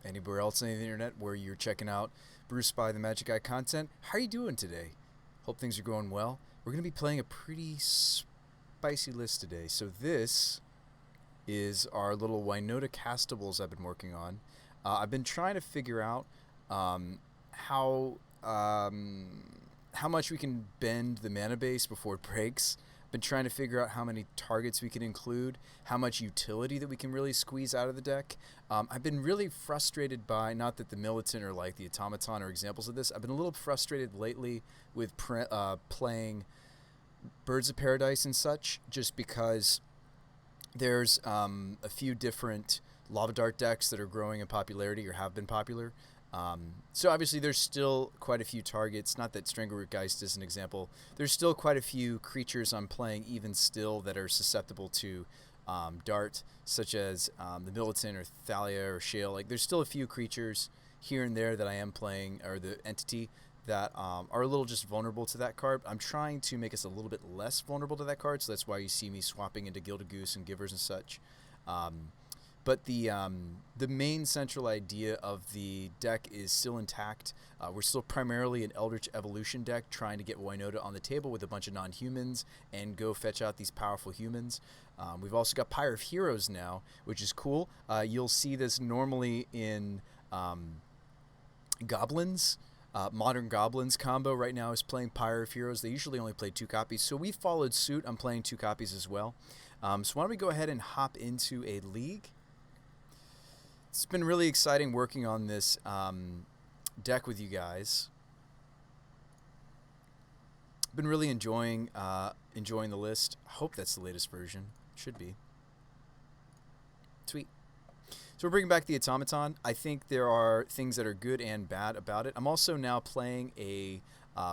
anywhere else on the internet where you're checking out Bruce by the Magic Eye content. How are you doing today? Hope things are going well. We're going to be playing a pretty spicy list today. So this is our little WINota Castables I've been working on. I've been trying to figure out how much we can bend the mana base before it breaks. Been trying to figure out how many targets we can include, how much utility that we can really squeeze out of the deck. I've been really frustrated by, not that the Mdrn or like the Automaton are examples of this, I've been a little frustrated lately with playing Birds of Paradise and such, just because there's a few different Lava Dart decks that are growing in popularity or have been popular. So obviously there's still quite a few targets, not that Strangleroot Geist is an example. There's still quite a few creatures I'm playing even still that are susceptible to Dart, such as the Mdrn or Thalia or Shale. Like there's still a few creatures here and there that I am playing, or the entity, that are a little just vulnerable to that card. I'm trying to make us a little bit less vulnerable to that card, so that's why you see me swapping into Gilded Goose and Givers and such. But the main central idea of the deck is still intact. We're still primarily an Eldritch Evolution deck trying to get WINota on the table with a bunch of non-humans and go fetch out these powerful humans. We've also got Pyre of Heroes now, which is cool. You'll see this normally in Goblins. Modern Goblins combo right now is playing Pyre of Heroes. They usually only play 2 copies, so we followed suit. I'm playing 2 copies as well. So why don't we go ahead and hop into a league? It's been really exciting working on this deck with you guys. Been really enjoying the list. I hope that's the latest version. Should be. Sweet. So we're bringing back the Automaton. I think there are things that are good and bad about it. I'm also now playing a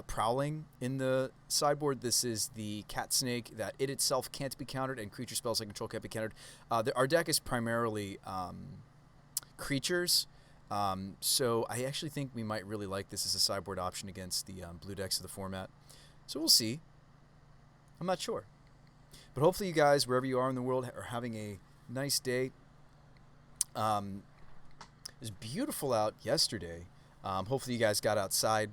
Prowling in the sideboard. This is the Cat Snake that it itself can't be countered, and creature spells I control can't be countered. Our deck is primarily creatures, so I actually think we might really like this as a sideboard option against the blue decks of the format. So we'll see. I'm not sure. But hopefully you guys, wherever you are in the world, are having a nice day. It was beautiful out yesterday. Hopefully you guys got outside.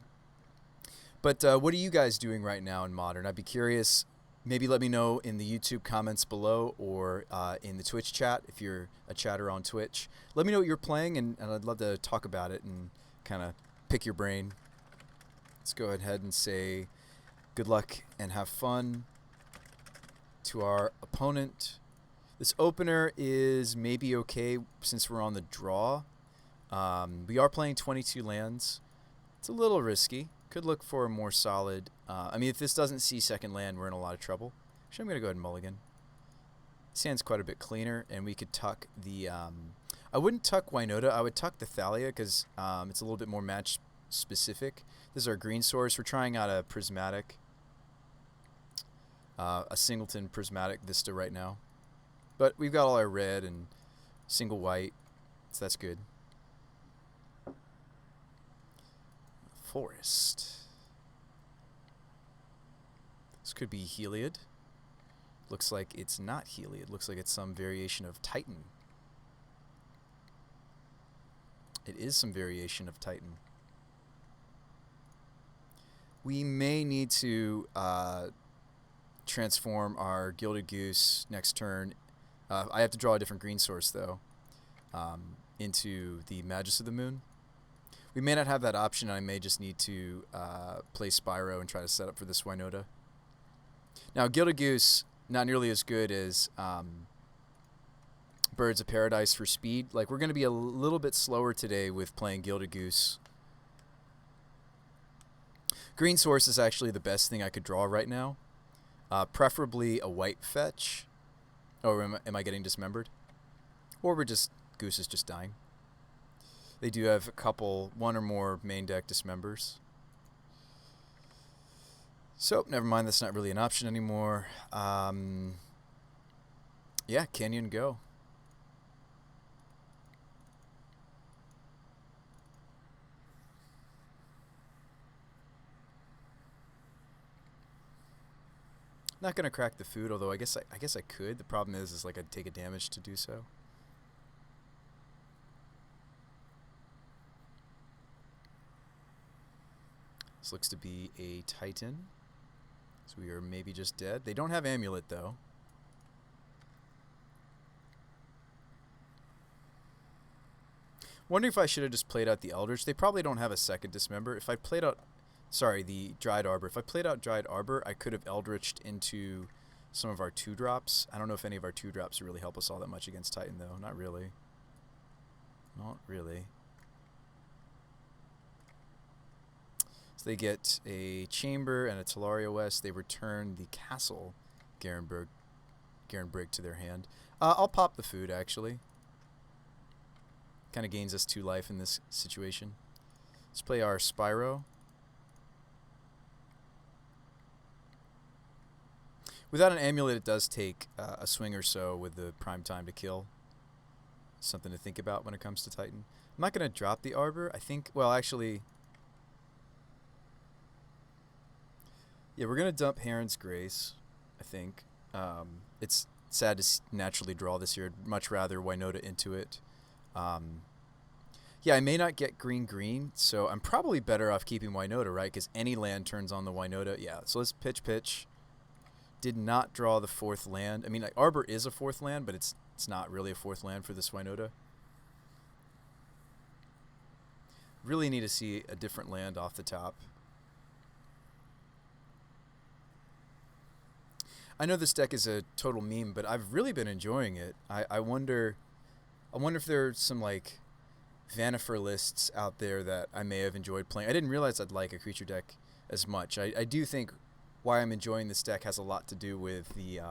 But what are you guys doing right now in Modern? I'd be curious. Maybe let me know in the YouTube comments below, or in the Twitch chat if you're a chatter on Twitch. Let me know what you're playing, and I'd love to talk about it and kind of pick your brain. Let's go ahead and say good luck and have fun to our opponent. This opener is maybe okay since we're on the draw. We are playing 22 lands. It's a little risky. Could look for a more solid... I mean, if this doesn't see second land, we're in a lot of trouble. Actually, I'm going to go ahead and mulligan. This hand's quite a bit cleaner, and we could tuck the... I wouldn't tuck WINota. I would tuck the Thalia, because it's a little bit more match-specific. This is our green source. We're trying out a prismatic... a singleton prismatic Vista right now. But we've got all our red and single white, so that's good. Forest. This could be Heliod. Looks like it's not Heliod. Looks like it's some variation of Titan. It is some variation of Titan. We may need to transform our Gilded Goose next turn. I have to draw a different green source, though, into the Magus of the Moon. We may not have that option. I may just need to play Spyro and try to set up for this WINota. Now, Gilded Goose, not nearly as good as Birds of Paradise for speed. Like, we're going to be a little bit slower today with playing Gilded Goose. Green source is actually the best thing I could draw right now. Preferably a white fetch. Oh, am I getting dismembered? Or Goose is just dying. They do have a couple, one or more main deck dismembers. So, never mind, that's not really an option anymore. Yeah, Canyon go. Not gonna crack the food, although I guess I could. The problem is like I'd take a damage to do so. This looks to be a Titan. So we are maybe just dead. They don't have Amulet, though. Wondering if I should have just played out the Eldritch. They probably don't have a second Dismember. If I played out... Sorry, the Dried Arbor. If I played out Dried Arbor, I could have Eldritched into some of our 2-drops. I don't know if any of our 2-drops really help us all that much against Titan, though. Not really. Not really. So they get a Chamber and a Talaria West. They return the Castle Garenbrig to their hand. I'll pop the food, actually. Kind of gains us 2 life in this situation. Let's play our Spyro. Without an Amulet, it does take a swing or so with the prime time to kill. Something to think about when it comes to Titan. I'm not going to drop the Arbor. I think, well, actually... Yeah, we're going to dump Heron's Grace, I think. It's sad to naturally draw this here. I'd much rather WINota into it. Yeah, I may not get green, so I'm probably better off keeping WINota, right? Because any land turns on the WINota. Yeah, so let's pitch. Did not draw the 4th land. I mean, like, Arbor is a 4th land, but it's not really a 4th land for this WINota. Really need to see a different land off the top. I know this deck is a total meme, but I've really been enjoying it. I wonder if there are some, like, Vanifer lists out there that I may have enjoyed playing. I didn't realize I'd like a creature deck as much. I do think why I'm enjoying this deck has a lot to do with the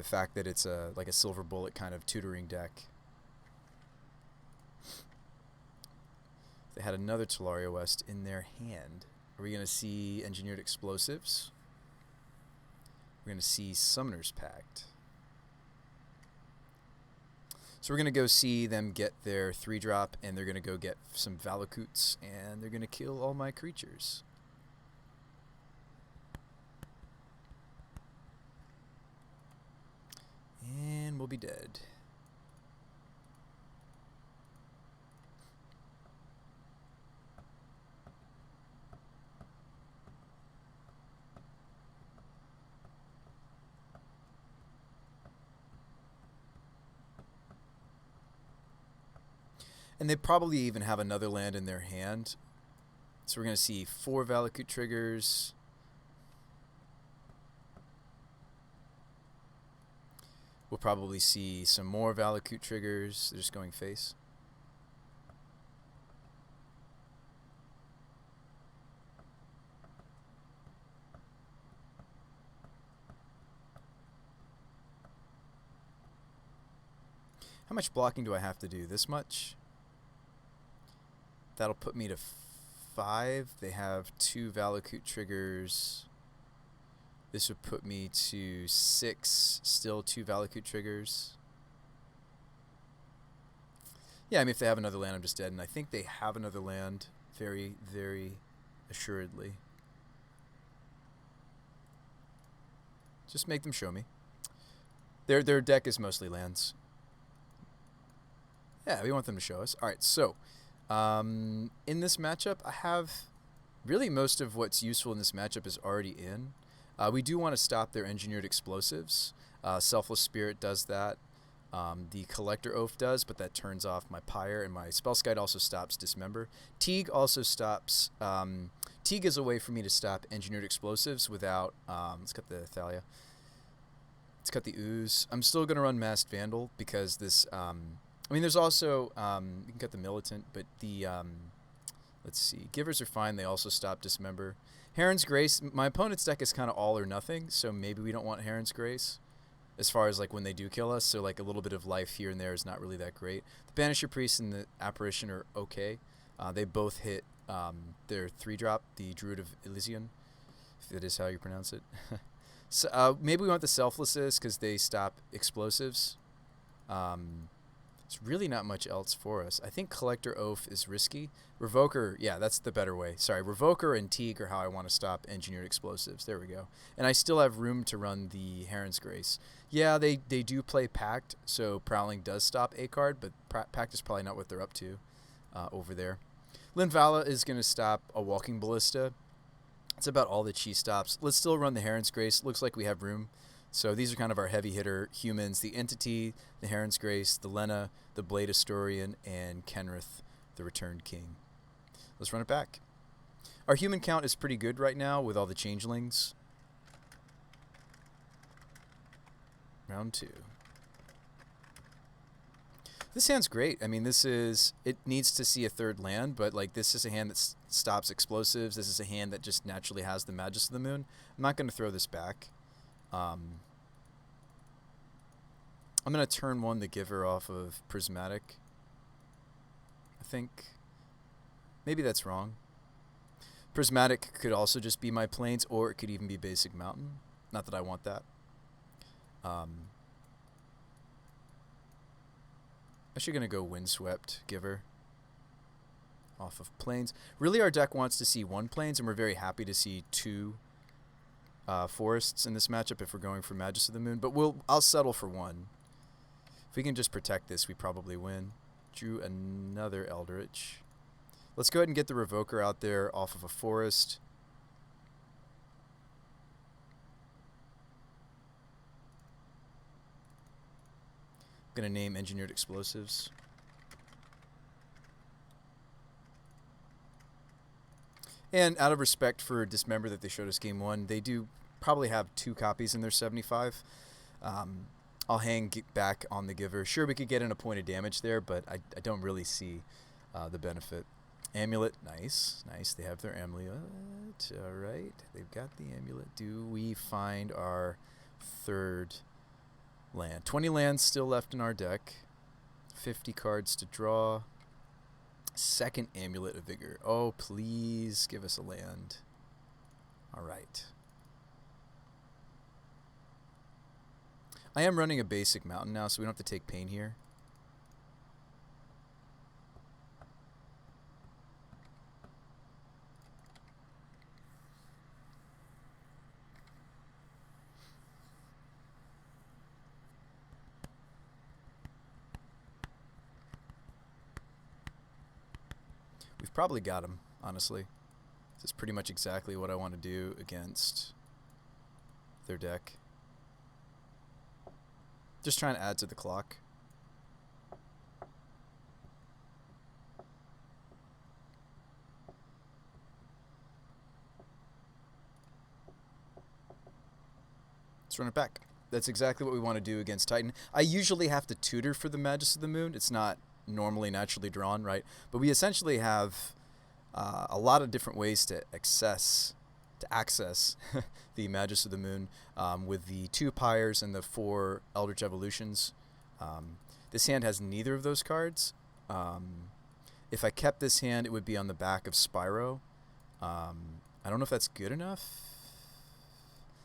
fact that it's like a silver bullet kind of tutoring deck. They had another Talaria West in their hand. Are we going to see Engineered Explosives? We're going to see Summoner's Pact. So we're going to go see them get their 3-drop, and they're going to go get some Valakutes, and they're going to kill all my creatures. And we'll be dead. And they probably even have another land in their hand. So we're going to see 4 Valakut triggers. We'll probably see some more Valakut triggers. They're just going face. How much blocking do I have to do? This much? That'll put me to 5. They have 2 Valakut triggers. This would put me to 6. Still 2 Valakut triggers. Yeah, I mean, if they have another land, I'm just dead. And I think they have another land very, very assuredly. Just make them show me. Their deck is mostly lands. Yeah, we want them to show us. All right, so... in this matchup, I have really most of what's useful in this matchup is already in. We do want to stop their Engineered Explosives. Selfless Spirit does that. The Collector Oath does, but that turns off my Pyre, and my Spellskite also stops Dismember. Teague also stops... Teague is a way for me to stop Engineered Explosives without... let's cut the Thalia. Let's cut the Ooze. I'm still going to run Masked Vandal because this... I mean, there's also, you can cut the Militant, but the, let's see, Givers are fine. They also stop Dismember. Heron's Grace, my opponent's deck is kind of all or nothing, so maybe we don't want Heron's Grace as far as, like, when they do kill us, so, like, a little bit of life here and there is not really that great. The Banisher Priest and the Apparition are okay. They both hit their 3-drop, the Druid of Elysian, if that is how you pronounce it. So, maybe we want the Selflesses because they stop explosives. It's really not much else for us. I think Collector Oath is risky. Revoker, yeah, that's the better way. Sorry, Revoker and Teague are how I want to stop Engineered Explosives. There we go. And I still have room to run the Heron's Grace. Yeah, they do play Pact, so Prowling does stop a card, but Pact is probably not what they're up to over there. Linvala is going to stop a Walking Ballista. That's about all that she stops. Let's still run the Heron's Grace. Looks like we have room. So these are kind of our heavy hitter humans. The Entity, the Heron's Grace, the Lena, the Blade Historian, and Kenrith, the Returned King. Let's run it back. Our human count is pretty good right now with all the changelings. Round 2. This hand's great. I mean, it needs to see a third land, but like this is a hand that stops explosives. This is a hand that just naturally has the Magus of the Moon. I'm not going to throw this back. I'm going to turn 1 the Giver off of Prismatic. I think maybe that's wrong. Prismatic could also just be my Plains, or it could even be basic Mountain. Not that I want that. Actually going to go Windswept Giver off of Plains. Really, our deck wants to see 1 Plains, and we're very happy to see 2 forests in this matchup if we're going for Magus of the Moon. But I'll settle for 1. If we can just protect this, we probably win. Drew another Eldritch. Let's go ahead and get the Revoker out there off of a forest. I'm going to name Engineered Explosives. And out of respect for Dismember that they showed us game 1, they do probably have 2 copies in their 75. I'll hang back on the Giver. Sure, we could get in a point of damage there, but I don't really see the benefit. Amulet, nice. Nice, they have their Amulet. All right, they've got the Amulet. Do we find our 3rd land? 20 lands still left in our deck. 50 cards to draw. 2nd Amulet of Vigor. Oh, please give us a land. All right. I am running a basic Mountain now, so we don't have to take pain here. We've probably got him, honestly. This is pretty much exactly what I want to do against their deck. Just trying to add to the clock. Let's run it back. That's exactly what we want to do against Titan. I usually have to tutor for the Magus of the Moon. It's not normally naturally drawn, right? But we essentially have a lot of different ways to access the Magus of the Moon with the 2 Pyres and the 4 Eldritch Evolutions. This hand has neither of those cards. If I kept this hand, it would be on the back of Spyro. I don't know if that's good enough.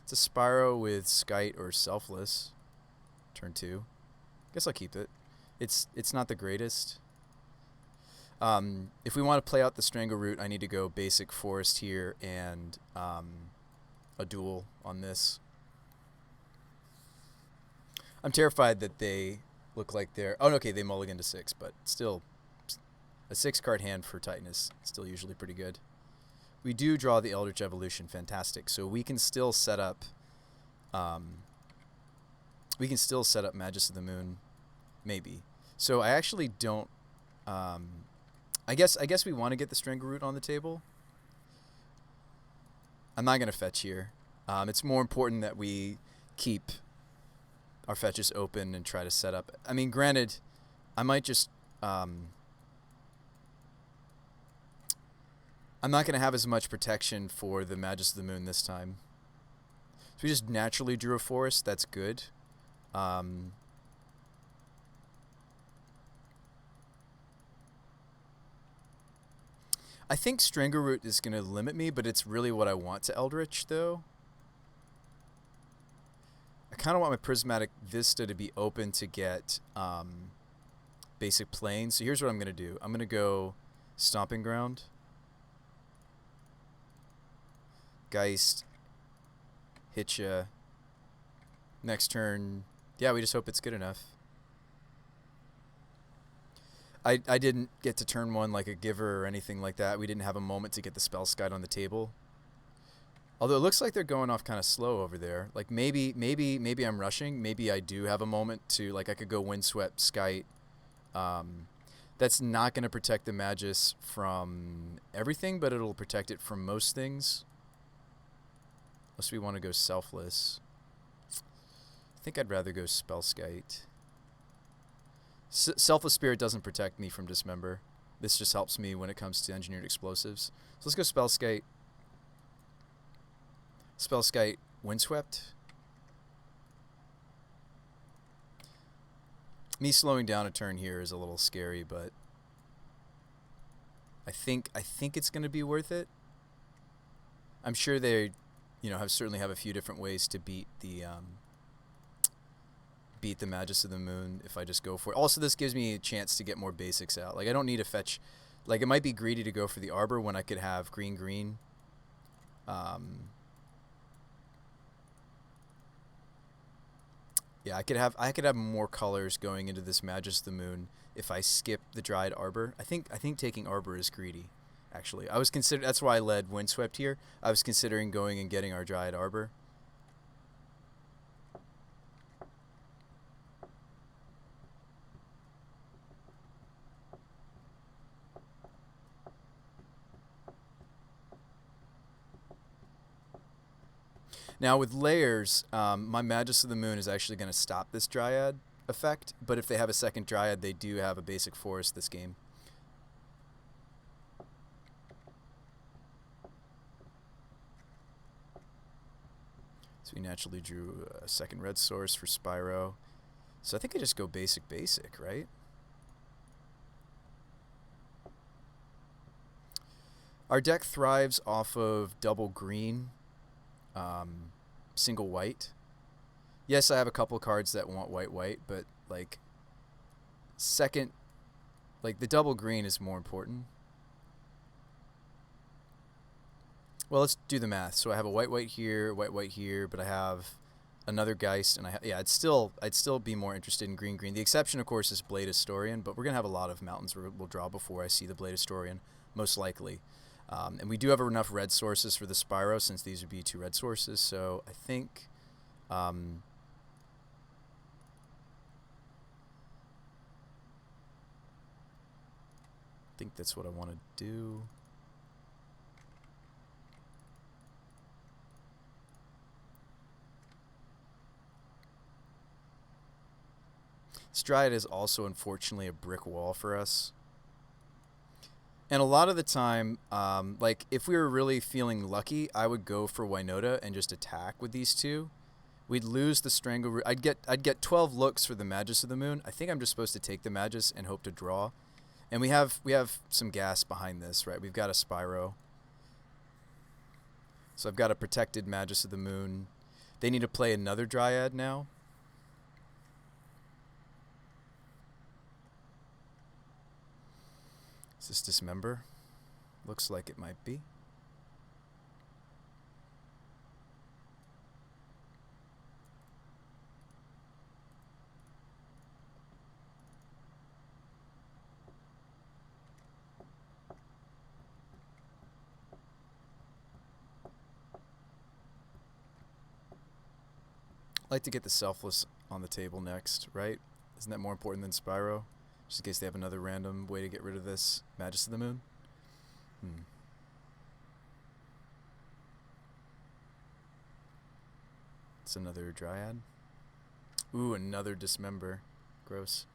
It's a Spyro with Skite or Selfless. Turn 2. Guess I'll keep it. It's not the greatest. If we want to play out the Strangle Root, I need to go basic Forest here and a duel on this. I'm terrified that they look like they're... Oh, okay, they mulligan to 6, but still, a 6-card hand for Titan is still usually pretty good. We do draw the Eldritch Evolution, fantastic. So we can still set up... Magus of the Moon, maybe. So I actually don't... I guess we want to get the Strangle Root on the table. I'm not going to fetch here. It's more important that we keep our fetches open and try to set up. I mean, granted, I might just... I'm not going to have as much protection for the Magus of the Moon this time. So we just naturally drew a forest. That's good. I think Strangleroot is going to limit me, but it's really what I want to Eldritch, though. I kind of want my Prismatic Vista to be open to get basic Plains. So here's what I'm going to do. I'm going to go Stomping Ground. Geist. Hitcha. Next turn. Yeah, we just hope it's good enough. I didn't get to turn one like a giver or anything like that. We didn't have a moment to get the spell skite on the table. Although it looks like they're going off kind of slow over there. Like maybe I'm rushing. Maybe I do have a moment to, like, I could go Windswept Skite. That's not going to protect the Magus from everything, but it'll protect it from most things. Unless we want to go Selfless. I think I'd rather go Spell Skite. Selfless Spirit doesn't protect me from Dismember. This just helps me when it comes to Engineered Explosives. So let's go Spell Skite. Spell Skite Windswept. Me slowing down a turn here is a little scary, but I think it's going to be worth it. I'm sure they, certainly have a few different ways to beat the Magus of the Moon if I just go for it. Also, this gives me a chance to get more basics out. Like, I don't need to fetch. Like, it might be greedy to go for the Arbor when I could have green. Yeah, I could have more colors going into this Magus of the Moon if I skip the Dryad Arbor. I think taking Arbor is greedy. Actually, that's why I led Windswept here. I was considering going and getting our Dryad Arbor. Now with layers, my Magus of the Moon is actually going to stop this Dryad effect, but if they have a second Dryad, they do have a basic forest this game. So we naturally drew a second red source for Spyro. So I think I just go basic, right? Our deck thrives off of double green, single white. Yes, I have a couple cards that want white, but like second, like the double green is more important. Well, let's do the math. So I have a white here, but I have another Geist, and I'd still be more interested in green. The exception, of course, is Blade Historian, but we're gonna have a lot of mountains we'll draw before I see the Blade Historian, most likely. And we do have enough red sources for the Spyro, since these would be 2 red sources. So I think that's what I want to do. Dryad is also, unfortunately, a brick wall for us. And a lot of the time, like, if we were really feeling lucky, I would go for WINota and just attack with these two. We'd lose the Strangle. I'd get 12 looks for the Magus of the Moon. I think I'm just supposed to take the Magus and hope to draw. And we have some gas behind this, right? We've got a Spyro. So I've got a protected Magus of the Moon. They need to play another Dryad now. Is this Dismember? Looks like it might be. I'd like to get the Selfless on the table next, right? Isn't that more important than Spyro? Just in case they have another random way to get rid of this Magus of the Moon. It's another Dryad. Ooh, another Dismember. Gross.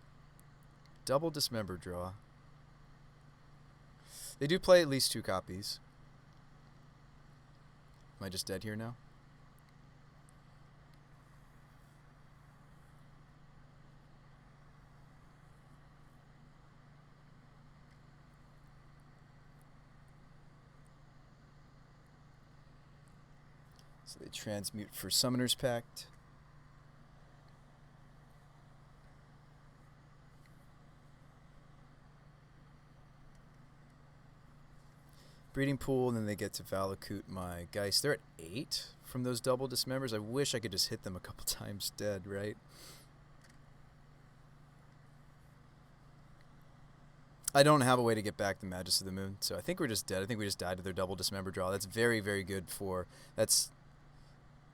Double Dismember draw. They do play at least 2 copies. Am I just dead here now? So they transmute for Summoner's Pact. Breeding Pool, and then they get to Valakut my Geist. They're at 8 from those double Dismembers. I wish I could just hit them a couple times dead, right? I don't have a way to get back the Magus of the Moon, so I think we're just dead. I think we just died to their double Dismember draw. That's very, very good for... That's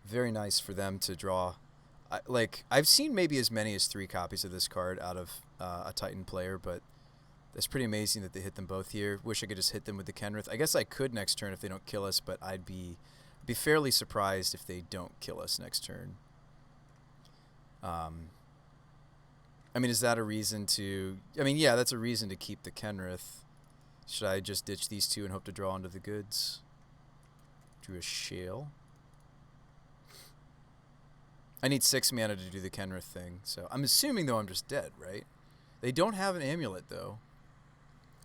very nice for them to draw. I've seen maybe as many as 3 copies of this card out of a Titan player, but that's pretty amazing that they hit them both here. Wish I could just hit them with the Kenrith. I guess I could next turn if they don't kill us, but I'd be fairly surprised if they don't kill us next turn. I mean, is that a reason to... I mean, yeah, that's a reason to keep the Kenrith. Should I just ditch these 2 and hope to draw onto the goods? Drew a Shale. I need 6 mana to do the Kenrith thing, so I'm assuming, though, I'm just dead, right? They don't have an amulet, though.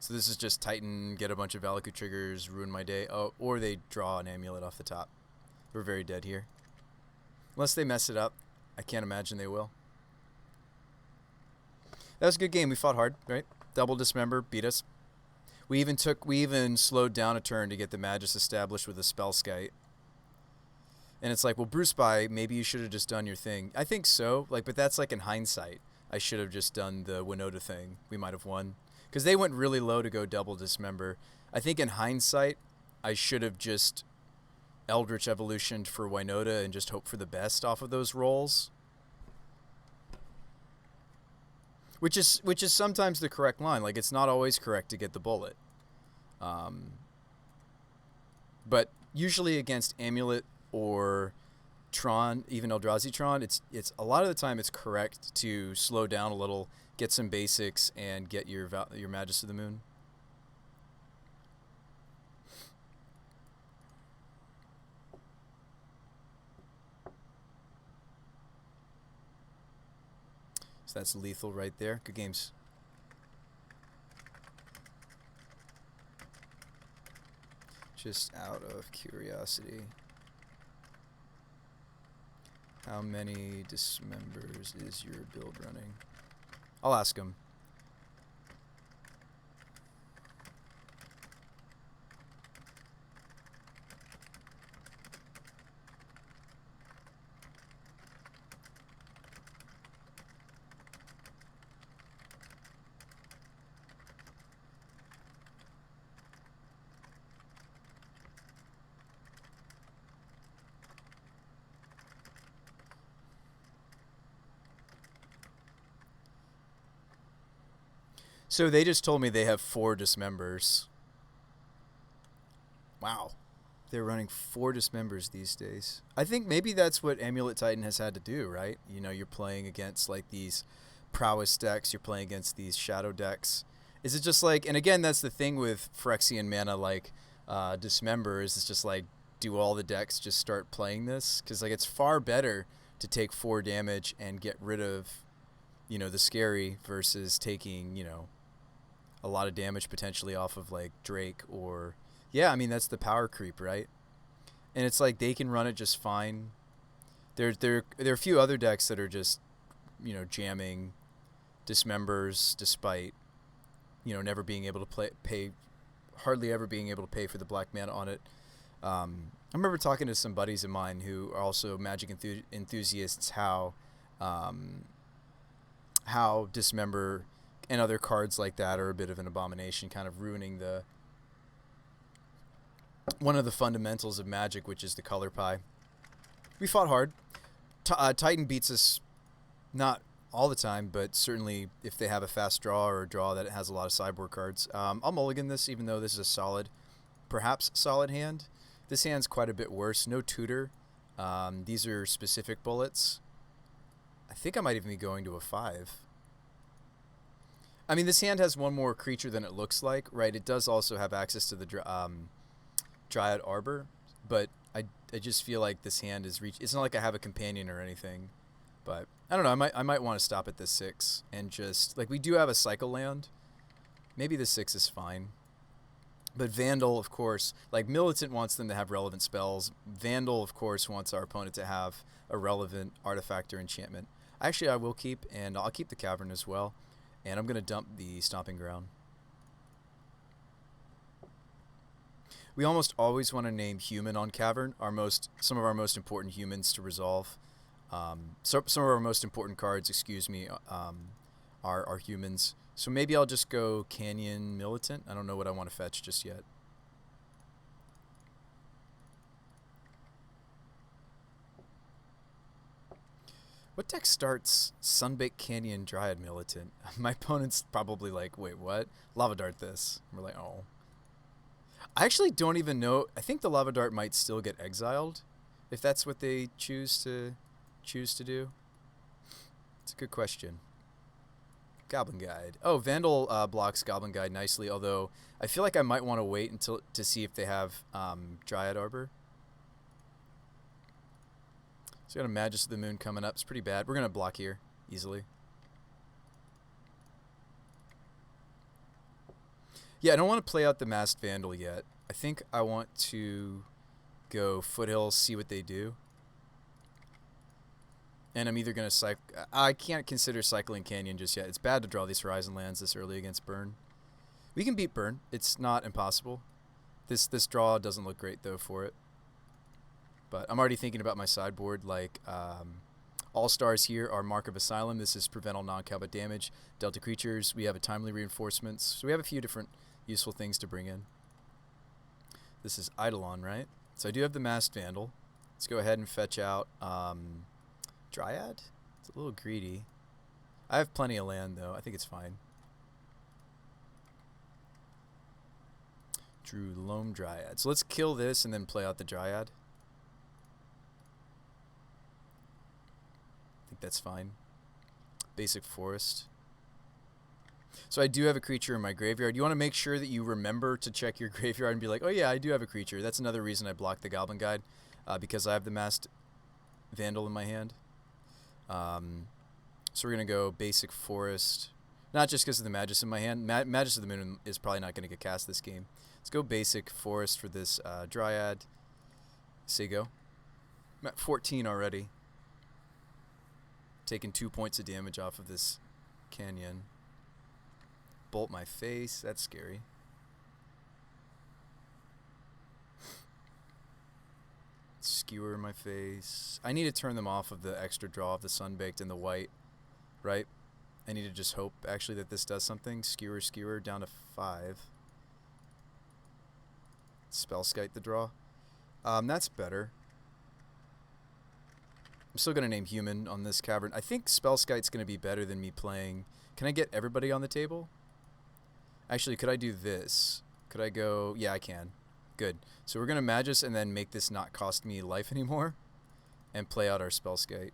So this is just Titan, get a bunch of Valakut triggers, ruin my day. Oh, or they draw an amulet off the top. We're very dead here. Unless they mess it up. I can't imagine they will. That was a good game. We fought hard, right? Double Dismember, beat us. We even slowed down a turn to get the Magus established with a Spellskite. And it's like, well, Bruce By, maybe you should have just done your thing. I think so, but that's like in hindsight. I should have just done the WINota thing. We might have won. Because they went really low to go double Dismember. I think in hindsight, I should have just Eldritch Evolutioned for WINota and just hope for the best off of those rolls. Which is sometimes the correct line. Like, it's not always correct to get the bullet. But usually against Amulet or Tron, even Eldrazi Tron, it's a lot of the time it's correct to slow down a little, get some basics, and get your Magus of the Moon. So that's lethal right there. Good games. Just out of curiosity, how many Dismembers is your build running? I'll ask him. So they just told me they have 4 Dismembers. Wow. They're running 4 Dismembers these days. I think maybe that's what Amulet Titan has had to do, right? You know, you're playing against like these Prowess decks, you're playing against these Shadow decks. Is it just like, and again, that's the thing with Phyrexian mana like Dismember, is it's just like, do all the decks just start playing this? Because like it's far better to take 4 damage and get rid of, you know, the scary versus taking, you know, a lot of damage potentially off of like Drake or... Yeah, I mean, that's the power creep, right? And it's like they can run it just fine. There are a few other decks that are just, you know, jamming Dismembers despite, you know, never being able to hardly ever being able to pay for the black mana on it. I remember talking to some buddies of mine who are also Magic enthusiasts how Dismember and other cards like that are a bit of an abomination, kind of ruining one of the fundamentals of Magic, which is the color pie. We fought hard. Titan beats us not all the time, but certainly if they have a fast draw or a draw that has a lot of sideboard cards. I'll mulligan this, even though this is a solid, perhaps solid hand. This hand's quite a bit worse. No tutor. These are specific bullets. I think I might even be going to a 5. I mean, this hand has one more creature than it looks like, right? It does also have access to the Dryad Arbor, but I just feel like this hand is it's not like I have a companion or anything, but I don't know. I might want to stop at this 6 and just like we do have a cycle land. Maybe the 6 is fine, but Vandal, of course, like Militant wants them to have relevant spells. Vandal, of course, wants our opponent to have a relevant artifact or enchantment. Actually, I will keep, and I'll keep the Cavern as well. And I'm going to dump the Stomping Ground. We almost always want to name human on Cavern, some of our most important humans to resolve. Some of our most important cards, excuse me, are humans. So maybe I'll just go Canyon Militant. I don't know what I want to fetch just yet. What deck starts Sunbaked Canyon Dryad Militant? My opponent's probably like, wait, what? Lava Dart this. We're like, oh. I actually don't even know. I think the Lava Dart might still get exiled if that's what they choose to do. It's a good question. Goblin Guide. Oh, Vandal blocks Goblin Guide nicely, although I feel like I might want to wait until to see if they have Dryad Arbor. So got a Magus of the Moon coming up. It's pretty bad. We're going to block here easily. Yeah, I don't want to play out the Masked Vandal yet. I think I want to go Foothills, see what they do. And I'm either going to cycle... I can't consider cycling Canyon just yet. It's bad to draw these Horizon lands this early against Burn. We can beat Burn. It's not impossible. This draw doesn't look great, though, for it. But I'm already thinking about my sideboard, like All-Stars here are Mark of Asylum. This is prevent all non-combat damage. Delta creatures, we have a Timely Reinforcements. So we have a few different useful things to bring in. This is Eidolon, right? So I do have the Masked Vandal. Let's go ahead and fetch out Dryad. It's a little greedy. I have plenty of land, though. I think it's fine. Drew Loam Dryad. So let's kill this and then play out the Dryad. I think that's fine. Basic Forest. So I do have a creature in my graveyard. You want to make sure that you remember to check your graveyard and be like, oh yeah, I do have a creature. That's another reason I blocked the Goblin Guide, because I have the Masked Vandal in my hand. So we're going to go Basic Forest. Not just because of the Magus in my hand. Magus of the Moon is probably not going to get cast this game. Let's go Basic Forest for this Dryad. Say go. I'm at 14 already. Taking 2 points of damage off of this Canyon. Bolt my face. That's scary. Skewer my face. I need to turn them off of the extra draw of the Sunbaked and the white, right? I need to just hope, actually, that this does something. Skewer down to 5. Spellskite the draw. That's better. I'm still going to name Human on this Cavern. I think Spellskite's going to be better than me playing... Can I get everybody on the table? Actually, could I do this? Could I go... Yeah, I can. Good. So we're going to Magus and then make this not cost me life anymore. And play out our Spellskite.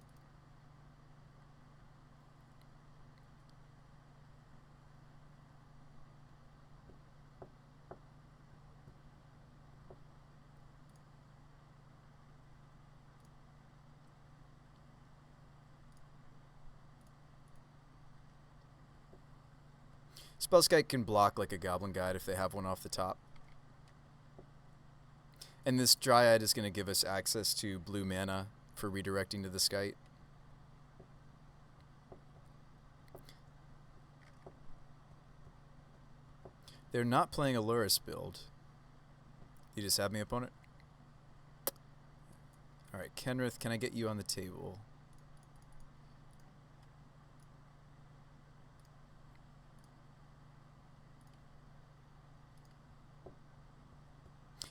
Spellskite can block like a Goblin Guide if they have one off the top. And this Dryad is going to give us access to blue mana for redirecting to the Skite. They're not playing a Lurrus build. You just have me, opponent? Alright, Kenrith, can I get you on the table?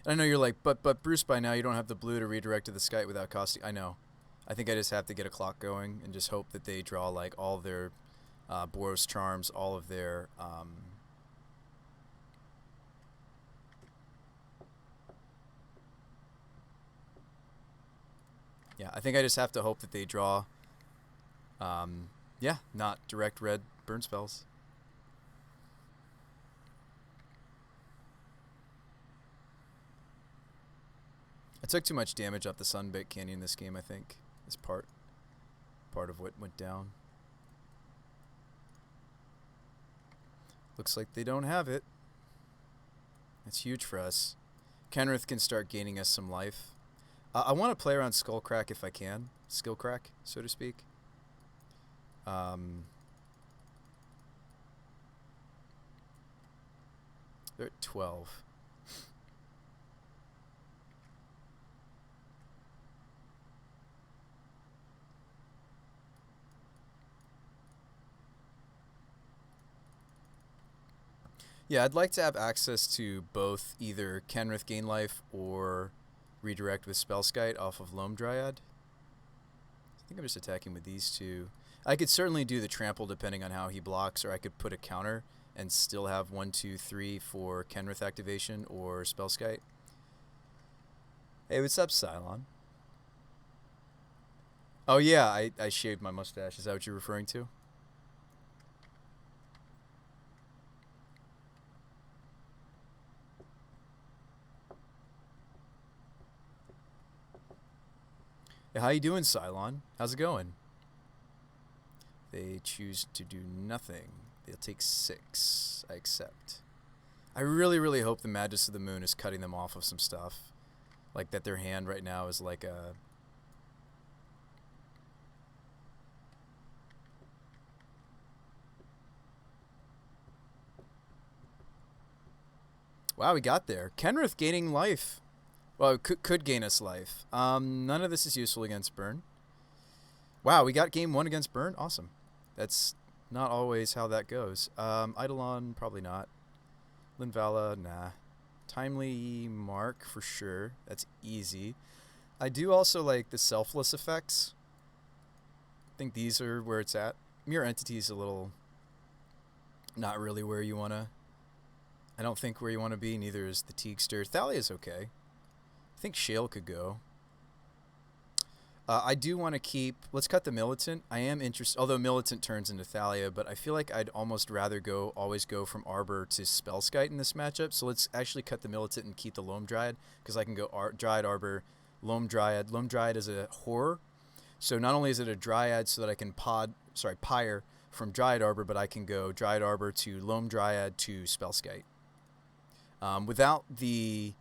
I know you're like, but Bruce, by now you don't have the blue to redirect to the Skite without costing. I know. I think I just have to get a clock going and just hope that they draw like all of their Boros Charms, all of their yeah, I think I just have to hope that they draw yeah, not direct red burn spells. I took too much damage off the Sunbaked Canyon this game, I think, is part of what went down. Looks like they don't have it. That's huge for us. Kenrith can start gaining us some life. I want to play around Skullcrack if I can. Skillcrack, so to speak. They're at 12. Yeah, I'd like to have access to both either Kenrith Gain Life or redirect with Spellskite off of Loam Dryad. I think I'm just attacking with these two. I could certainly do the trample depending on how he blocks, or I could put a counter and still have 1, 2, 3 for Kenrith activation or Spellskite. Hey, what's up, Cylon? Oh yeah, I shaved my mustache. Is that what you're referring to? Yeah, how you doing, Cylon? How's it going? They choose to do nothing. They'll take 6. I accept. I really, really hope the Magus of the Moon is cutting them off of some stuff. Like that their hand right now is like a... Wow, we got there. Kenrith gaining life. Well, it could gain us life. None of this is useful against Burn. Wow, we got game 1 against Burn? Awesome. That's not always how that goes. Eidolon, probably not. Linvala, nah. Timely Mark, for sure. That's easy. I do also like the selfless effects. I think these are where it's at. Mirror Entity is a little... not really where you want to... I don't think where you want to be, neither is the Teagster. Thalia's okay. I think Shale could go. I do want to keep... Let's cut the Militant. I am interested... Although Militant turns into Thalia, but I feel like I'd almost rather always go from Arbor to Spellskite in this matchup. So let's actually cut the Militant and keep the Loam Dryad, because I can go Dryad Arbor, Loam Dryad. Loam Dryad is a horror. So not only is it a Dryad so that I can Pyre from Dryad Arbor, but I can go Dryad Arbor to Loam Dryad to Spellskite. Without the...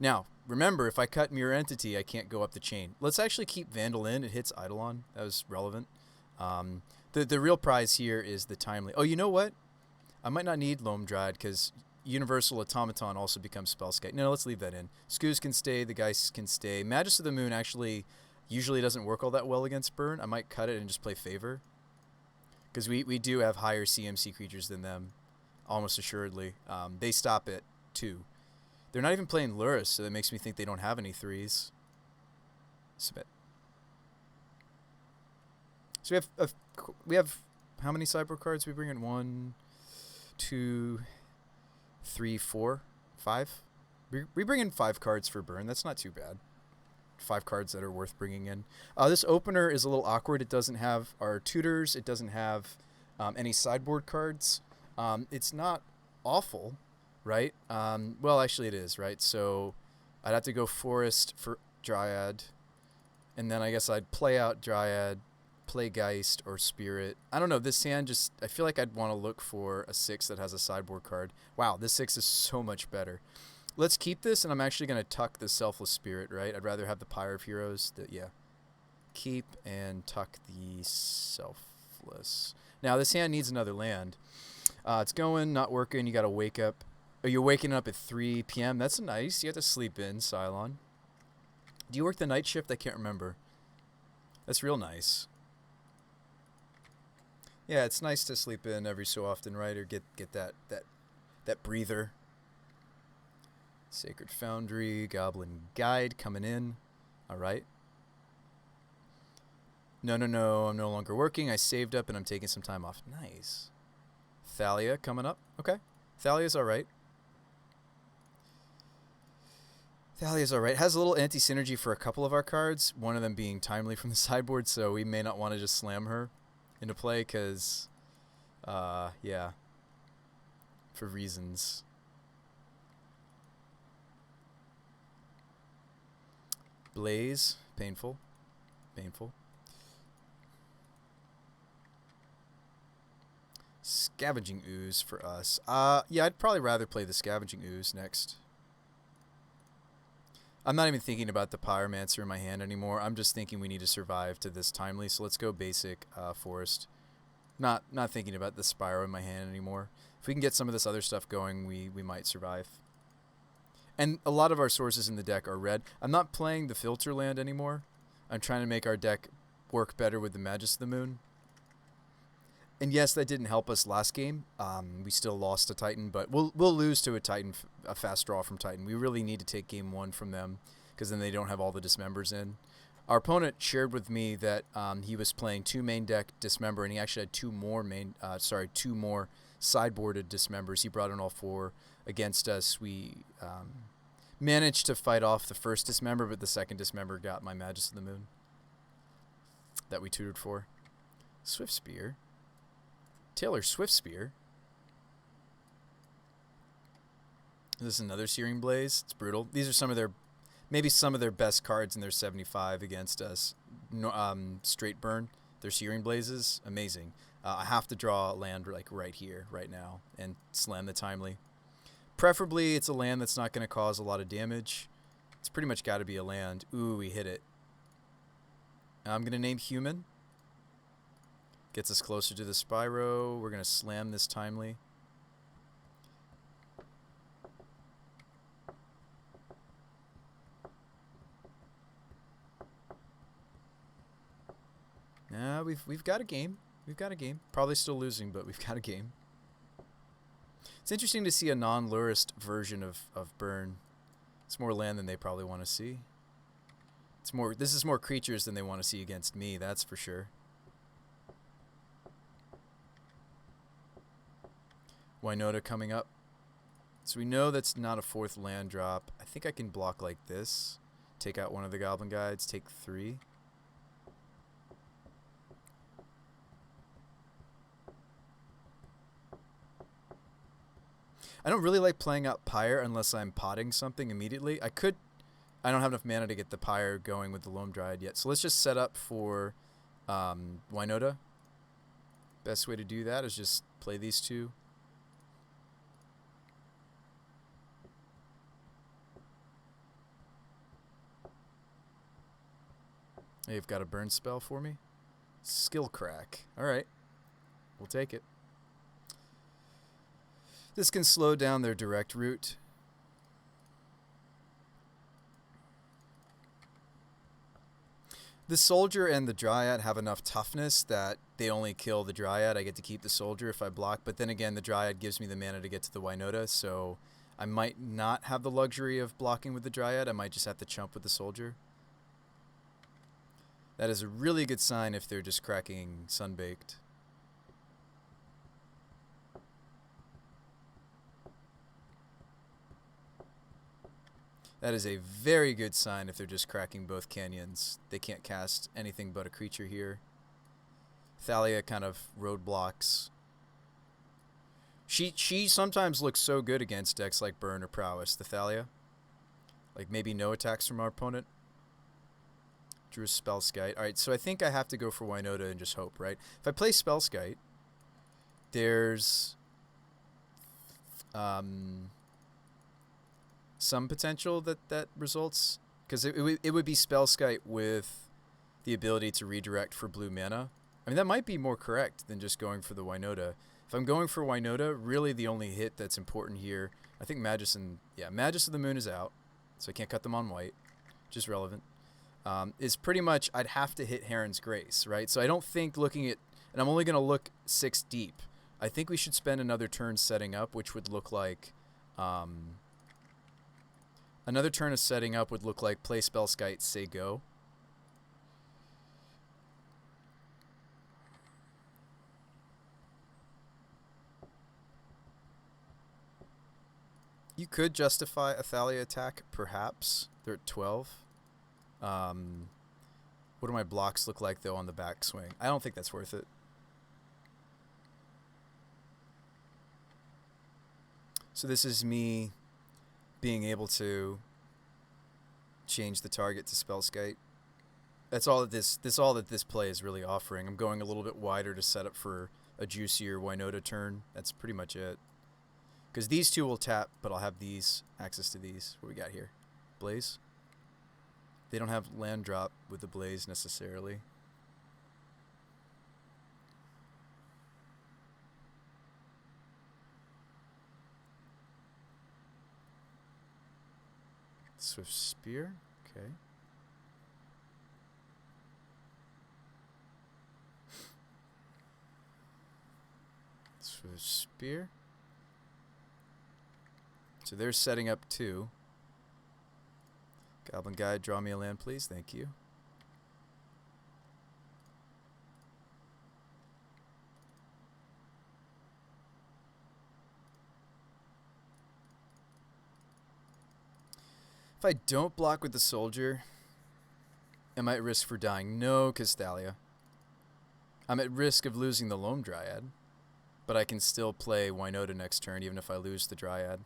Now, remember, if I cut Mirror Entity, I can't go up the chain. Let's actually keep Vandal in. It hits Eidolon. That was relevant. The real prize here is the timely... Oh, you know what? I might not need Loam Dryad because Universal Automaton also becomes Spellskite. No, let's leave that in. Skoos can stay. The Geist can stay. Magus of the Moon actually usually doesn't work all that well against Burn. I might cut it and just play Favor. Because we do have higher CMC creatures than them, almost assuredly. They stop at 2. They're not even playing Luris, so that makes me think they don't have any 3s. Submit. So we have how many sideboard cards we bring in? 1, 2, 3, 4, 5. We bring in 5 cards for Burn. That's not too bad. 5 cards that are worth bringing in. This opener is a little awkward. It doesn't have our tutors. It doesn't have any sideboard cards. It's not awful. Right? Well, actually it is, right? So I'd have to go Forest for Dryad. And then I guess I'd play out Dryad, play Geist or Spirit. I don't know. This hand just... I feel like I'd want to look for a 6 that has a sideboard card. Wow, this 6 is so much better. Let's keep this, and I'm actually going to tuck the Selfless Spirit, right? I'd rather have the Pyre of Heroes. Yeah. Keep and tuck the Selfless. Now, this hand needs another land. It's going, not working. You got to wake up. Oh, you're waking up at 3 p.m. That's nice. You have to sleep in, Cylon. Do you work the night shift? I can't remember. That's real nice. Yeah, it's nice to sleep in every so often, right? Or get that breather. Sacred Foundry, Goblin Guide coming in. All right. No, I'm no longer working. I saved up and I'm taking some time off. Nice. Thalia coming up. Okay. Thalia's all right. Thalia's all right. Has a little anti-synergy for a couple of our cards, one of them being timely from the sideboard, so we may not want to just slam her into play because, yeah, for reasons. Blaze, painful. Scavenging Ooze for us. Yeah, I'd probably rather play the Scavenging Ooze next. I'm not even thinking about the Pyromancer in my hand anymore. I'm just thinking we need to survive to this timely. So let's go basic Forest. Not thinking about the Spyro in my hand anymore. If we can get some of this other stuff going, we might survive. And a lot of our sources in the deck are red. I'm not playing the Filter Land anymore. I'm trying to make our deck work better with the Magus of the Moon. And yes, that didn't help us last game. We still lost to Titan, but we'll lose to a Titan, a fast draw from Titan. We really need to take game one from them because then they don't have all the dismembers in. Our opponent shared with me that he was playing 2 main deck dismember, and he actually had 2 more two more sideboarded dismembers. He brought in all 4 against us. We managed to fight off the first dismember, but the second dismember got my Magus of the Moon that we tutored for. Swift Spear. Taylor Swift Spear. This is another Searing Blaze. It's brutal. These are some of their, maybe some of their best cards in their 75 against us. Straight burn. Their Searing Blazes, amazing. I have to draw a land like right here, right now, and slam the Timely. Preferably, it's a land that's not going to cause a lot of damage. It's pretty much got to be a land. Ooh, we hit it. I'm going to name Human. Gets us closer to the Spyro. We're going to slam this Timely. Nah, we've got a game. We've got a game. Probably still losing, but we've got a game. It's interesting to see a non-lurist version of Burn. It's more land than they probably want to see. It's more. This is more creatures than they want to see against me, that's for sure. WINota coming up. So we know that's not a 4th land drop. I think I can block like this. Take out one of the Goblin Guides, take 3. I don't really like playing out Pyre unless I'm potting something immediately. I don't have enough mana to get the Pyre going with the Loam Dryad yet. So let's just set up for WINota. Best way to do that is just play these 2. You've got a burn spell for me? Skill Crack. Alright. We'll take it. This can slow down their direct route. The Soldier and the Dryad have enough toughness that they only kill the Dryad. I get to keep the Soldier if I block, but then again, the Dryad gives me the mana to get to the WINota, so I might not have the luxury of blocking with the Dryad. I might just have to chump with the Soldier. That is a really good sign if they're just cracking Sunbaked. That is a very good sign if they're just cracking both canyons. They can't cast anything but a creature here. Thalia kind of roadblocks. She sometimes looks so good against decks like Burn or Prowess, the Thalia. Like maybe no attacks from our opponent. Drew a Spellskite. Alright, so I think I have to go for WINota and just hope, right? If I play Spellskite, there's some potential that results, because it would be Spellskite with the ability to redirect for blue mana. I mean, that might be more correct than just going for the WINota. If I'm going for WINota, really the only hit that's important here, I think Magus of the Moon is out, so I can't cut them on white, which is relevant, is pretty much I'd have to hit Heron's Grace, right? So I don't think looking at, and I'm only going to look 6 deep, I think we should spend another turn setting up, which would look like... another turn of setting up would look like play Spellskite, say go. You could justify a Thalia attack, perhaps. They're at 12. What do my blocks look like, though, on the backswing? I don't think that's worth it. So this is me being able to change the target to Spellskite. That's all that this play is really offering. I'm going a little bit wider to set up for a juicier WINota turn. That's pretty much it. Because these 2 will tap, but I'll have these, access to these. What we got here? Blaze? They don't have land drop with the Blaze necessarily. Swift Spear, okay. Spear. So they're setting up 2. Goblin Guide, draw me a land, please. Thank you. If I don't block with the soldier, am I at risk for dying? No, Castalia. I'm at risk of losing the Loam Dryad, but I can still play WINota next turn even if I lose the Dryad.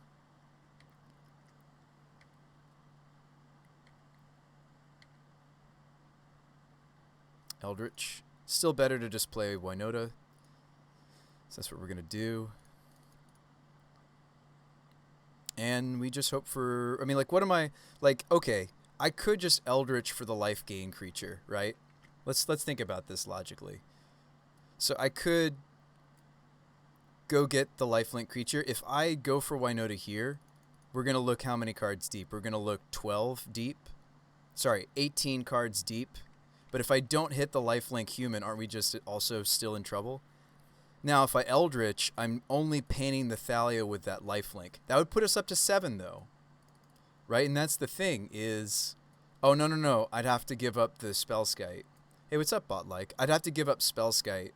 Eldritch. Still better to just play WINota. So that's what we're going to do. And we just hope for... I mean, like, what am I... Like, okay, I could just Eldritch for the life gain creature, right? Let's think about this logically. So I could go get the lifelink creature. If I go for WINota here, we're going to look how many cards deep? We're going to look 12 deep. Sorry, 18 cards deep. But if I don't hit the lifelink human, aren't we just also still in trouble? Now, if I Eldritch, I'm only painting the Thalia with that lifelink. That would put us up to 7, though. Right? And that's the thing is... Oh, no. I'd have to give up the Spellskite. Hey, what's up, Bot-like? I'd have to give up Spellskite.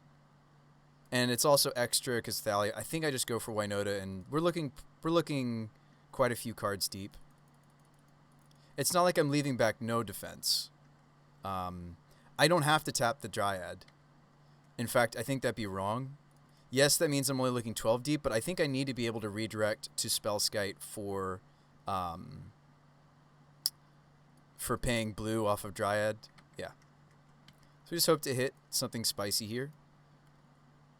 And it's also extra because Thalia. I think I just go for WINota, and we're looking quite a few cards deep. It's not like I'm leaving back no defense. I don't have to tap the Dryad. In fact, I think that'd be wrong. Yes, that means I'm only looking 12 deep, but I think I need to be able to redirect to Spellskite for paying blue off of Dryad. Yeah. So we just hope to hit something spicy here.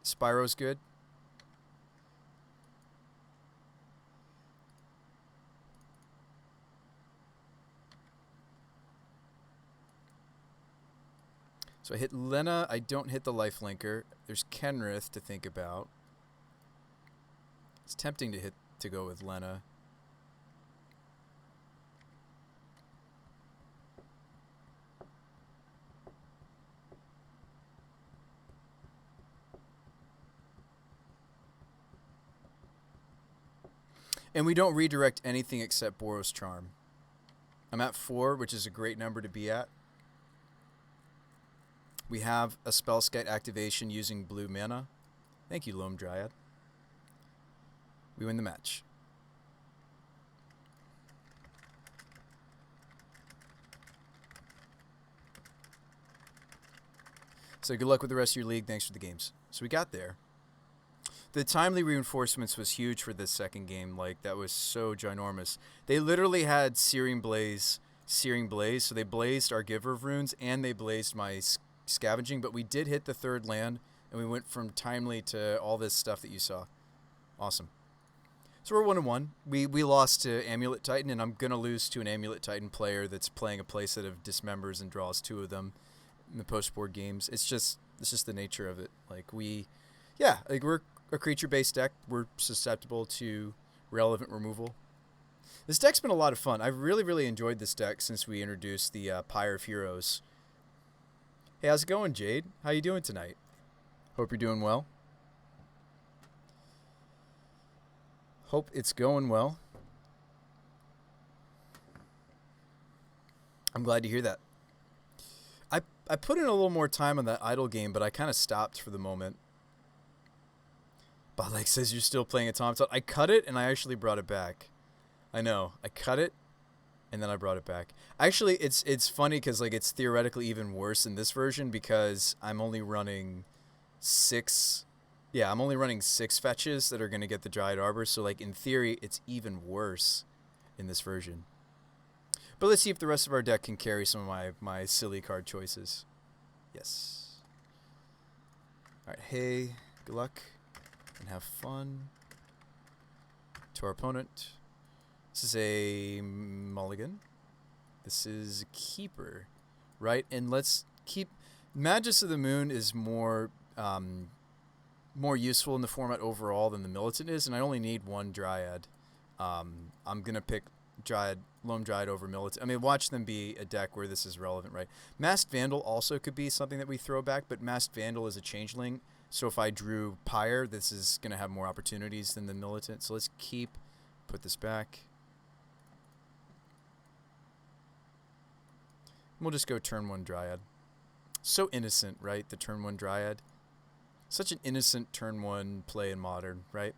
Spyro's good. So I hit Lena. I don't hit the lifelinker. There's Kenrith to think about. It's tempting to go with Lena. And we don't redirect anything except Boros Charm. I'm at 4, which is a great number to be at. We have a Spellskite activation using blue mana. Thank you, Loam Dryad. We win the match. So good luck with the rest of your league. Thanks for the games. So we got there. The timely reinforcements was huge for this second game. Like, that was so ginormous. They literally had Searing Blaze. So they blazed our Giver of Runes, and they blazed my Scavenging, but we did hit the 3rd land, and we went from timely to all this stuff that you saw. Awesome. So we're 1-1. We lost to Amulet Titan, and I'm going to lose to an Amulet Titan player that's playing a playset of Dismembers and draws 2 of them in the post-board games. It's just the nature of it. Like, we're a creature-based deck. We're susceptible to relevant removal. This deck's been a lot of fun. I've really, really enjoyed this deck since we introduced the Pyre of Heroes. Hey, how's it going, Jade? How you doing tonight? Hope you're doing well. Hope it's going well. I'm glad to hear that. I put in a little more time on that idle game, but I kind of stopped for the moment. But like says you're still playing Automaton. I cut it and I actually brought it back. I know. I cut it and then I brought it back. Actually, it's funny because like it's theoretically even worse in this version because I'm only running 6. Yeah, I'm only running 6 fetches that are going to get the Dryad Arbor. So like in theory, it's even worse in this version. But let's see if the rest of our deck can carry some of my silly card choices. Yes. All right. Hey, good luck and have fun. To our opponent. This is a mulligan. This is a keeper, right? And let's keep... Magus of the Moon is more useful in the format overall than the Militant is, and I only need 1 Dryad. I'm going to pick Loam Dryad over Militant. I mean, watch them be a deck where this is relevant, right? Masked Vandal also could be something that we throw back, but Masked Vandal is a changeling. So if I drew Pyre, this is going to have more opportunities than the Militant. So let's put this back. We'll just go turn 1 Dryad. So innocent, right? The turn 1 Dryad. Such an innocent turn 1 play in Modern, right?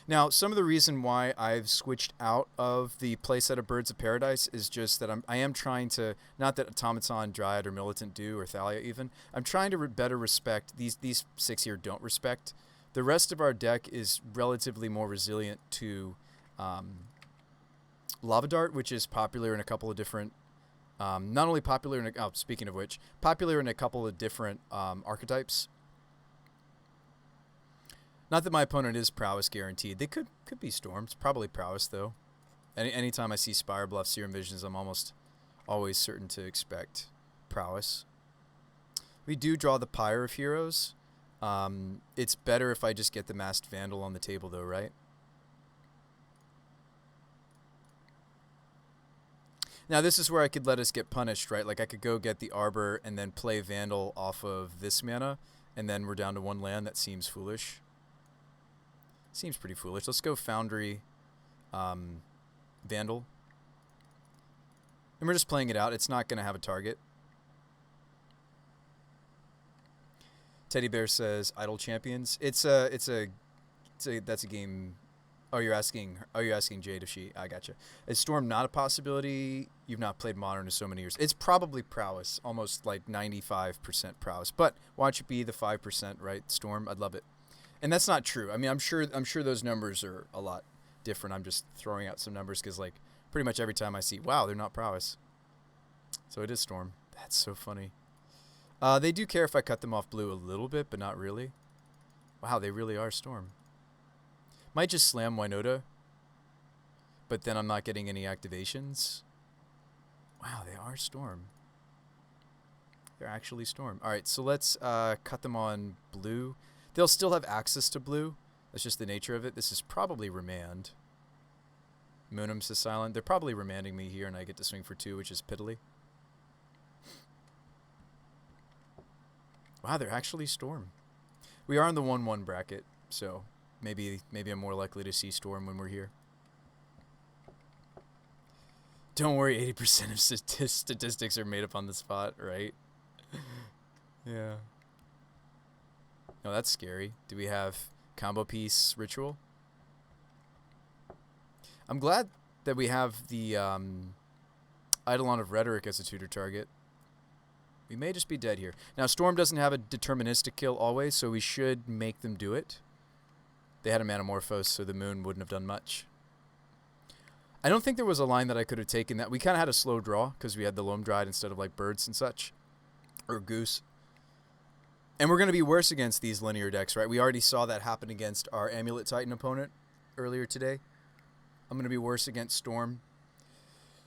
Now, some of the reason why I've switched out of the playset of Birds of Paradise is just that I am trying to, not that Automaton, Dryad, or Militant do, or Thalia even, I'm trying to better respect, these 6 here don't respect. The rest of our deck is relatively more resilient to Lava Dart, which is popular in a couple of different, not only popular in, speaking of which, popular in a couple of different archetypes. Not that my opponent is prowess guaranteed. They could be storms. Probably prowess, though. Anytime I see Spire Bluff, Serum Visions, I'm almost always certain to expect prowess. We do draw the Pyre of Heroes. It's better if I just get the Masked Vandal on the table, though, right? Now, this is where I could let us get punished, right? Like, I could go get the Arbor and then play Vandal off of this mana, and then we're down to 1 land. That seems foolish. Seems pretty foolish. Let's go Foundry, Vandal. And we're just playing it out. It's not going to have a target. Teddy Bear says Idle Champions. That's a game. Oh, you're asking Jade if she. I gotcha. Is Storm not a possibility? You've not played Modern in so many years. It's probably prowess, almost like 95% prowess. But why don't you be the 5%, right? Storm, I'd love it. And that's not true. I mean, I'm sure those numbers are a lot different. I'm just throwing out some numbers because, like, pretty much every time I see, wow, they're not prowess. So it is Storm. That's so funny. They do care if I cut them off blue a little bit, but not really. Wow, they really are Storm. Might just slam WINota, but then I'm not getting any activations. Wow, they are Storm. They're actually Storm. All right, so let's cut them on blue. They'll still have access to blue. That's just the nature of it. This is probably remand. Moonum says silent. They're probably remanding me here, and I get to swing for 2, which is piddly. Wow, they're actually Storm. We are in the 1-1 bracket, so maybe I'm more likely to see Storm when we're here. Don't worry, 80% of statistics are made up on the spot, right? Yeah. No, that's scary. Do we have combo piece ritual? I'm glad that we have the Eidolon of Rhetoric as a tutor target. We may just be dead here. Now, Storm doesn't have a deterministic kill always, so we should make them do it. They had a Manamorphose, so the moon wouldn't have done much. I don't think there was a line that I could have taken that. We kind of had a slow draw because we had the Loam Dried instead of like birds and such. Or goose. And we're going to be worse against these linear decks, right? We already saw that happen against our Amulet Titan opponent earlier today. I'm going to be worse against Storm.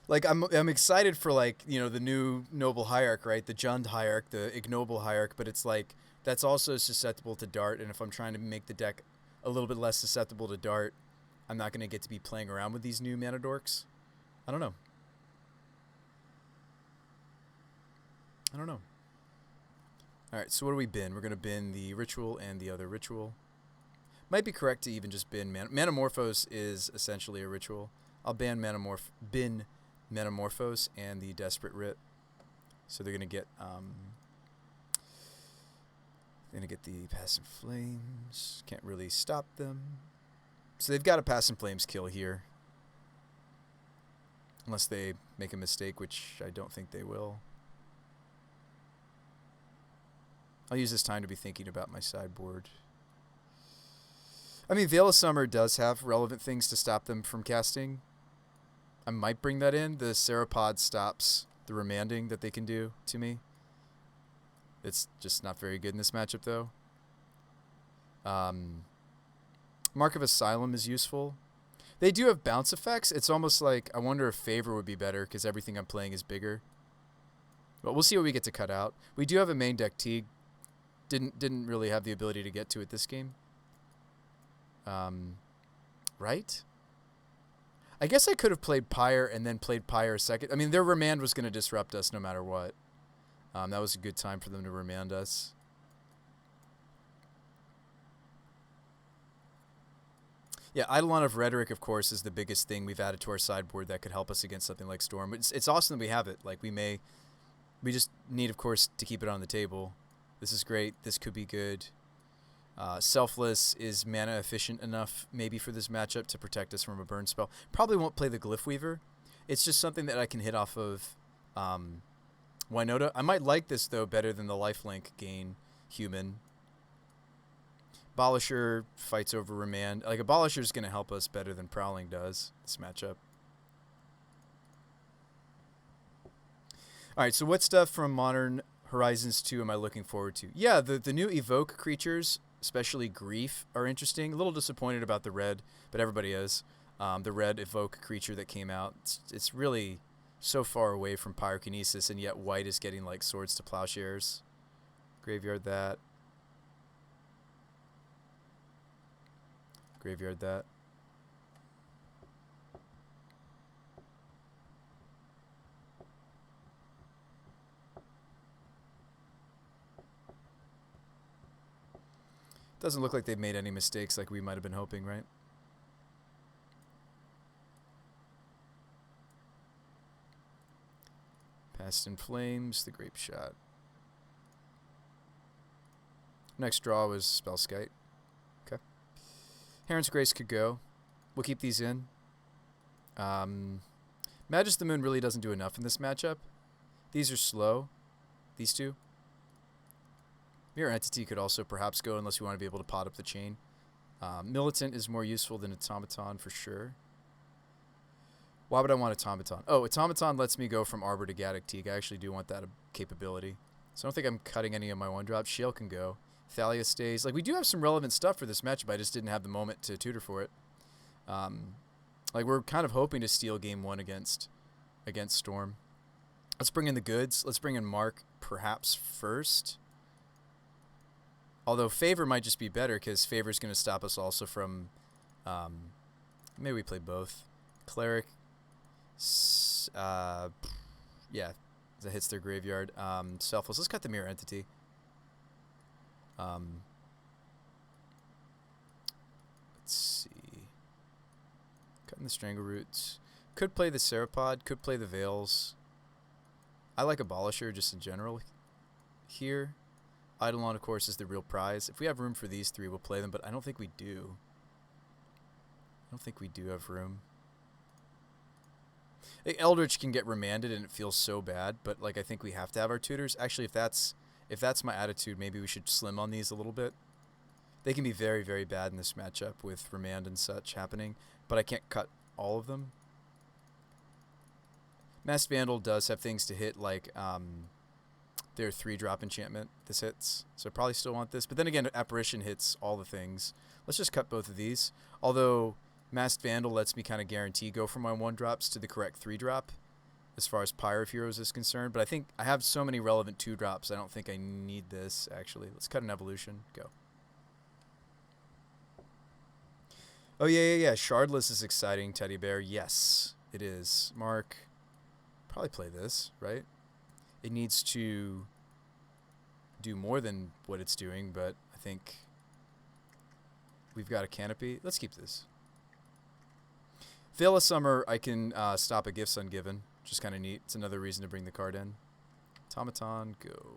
Like, I'm excited for, like, you know, the new Noble Hierarch, right? The Jund Hierarch, the Ignoble Hierarch, but it's like, that's also susceptible to Dart, and if I'm trying to make the deck a little bit less susceptible to Dart, I'm not going to get to be playing around with these new mana dorks. I don't know. Alright, so what do we bin? We're going to bin the Ritual and the other Ritual. Might be correct to even just bin Manamorphose is essentially a Ritual. I'll bin Manamorphose and the Desperate Writ. So they're going to get the Passing Flames. Can't really stop them. So they've got a Passing Flames kill here. Unless they make a mistake, which I don't think they will. I'll use this time to be thinking about my sideboard. I mean, Veil of Summer does have relevant things to stop them from casting. I might bring that in. The Serapod stops the remanding that they can do to me. It's just not very good in this matchup, though. Mark of Asylum is useful. They do have bounce effects. It's almost like I wonder if Favor would be better because everything I'm playing is bigger. But we'll see what we get to cut out. We do have a main deck Teague. Didn't really have the ability to get to it this game. Right? I guess I could have played Pyre and then played Pyre second. I mean, their remand was going to disrupt us no matter what. That was a good time for them to remand us. Yeah, Eidolon of Rhetoric, of course, is the biggest thing we've added to our sideboard that could help us against something like Storm. It's awesome that we have it. Like, we just need, of course, to keep it on the table. This is great. This could be good. Selfless is mana efficient enough, maybe, for this matchup to protect us from a burn spell. Probably won't play the Glyph Weaver. It's just something that I can hit off of WINota. I might like this, though, better than the lifelink gain human. Abolisher fights over Remand. Like, Abolisher is going to help us better than Prowling does, this matchup. All right, so what stuff from Modern Horizons 2 am I looking forward to? Yeah, the new Evoke creatures, especially Grief, are interesting. A little disappointed about the red, but everybody is. The red Evoke creature that came out. It's really so far away from Pyrokinesis, and yet white is getting, like, Swords to Plowshares. Graveyard that. Graveyard that. Doesn't look like they've made any mistakes like we might have been hoping, right? Past in Flames, the Grape Shot. Next draw was Spellskite. Okay. Heron's Grace could go. We'll keep these in. Magus the Moon really doesn't do enough in this matchup. These are slow. These two. Mirror Entity could also perhaps go unless we want to be able to pot up the chain. Militant is more useful than Automaton for sure. Why would I want Automaton? Oh, Automaton lets me go from Arbor to Gaddock Teak. I actually do want that capability. So I don't think I'm cutting any of my one-drops. Shale can go. Thalia stays. Like, we do have some relevant stuff for this matchup. I just didn't have the moment to tutor for it. Like, we're kind of hoping to steal game one against Storm. Let's bring in the goods. Let's bring in Mark perhaps first. Although Favor might just be better because Favor's going to stop us also from... maybe we play both. Cleric. Yeah, that hits their graveyard. Selfless. Let's cut the Mirror Entity. Let's see. Cutting the Strangle Roots. Could play the Serapod. Could play the Veils. I like Abolisher just in general here. Eidolon, of course, is the real prize. If we have room for these three, we'll play them, but I don't think we do. I don't think we do have room. Eldritch can get remanded and it feels so bad, but like I think we have to have our tutors. Actually, if that's my attitude, maybe we should slim on these a little bit. They can be very, very bad in this matchup with remand and such happening, but I can't cut all of them. Masked Vandal does have things to hit like their 3-drop enchantment. This hits, so I probably still want this. But then again, Apparition hits all the things. Let's just cut both of these. Although Masked Vandal lets me kind of guarantee go from my 1-drops to the correct 3-drop as far as Pyre of Heroes is concerned. But I think I have so many relevant 2-drops, I don't think I need this, actually. Let's cut an Evolution. Go. Oh, yeah. Shardless is exciting, Teddy Bear. Yes, it is. Mark, probably play this, right? It needs to do more than what it's doing, but I think we've got a Canopy. Let's keep this. Veil of Summer, I can stop a Gifts Ungiven, which is kind of neat. It's another reason to bring the card in. Automaton, go.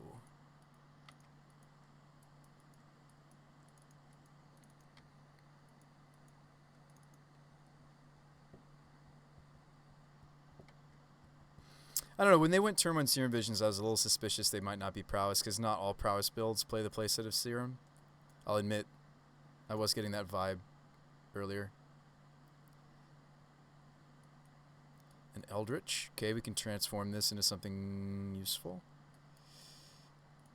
I don't know, when they went turn 1 Serum Visions, I was a little suspicious they might not be Prowess, because not all Prowess builds play the playset of Serum. I'll admit, I was getting that vibe earlier. An Eldritch. Okay, we can transform this into something useful.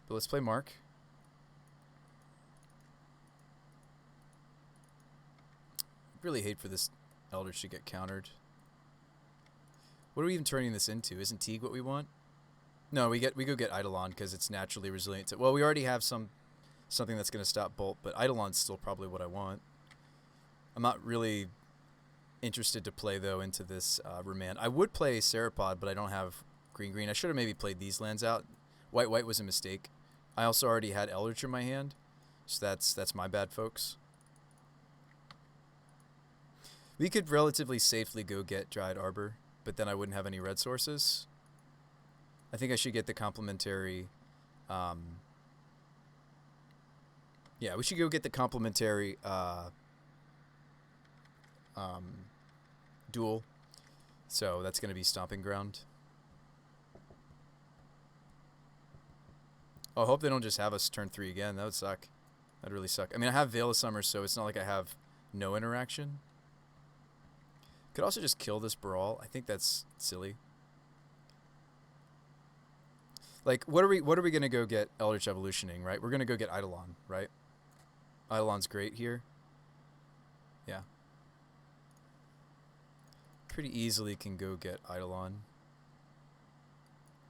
But let's play Mark. Really hate for this Eldritch to get countered. What are we even turning this into? Isn't Teague what we want? No, we go get Eidolon because it's naturally resilient. Well, we already have something that's going to stop Bolt, but Eidolon's still probably what I want. I'm not really interested to play, though, into this Remand. I would play Serapod, but I don't have green. I should have maybe played these lands out. White was a mistake. I also already had Eldritch in my hand, so that's my bad, folks. We could relatively safely go get Dryad Arbor, but then I wouldn't have any red sources. I think I should get the complementary... yeah, we should go get the complementary duel. So that's going to be Stomping Ground. Oh, I hope they don't just have us turn 3 again. That would suck. That'd really suck. I mean, I have Veil of Summer, so it's not like I have no interaction. Could also just kill this Brawl. I think that's silly. Like, what are we going to go get Eldritch Evolutioning, right? We're going to go get Eidolon, right? Eidolon's great here. Yeah. Pretty easily can go get Eidolon.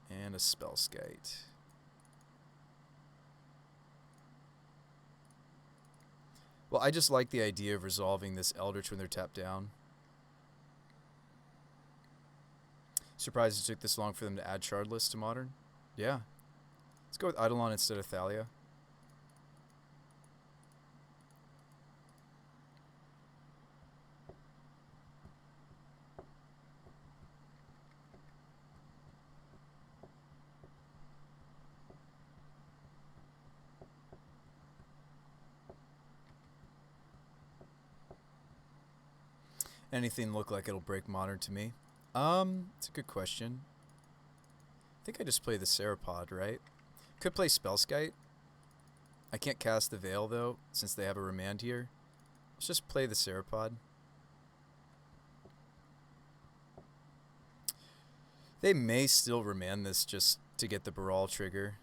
And a Spellskite. Well, I just like the idea of resolving this Eldritch when they're tapped down. Surprised it took this long for them to add Shardless to Modern. Yeah. Let's go with Eidolon instead of Thalia. Anything look like it'll break Modern to me? It's a good question. I think I just play the Serapod, right? Could play Spellskite. I can't cast the Veil, though, since they have a Remand here. Let's just play the Serapod. They may still Remand this just to get the Baral trigger.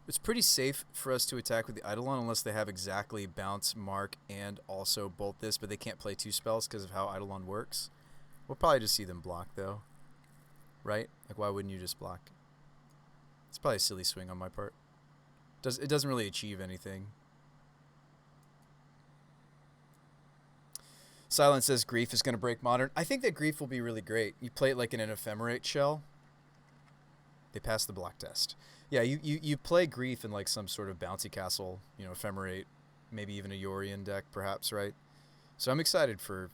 It's pretty safe for us to attack with the Eidolon unless they have exactly Bounce, Mark, and also Bolt this, but they can't play 2 spells because of how Eidolon works. We'll probably just see them block, though. Right? Like, why wouldn't you just block? It's probably a silly swing on my part. It doesn't really achieve anything. Silence says Grief is going to break Modern. I think that Grief will be really great. You play it like in an Ephemerate shell. They pass the block test. Yeah, you play Grief in like some sort of bouncy castle, you know, Ephemerate, maybe even a Yorion deck, perhaps, right? So I'm excited for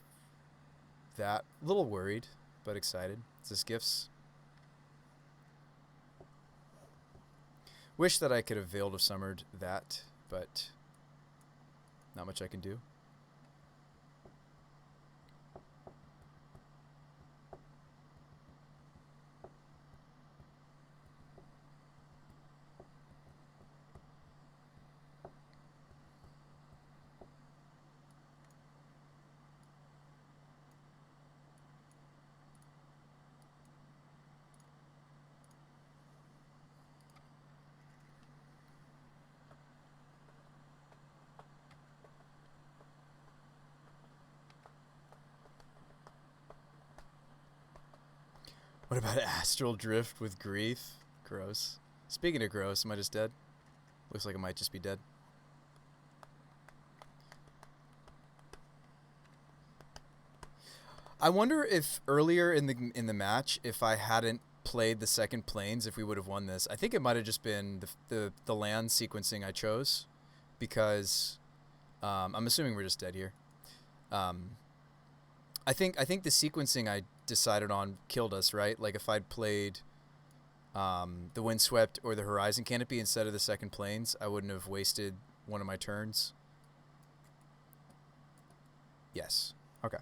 that. A little worried, but excited. Is this Gifts? Wish that I could have Veiled of Summered that, but not much I can do. What about Astral Drift with Grief? Gross. Speaking of gross, am I just dead? Looks like I might just be dead. I wonder if earlier in the match, if I hadn't played the second planes, if we would have won this. I think it might have just been the land sequencing I chose, because I'm assuming we're just dead here. I think the sequencing I decided on killed us, right? Like if I'd played the Windswept or the Horizon Canopy instead of the second planes, I wouldn't have wasted one of my turns. Yes. Okay.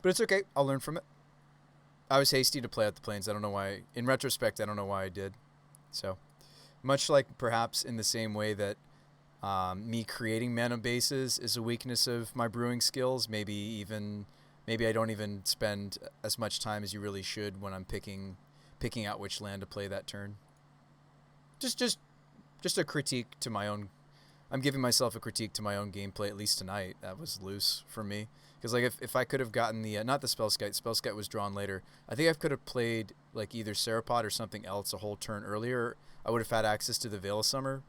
But it's okay. I'll learn from it. I was hasty to play out the planes. I don't know why. In retrospect, I don't know why I did. So, much like perhaps in the same way that me creating mana bases is a weakness of my brewing skills. Maybe I don't even spend as much time as you really should when I'm picking out which land to play that turn. Just a critique to my own. I'm giving myself a critique to my own gameplay, at least tonight. That was loose for me. Because like if I could have gotten the not the Spellskite was drawn later. I think I could have played like either Serapod or something else a whole turn earlier. I would have had access to the Veil of Summer.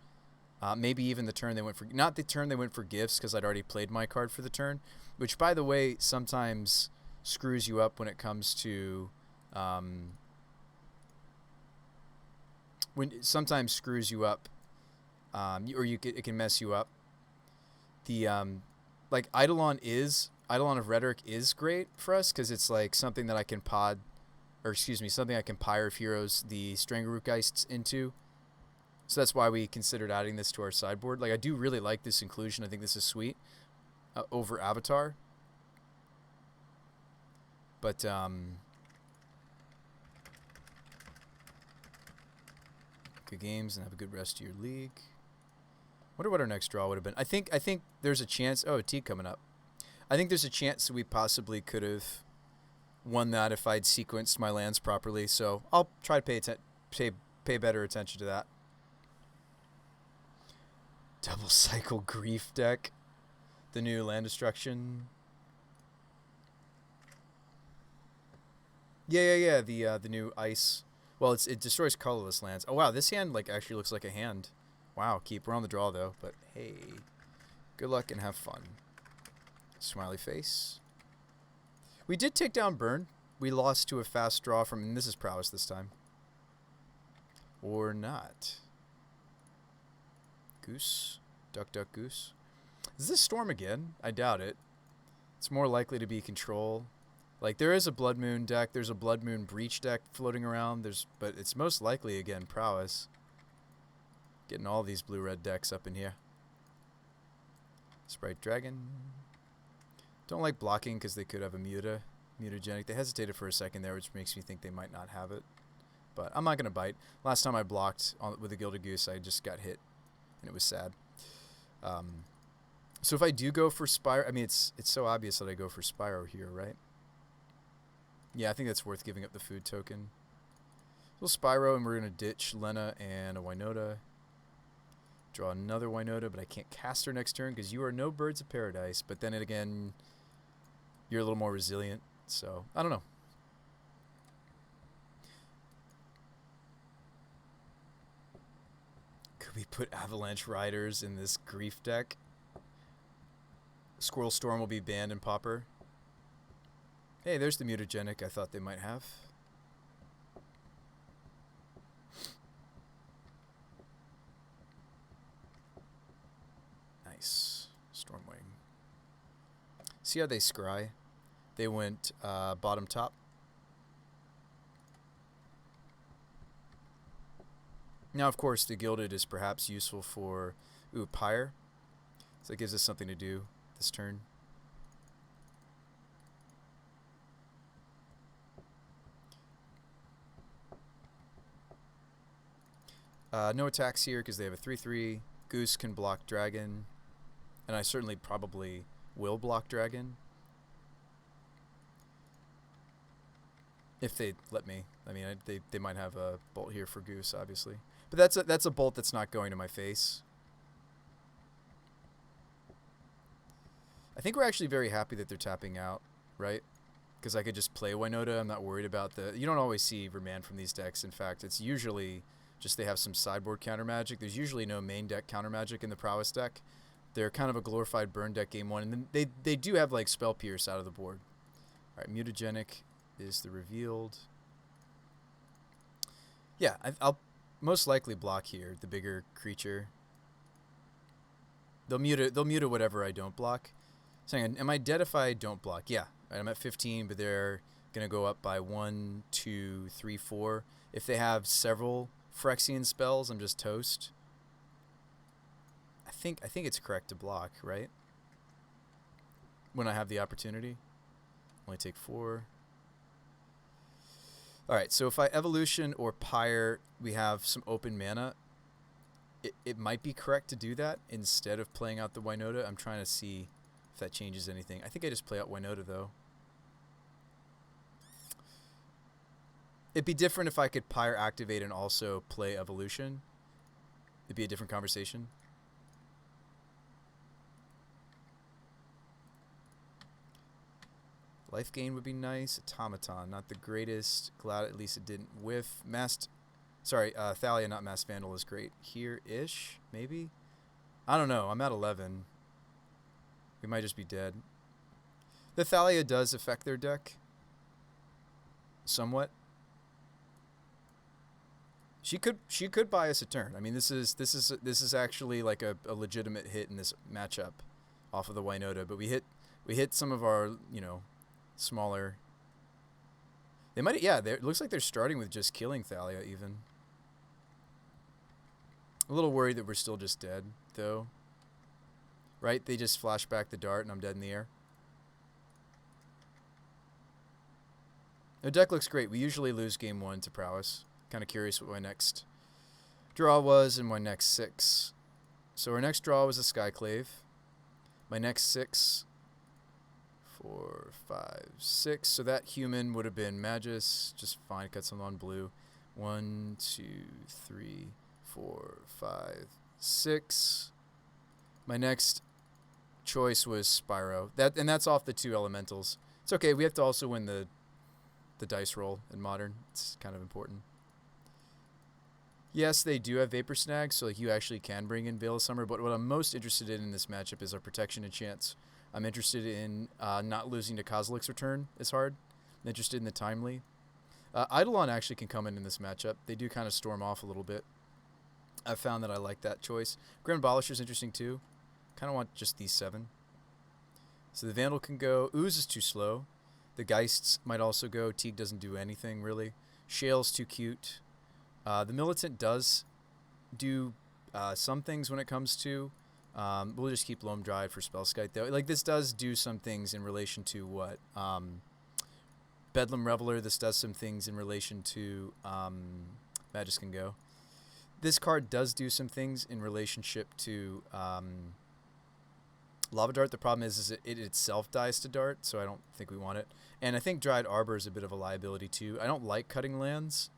Maybe even the turn they went for, not the turn they went for Gifts, because I'd already played my card for the turn, which by the way sometimes screws you up when it comes to when sometimes screws you up, it can mess you up. The like Eidolon of Rhetoric is great for us because it's like something that I can something I can Pyre of Heroes the Strangerrootgeists into. So that's why we considered adding this to our sideboard. Like, I do really like this inclusion. I think this is sweet over Avatar. But good games and have a good rest of your league. Wonder what our next draw would have been. I think there's a chance. Oh, a T coming up. I think there's a chance that we possibly could have won that if I'd sequenced my lands properly. So I'll try to pay better attention to that. Double Cycle Grief deck. The new land destruction. Yeah. The new ice. Well, it destroys colorless lands. Oh wow, this hand like actually looks like a hand. Wow, we're on the draw though. But hey, good luck and have fun. Smiley face. We did take down Mdrn. We lost to a fast draw from, and this is prowess this time. Or not. Goose. Duck, goose. Is this Storm again? I doubt it. It's more likely to be control. Like, there is a Blood Moon deck. There's a Blood Moon Breach deck floating around. But it's most likely, again, prowess. Getting all these blue-red decks up in here. Sprite Dragon. Don't like blocking because they could have a mutagenic. They hesitated for a second there, which makes me think they might not have it. But I'm not going to bite. Last time I blocked with a Gilded Goose, I just got hit, and it was sad. So if I do go for Spyro, I mean, it's so obvious that I go for Spyro here, right? Yeah, I think that's worth giving up the food token. We'll Spyro, and we're going to ditch Lena and a WINota. Draw another WINota, but I can't cast her next turn because you are no Birds of Paradise. But then again, you're a little more resilient. So, I don't know. Could we put Avalanche Riders in this Grief deck? Squirrel Storm will be banned in Pauper. Hey, there's the mutagenic I thought they might have. Nice. Stormwing. See how they scry? They went bottom top. Now, of course, the Gilded is perhaps useful for Pyre. So it gives us something to do this turn. No attacks here because they have a 3/3. Goose can block Dragon. And I certainly probably will block Dragon. If they let me. I mean, they might have a bolt here for Goose, obviously. But that's a bolt that's not going to my face. I think we're actually very happy that they're tapping out, right? Because I could just play WINota. I'm not worried about the... You don't always see Remand from these decks. In fact, it's usually just they have some sideboard counter magic. There's usually no main deck counter magic in the prowess deck. They're kind of a glorified burn deck game one. And then they do have like Spell Pierce out of the board. All right, mutagenic is the revealed. Yeah, I'll most likely block here, the bigger creature. They'll mute it whatever I don't block. So hang on, am I dead if I don't block? Yeah, right, I'm at 15, but they're gonna go up by 1, 2, 3, 4. If they have several Phyrexian spells, I'm just toast. I think it's correct to block, right? When I have the opportunity. Only take 4. Alright, so if I Evolution or Pyre, we have some open mana. It might be correct to do that instead of playing out the WINota. I'm trying to see if that changes anything. I think I just play out WINota, though. It'd be different if I could Pyre activate and also play Evolution. It'd be a different conversation. Life gain would be nice. Automaton, not the greatest. Glad at least it didn't whiff. Thalia, not Masked Vandal, is great here-ish, maybe? I don't know. I'm at 11. We might just be dead. The Thalia does affect their deck. Somewhat. She could buy us a turn. I mean, this is actually like a legitimate hit in this matchup off of the WINota, but we hit some of our, smaller. They might, yeah. It looks like they're starting with just killing Thalia even. A little worried that we're still just dead though. Right? They just flash back the dart and I'm dead in the air. The deck looks great. We usually lose game 1 to prowess. Kind of curious what my next draw was and my next 6. So our next draw was a Skyclave. My next 6, 4, 5, 6. So that human would have been Magus. Just fine. Cut some on blue. 1, 2, 3, 4, 5, 6. My next choice was Spyro. That's off the 2 elementals. It's okay. We have to also win the dice roll in Modern. It's kind of important. Yes, they do have Vapor Snag, so like you actually can bring in Veil of Summer, but what I'm most interested in this matchup is our protection and chance. I'm interested in not losing to Kozilek's Return as hard. I'm interested in the Timely. Eidolon actually can come in this matchup. They do kind of storm off a little bit. I've found that I like that choice. Grand Abolisher is interesting too. Kind of want just these 7. So the Vandal can go. Ooze is too slow. The Geists might also go. Teague doesn't do anything really. Shale's too cute. The Militant does do some things when it comes to. We'll just keep Loam Dried for Spellskite though. Like this does do some things in relation to what Bedlam Reveler. This does some things in relation to Magus can go. This card does do some things in relationship to Lava Dart. The problem is it itself dies to Dart, so I don't think we want it. And I think Dried Arbor is a bit of a liability too. I don't like cutting lands,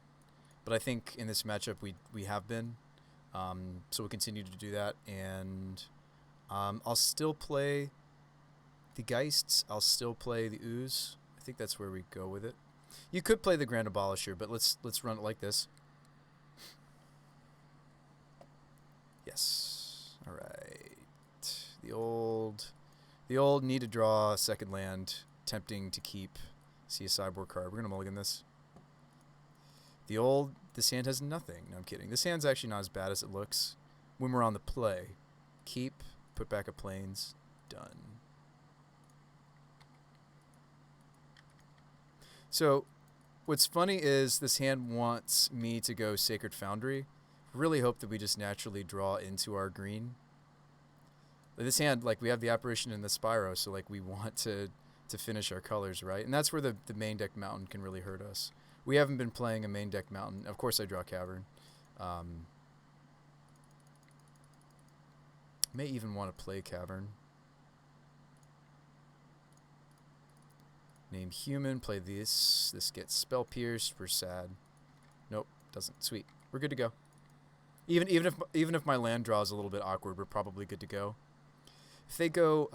but I think in this matchup we have been. So we'll continue to do that. And I'll still play the Geists. I'll still play the Ooze. I think that's where we go with it. You could play the Grand Abolisher, but let's run it like this. Yes. All right. The old need to draw a second land. Tempting to keep. See a sideboard card. We're gonna mulligan this. This hand has nothing. No, I'm kidding. This hand's actually not as bad as it looks when we're on the play. Keep. Put back a Plains. Done. So, what's funny is this hand wants me to go Sacred Foundry. Really hope that we just naturally draw into our green. This hand, like, we have the Apparition and the Spyro, so, like, we want to finish our colors, right? And that's where the main deck Mountain can really hurt us. We haven't been playing a main deck Mountain. Of course I draw Cavern. May even want to play Cavern. Name Human, play this. This gets Spell Pierced. We're sad. Nope, doesn't. Sweet. We're good to go. Even if my land draw is a little bit awkward, we're probably good to go. If they go,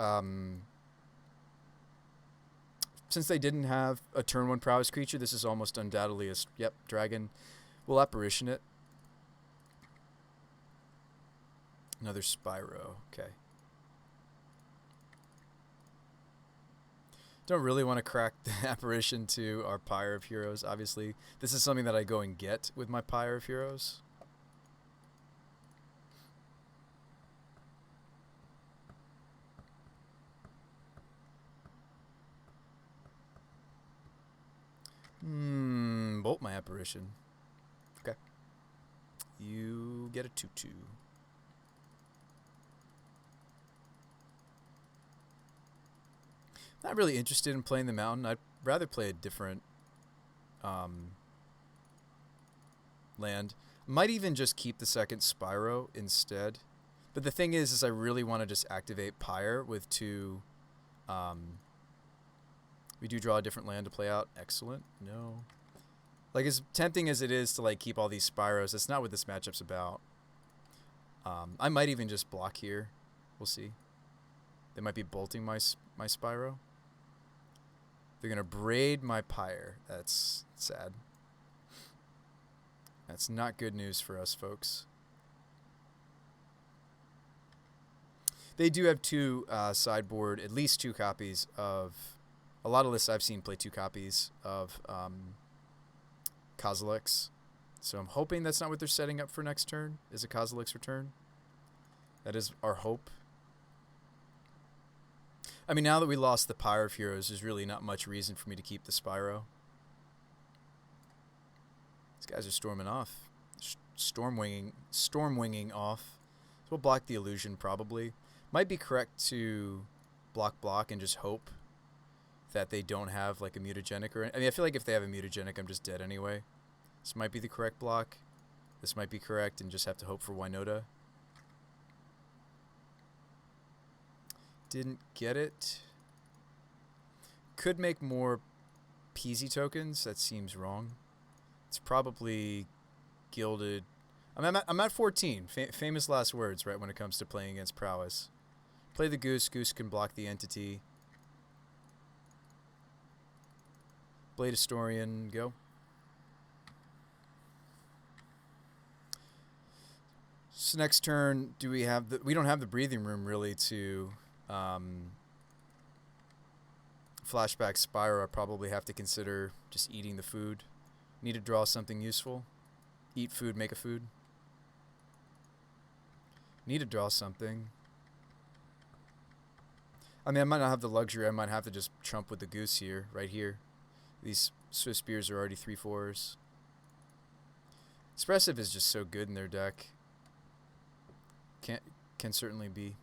since they didn't have a turn 1 prowess creature, this is almost undoubtedly a dragon. We'll Apparition it. Another Spyro. Okay. Don't really want to crack the Apparition to our Pyre of Heroes, obviously. This is something that I go and get with my Pyre of Heroes. Bolt my Apparition. Okay. You get a 2/2. Not really interested in playing the Mountain. I'd rather play a different land. Might even just keep the second Spyro instead. But the thing is I really want to just activate Pyre with 2. We do draw a different land to play out. Excellent. No. Like, as tempting as it is to, like, keep all these Spyros, that's not what this matchup's about. I might even just block here. We'll see. They might be bolting my Spyro. They're going to braid my Pyre. That's sad. That's not good news for us, folks. They do have 2 sideboard, at least 2 copies of... A lot of lists I've seen play 2 copies of Kozilek's. So I'm hoping that's not what they're setting up for next turn, is a Kozilek's return. That is our hope. I mean, now that we lost the Pyre of Heroes, there's really not much reason for me to keep the Spyro. These guys are storming off. Storm winging off. So we'll block the illusion probably. Might be correct to block and just hope that they don't have like a mutagenic or... I mean, I feel like if they have a mutagenic, I'm just dead anyway. This might be the correct block. This might be correct and just have to hope for WINota. Didn't get it. Could make more Peasy tokens. That seems wrong. It's probably gilded. I'm at 14. Famous last words, right, when it comes to playing against prowess. Play the Goose. Goose can block the entity. Blade Historian, go. So next turn, do we have the... We don't have the breathing room, really, to... Flashback Spyro. I probably have to consider just eating the food. Need to draw something useful. Eat food, make a food. Need to draw something. I mean, I might not have the luxury. I might have to just trump with the Goose here, right here. These Swiss Spears are already 3/4s. Expressive is just so good in their deck. Can certainly be.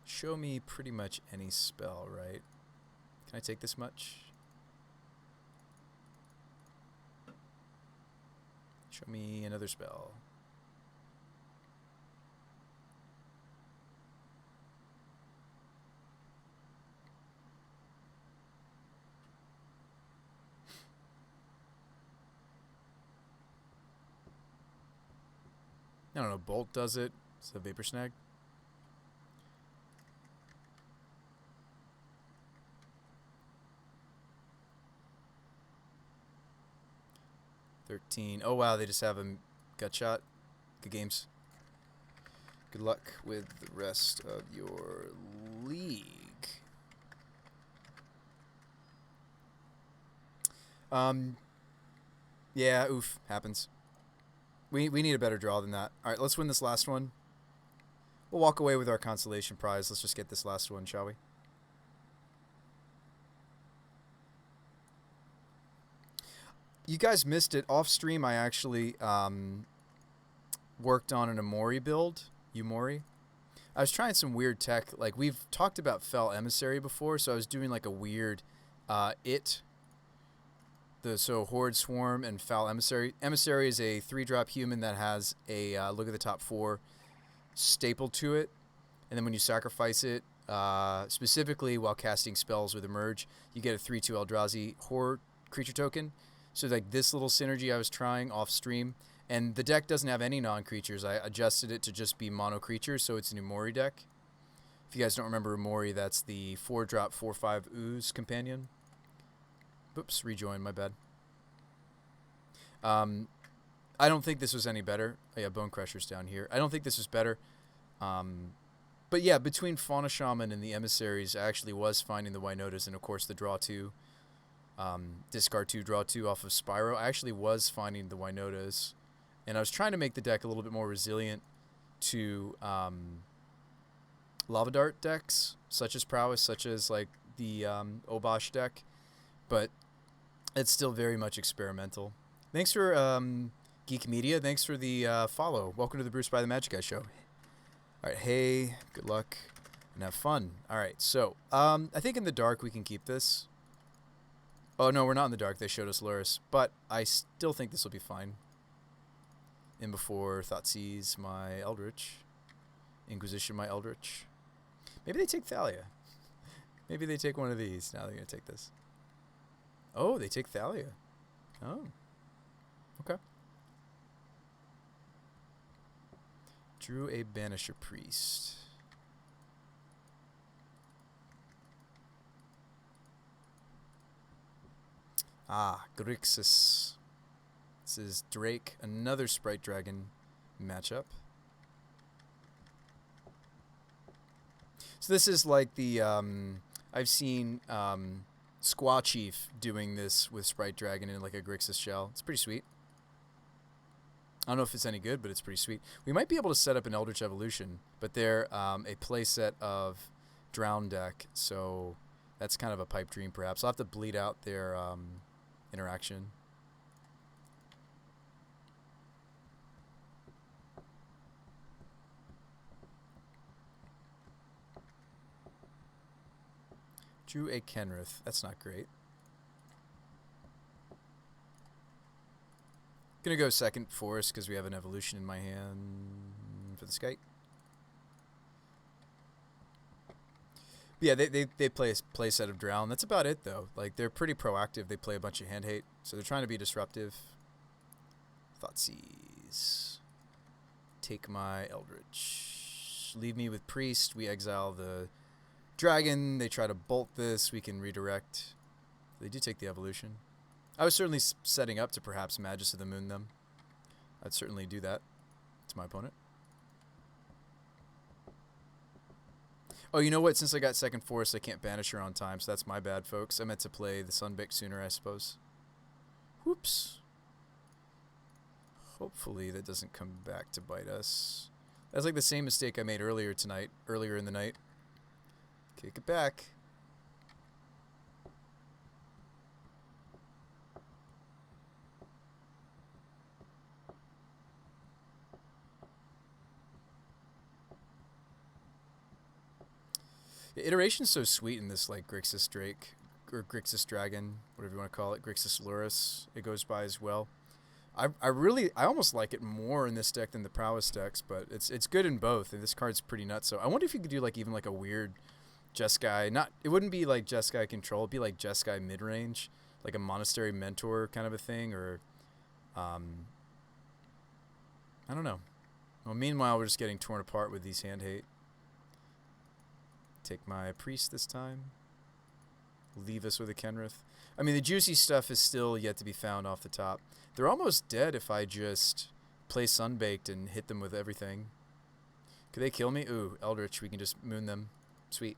Show me pretty much any spell, right? Can I take this much? Show me another spell. I don't know, Bolt does it. It's a Vapor Snag. Oh wow, they just have a gut shot. Good games. Good luck with the rest of your league. Yeah, oof, happens. We need a better draw than that. All right, let's win this last one. We'll walk away with our consolation prize. Let's just get this last one, shall we? You guys missed it. Off stream, I actually worked on an Omori build. Umori. I was trying some weird tech. Like, we've talked about Fel Emissary before, so I was doing like a weird so Horde, Swarm, and Foul Emissary. Emissary is a 3-drop human that has a look at the top 4 stapled to it. And then when you sacrifice it, specifically while casting spells with Emerge, you get a 3/2 Eldrazi Horde creature token. So like this little synergy I was trying off stream. And the deck doesn't have any non-creatures. I adjusted it to just be mono creatures, so it's an Umori deck. If you guys don't remember Umori, that's the 4-drop 4/5 Ooze companion. Oops, rejoin, my bad. I don't think this was any better. Oh, yeah, Bone Crusher's down here. I don't think this was better. But yeah, between Fauna Shaman and the Emissaries, I actually was finding the WINotas and, of course, the draw 2. Discard 2, draw 2 off of Spyro. I actually was finding the WINotas. And I was trying to make the deck a little bit more resilient to Lava Dart decks, such as Prowess, such as like the Obosh deck. But it's still very much experimental. Thanks for Geek Media. Thanks for the follow. Welcome to the Bruce by the Magic Guy show. All right, hey, good luck and have fun. All right, so I think in the dark we can keep this. Oh no, we're not in the dark. They showed us Luris, but I still think this will be fine. In before Thoughtseize my Eldritch, Inquisition my Eldritch. Maybe they take Thalia. Maybe they take one of these. Now they're gonna take this. Oh, they take Thalia. Oh. Okay. Drew a Banisher Priest. Ah, Grixis. This is Drake, another Sprite Dragon matchup. So this is like the, I've seen Squaw Chief doing this with Sprite Dragon in like a Grixis shell. It's pretty sweet. I don't know if it's any good, but it's pretty sweet. We might be able to set up an Eldritch Evolution, but they're a playset of Drown deck, so that's kind of a pipe dream, perhaps. I'll have to bleed out their interaction. Drew a Kenrith. That's not great. Gonna go second Forest because we have an evolution in my hand for the Skite. But yeah, they play a play set of Drown. That's about it though. Like they're pretty proactive. They play a bunch of hand hate, so they're trying to be disruptive. Thoughtseize. Take my Eldritch. Leave me with Priest. We exile the Dragon. They try to bolt this. We can redirect. They do take the evolution. I was certainly setting up to perhaps Magus of the Moon them. I'd certainly do that to my opponent. Oh, you know what? Since I got second Forest, I can't banish her on time, so that's my bad, folks. I meant to play the Sunbaked sooner, I suppose. Whoops. Hopefully that doesn't come back to bite us. That's like the same mistake I made earlier in the night. Kick it back. The iteration's so sweet in this, like, Grixis Drake, or Grixis Dragon, whatever you want to call it, Grixis Lurrus, it goes by as well. I almost like it more in this deck than the Prowess decks, but it's good in both, and this card's pretty nuts, so I wonder if you could do, like, even, like, a weird Jeskai, it wouldn't be, like, Jeskai Control, it'd be, like, Jeskai mid-range, like a Monastery Mentor kind of a thing, or, I don't know. Well, meanwhile, we're just getting torn apart with these hand hate. Take my Priest this time. Leave us with a Kenrith. I mean, the juicy stuff is still yet to be found off the top. They're almost dead if I just play Sunbaked and hit them with everything. Could they kill me? Ooh, Eldritch. We can just moon them. Sweet.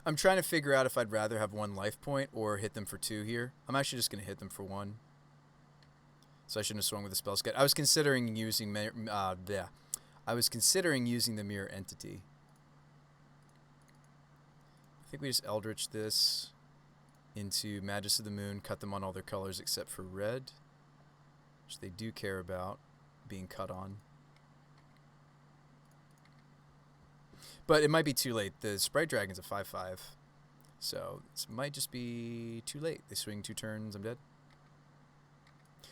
I'm trying to figure out if I'd rather have 1 life point or hit them for 2 here. I'm actually just going to hit them for 1. So I shouldn't have swung with the spell skate. I was considering using the Mirror Entity. I think we just Eldritch this into Magus of the Moon, cut them on all their colors except for red, which they do care about being cut on. But it might be too late. The Sprite Dragon's a 5/5. So this might just be too late. They swing 2 turns, I'm dead.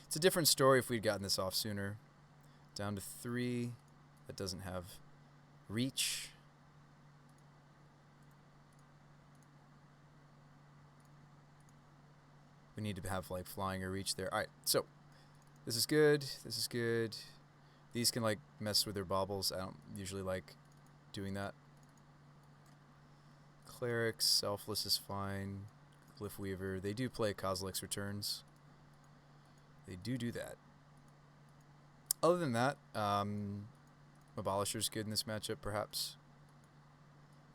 It's a different story if we'd gotten this off sooner. Down to 3. That doesn't have reach. We need to have like flying or reach there. Alright, so this is good. This is good. These can like mess with their baubles. I don't usually like doing that. Clerics, Selfless is fine. Glyph Weaver. They do play Kozilek's Returns. They do that. Other than that, Abolisher's good in this matchup, perhaps.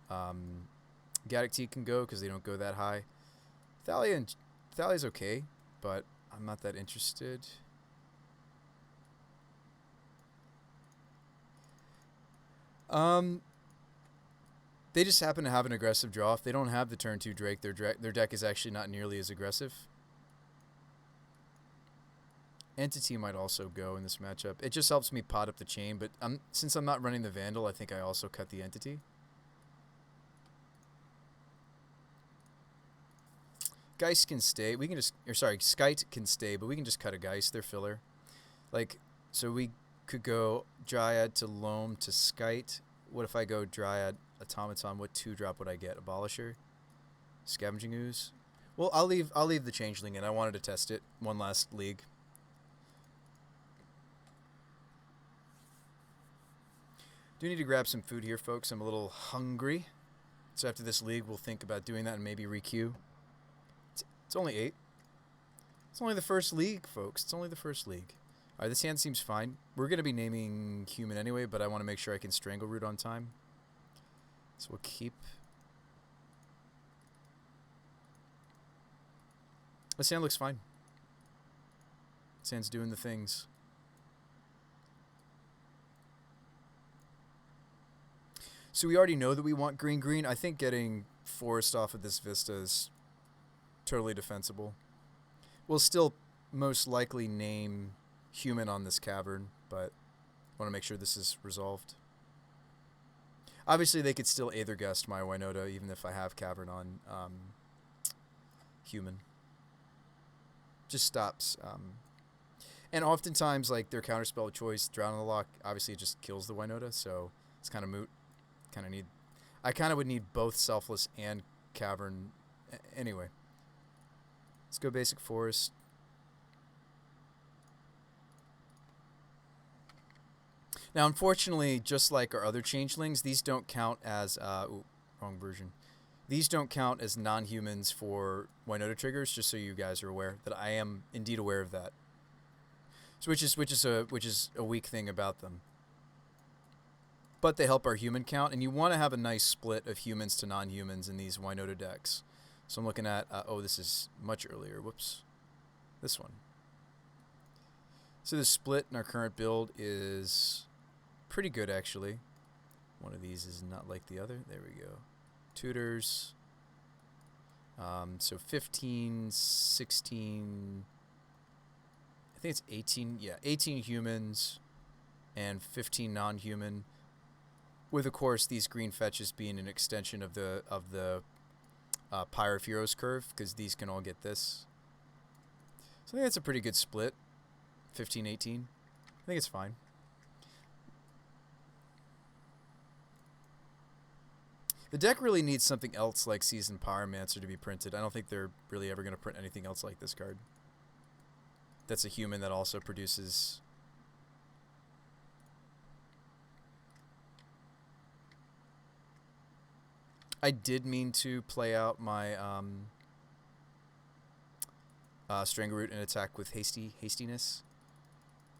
Gaddock T can go because they don't go that high. Thalia's okay, but I'm not that interested. They just happen to have an aggressive draw. If they don't have the turn 2 Drake, their deck is actually not nearly as aggressive. Entity might also go in this matchup. It just helps me pot up the chain, but since I'm not running the Vandal, I think I also cut the Entity. Geist can stay. We can just, or sorry, Skite can stay, but we can just cut a Geist. They're filler. Like, so we could go Dryad to Loam to Skite. What if I go Dryad, Automaton? What 2-drop would I get? Abolisher? Scavenging Ooze? Well, I'll leave the Changeling in. I wanted to test it. One last league. Do need to grab some food here, folks. I'm a little hungry. So after this league, we'll think about doing that and maybe requeue. It's only 8. It's only the first league, folks. It's only the first league. All right, this hand seems fine. We're going to be naming human anyway, but I want to make sure I can strangle root on time. So we'll keep... This hand looks fine. This hand's doing the things. So we already know that we want green-green. I think getting forest off of this vista is totally defensible. We'll still most likely name human on this cavern, but I want to make sure this is resolved. Obviously, they could still Aether Gust my WINota, even if I have cavern on human. Just stops. And oftentimes, like, their counterspell of choice, Drown on the Lock, obviously it just kills the WINota, so it's kind of moot. I kind of would need both Selfless and Cavern. Anyway. Let's go basic forest. Now, unfortunately, just like our other changelings, these don't count as... ooh, wrong version. These don't count as non-humans for WINota triggers, just so you guys are aware that I am indeed aware of that. So which is a weak thing about them. But they help our human count, and you want to have a nice split of humans to non-humans in these WINota decks. So I'm looking at, oh, this is much earlier. Whoops. This one. So the split in our current build is pretty good, actually. One of these is not like the other. There we go. Tutors. So 15, 16... I think it's 18. Yeah, 18 humans and 15 non-human. With, of course, these green fetches being an extension of the Pyre Heroes curve, because these can all get this. So I think that's a pretty good split. 15, 18. I think it's fine. The deck really needs something else like Seasoned Pyromancer to be printed. I don't think they're really ever going to print anything else like this card. That's a human that also produces... I did mean to play out my Strangleroot and attack with hastiness.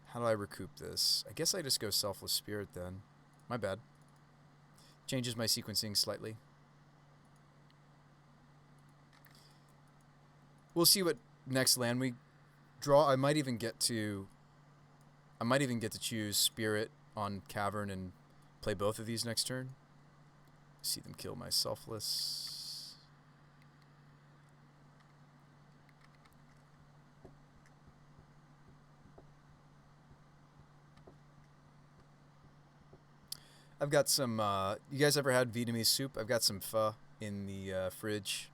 How do I recoup this? I guess I just go Selfless Spirit then. My bad. Changes my sequencing slightly. We'll see what next land we draw. I might even get to choose Spirit on Cavern and play both of these next turn. See them kill my Selfless. I've got some, you guys ever had Vietnamese soup? I've got some pho in the fridge.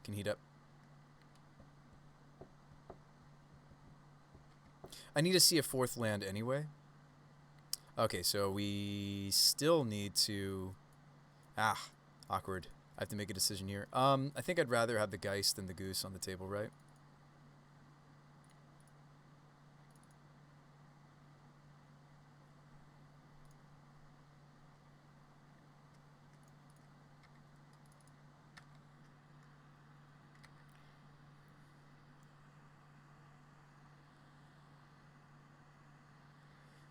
Can heat up. I need to see a fourth land anyway. Okay, so we still need to... awkward. I have to make a decision here. I think I'd rather have the Geist than the Goose on the table, right?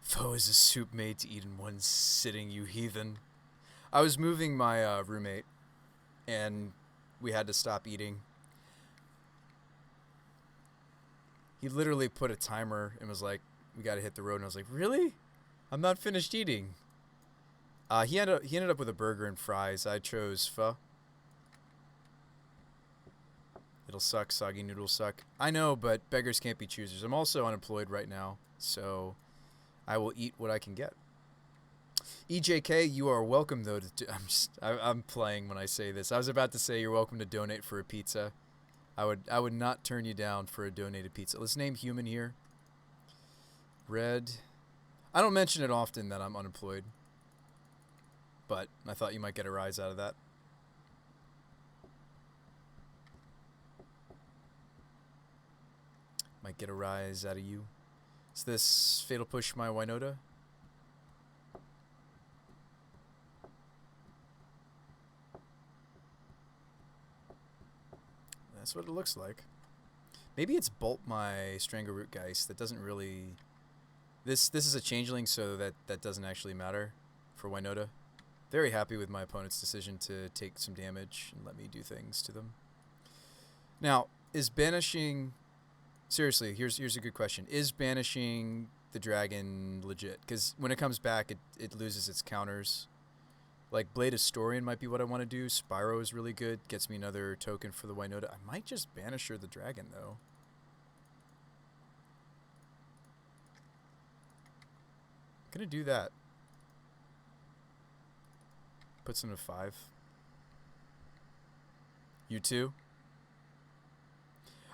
Pho is a soup made to eat in one sitting, you heathen. I was moving my roommate, and we had to stop eating. He literally put a timer and was like, we got to hit the road. And I was like, really? I'm not finished eating. He ended up with a burger and fries. I chose pho. It'll suck, soggy noodles suck. I know, but beggars can't be choosers. I'm also unemployed right now, so I will eat what I can get. EJK, you are welcome, though. I'm playing when I say this. I was about to say you're welcome to donate for a pizza. I would not turn you down for a donated pizza. Let's name human here. Red. I don't mention it often that I'm unemployed, but I thought you might get a rise out of that. Might get a rise out of you. Is this Fatal Push my WINota? That's what it looks like. Maybe it's Bolt my Strangleroot Geist. That doesn't really... This is a changeling, so that doesn't actually matter for WINota. Very happy with my opponent's decision to take some damage and let me do things to them. Now, is banishing... Seriously, here's a good question. Is banishing the dragon legit? Because when it comes back, it loses its counters. Like, Blade Historian might be what I want to do. Spyro is really good. Gets me another token for the WINota. I might just banish her the dragon, though. I'm going to do that. Puts him to 5. You too?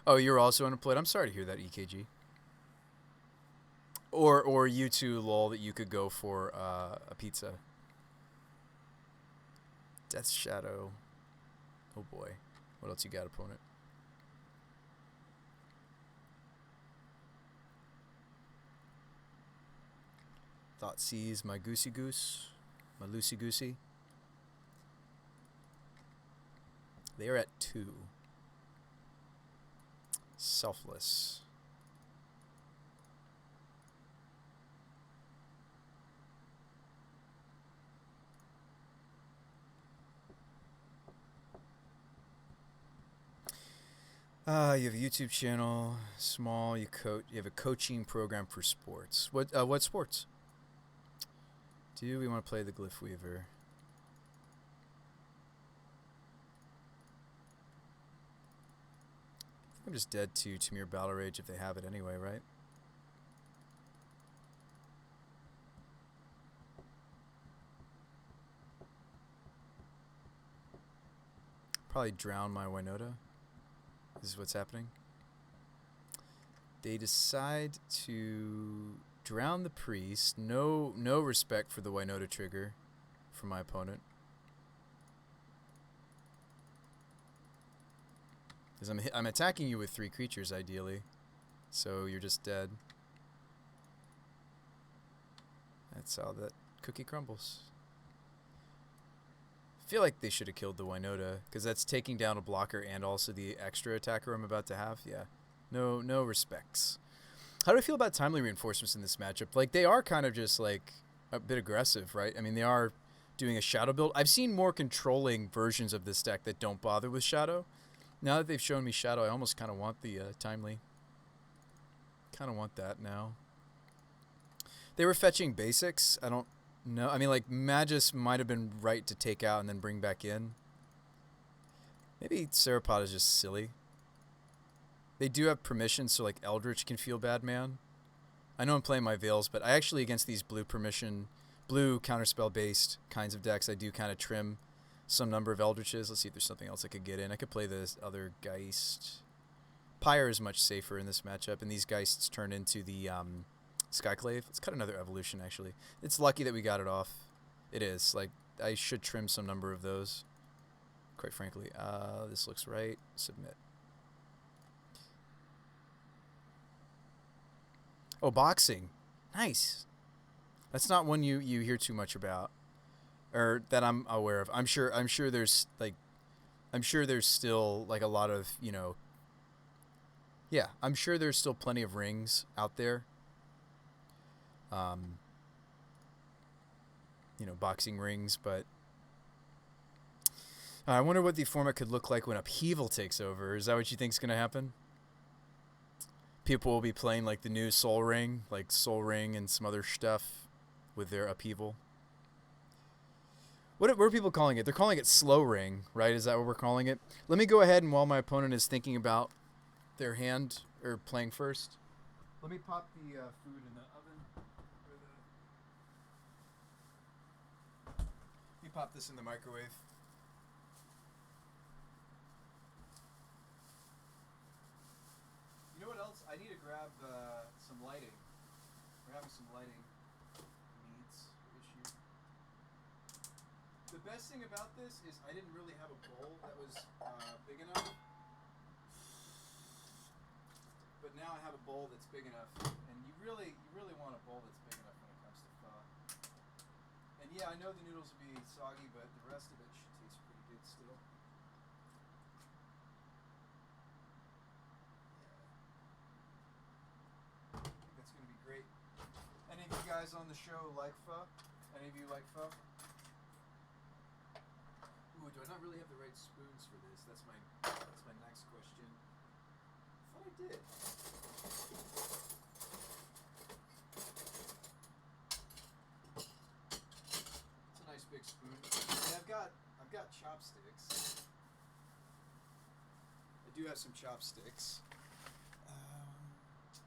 Oh, you're also unemployed? I'm sorry to hear that, EKG. Or you too, lol, that you could go for a pizza. Death's Shadow. Oh boy. What else you got, opponent? Thoughtseize, my Goosey Goose. My Loosey Goosey. They are at 2. Selfless. You have a YouTube channel, small. You have a coaching program for sports. What sports? Do we want to play the Glyph Weaver? I'm just dead to Tamir Battle Rage if they have it anyway, right? Probably drown my WINota. This is what's happening. They decide to drown the priest. No respect for the WINota trigger from my opponent. Because I'm attacking you with 3 creatures ideally, so you're just dead. That's how that cookie crumbles. I feel like they should have killed the WINota, because that's taking down a blocker and also the extra attacker I'm about to have. Yeah, no respects. How do I feel about timely reinforcements in this matchup? Like, they are kind of just like a bit aggressive, right? I mean, they are doing a shadow build. I've seen more controlling versions of this deck that don't bother with shadow. Now that they've shown me shadow, I almost kind of want the timely. Kind of want that now. They were fetching basics. I don't know. I mean, like, Magus might have been right to take out and then bring back in. Maybe Serapod is just silly. They do have permission, so, like, Eldritch can feel bad, man. I know I'm playing my Veils, but I actually, against these blue counterspell-based kinds of decks, I do kind of trim some number of Eldritches. Let's see if there's something else I could get in. I could play this other Geist. Pyre is much safer in this matchup, and these Geists turn into the Skyclave. Let's cut another evolution, actually. It's lucky that we got it off. It is. Like, I should trim some number of those, quite frankly. This looks right. Submit. Oh, boxing. Nice. That's not one you hear too much about, or that I'm aware of. I'm sure there's still like a lot of, you know. Yeah, I'm sure there's still plenty of rings out there. You know, boxing rings, but I wonder what the format could look like when Upheaval takes over. Is that what you think's gonna happen? People will be playing like the new Soul Ring, like Soul Ring and some other stuff with their Upheaval. What are people calling it? They're calling it Slow Ring, right? Is that what we're calling it? Let me go ahead, and while my opponent is thinking about their hand or playing first, let me pop the food in the oven. Let me pop this in the microwave. You know what else? I need to grab some lighting. We're having some lighting needs issue. The best thing about this is I didn't really have a bowl that was big enough. But now I have a bowl that's big enough. And you really want a bowl that's big enough when it comes to pho. And yeah, I know the noodles will be soggy, but the rest of it should taste pretty good still. guys on the show like pho? Any of you like pho? Ooh, do I not really have the right spoons for this? That's my next question. I thought I did. It's a nice big spoon. And I've got chopsticks. I do have some chopsticks. Just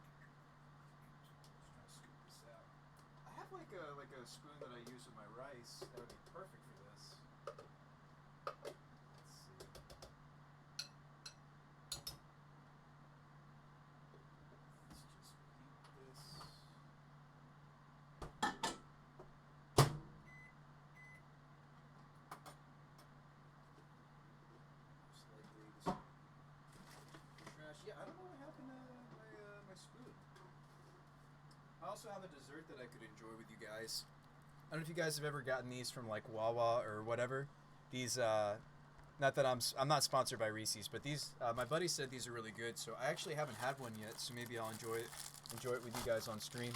trying to scoop this out. I have like a spoon that I use with my rice. That would be perfect for this. Let's see. Let's just heat this. Most likely this trash. Yeah, I don't know what happened to my spoon. I also have a dessert that I could enjoy with you guys. I don't know if you guys have ever gotten these from like Wawa or whatever. These, not that I'm not sponsored by Reese's, but these, my buddy said these are really good. So I actually haven't had one yet. So maybe I'll enjoy it with you guys on stream.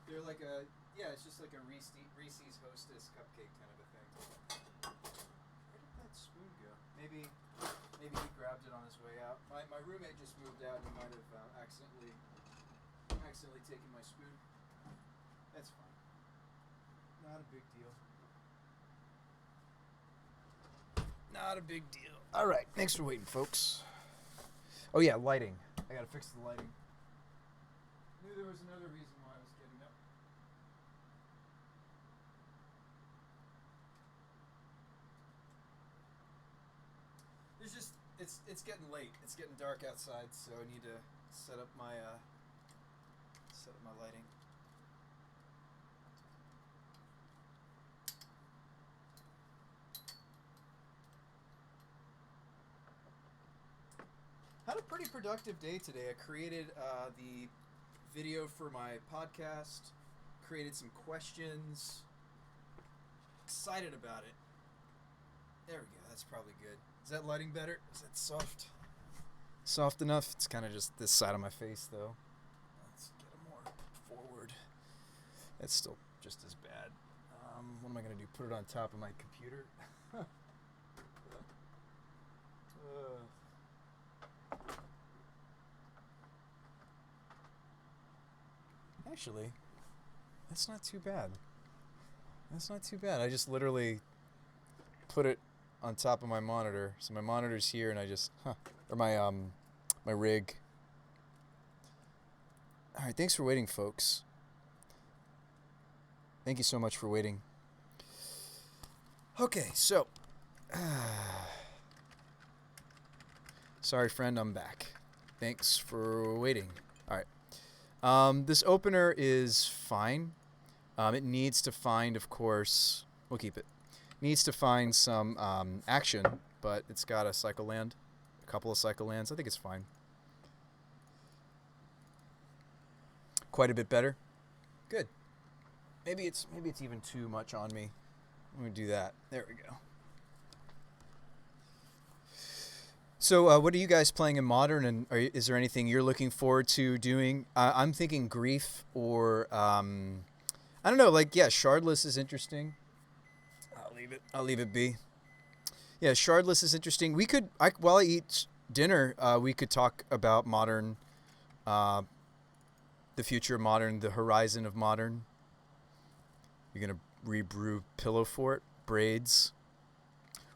They're like it's just like a Reese's Hostess cupcake kind of a thing. Where did that spoon go? Maybe he grabbed it on his way out. My roommate just moved out and he might have accidentally taken my spoon. That's fine. Not a big deal. Not a big deal. All right. Thanks for waiting, folks. Oh, yeah, lighting. I got to fix the lighting. Knew there was another reason why I was getting up. There's just, it's getting late. It's getting dark outside, so I need to set up my lighting. Had a pretty productive day today. I created the video for my podcast, created some questions. Excited about it. There we go. That's probably good. Is that lighting better? Is that soft? Soft enough? It's kind of just this side of my face, though. Let's get it more forward. It's still just as bad. What am I going to do? Put it on top of my computer? Actually, that's not too bad. That's not too bad. I just literally put it on top of my monitor. So my monitor's here, and I just, or my rig. All right, thanks for waiting, folks. Thank you so much for waiting. Okay, so, sorry, friend, I'm back. Thanks for waiting. All right. This opener is fine. It needs to find, of course, we'll keep it. Needs to find some action, but it's got a cycle land, a couple of cycle lands. I think it's fine. Quite a bit better. Good. Maybe it's even too much on me. I'm gonna do that. There we go. So, what are you guys playing in Modern, and is there anything you're looking forward to doing? I'm thinking Grief or I don't know. Like, yeah, Shardless is interesting. I'll leave it be. Yeah, Shardless is interesting. We could, while I eat dinner, we could talk about Modern, the future of Modern, the horizon of Modern. You're gonna rebrew Pillow Fort, Braids.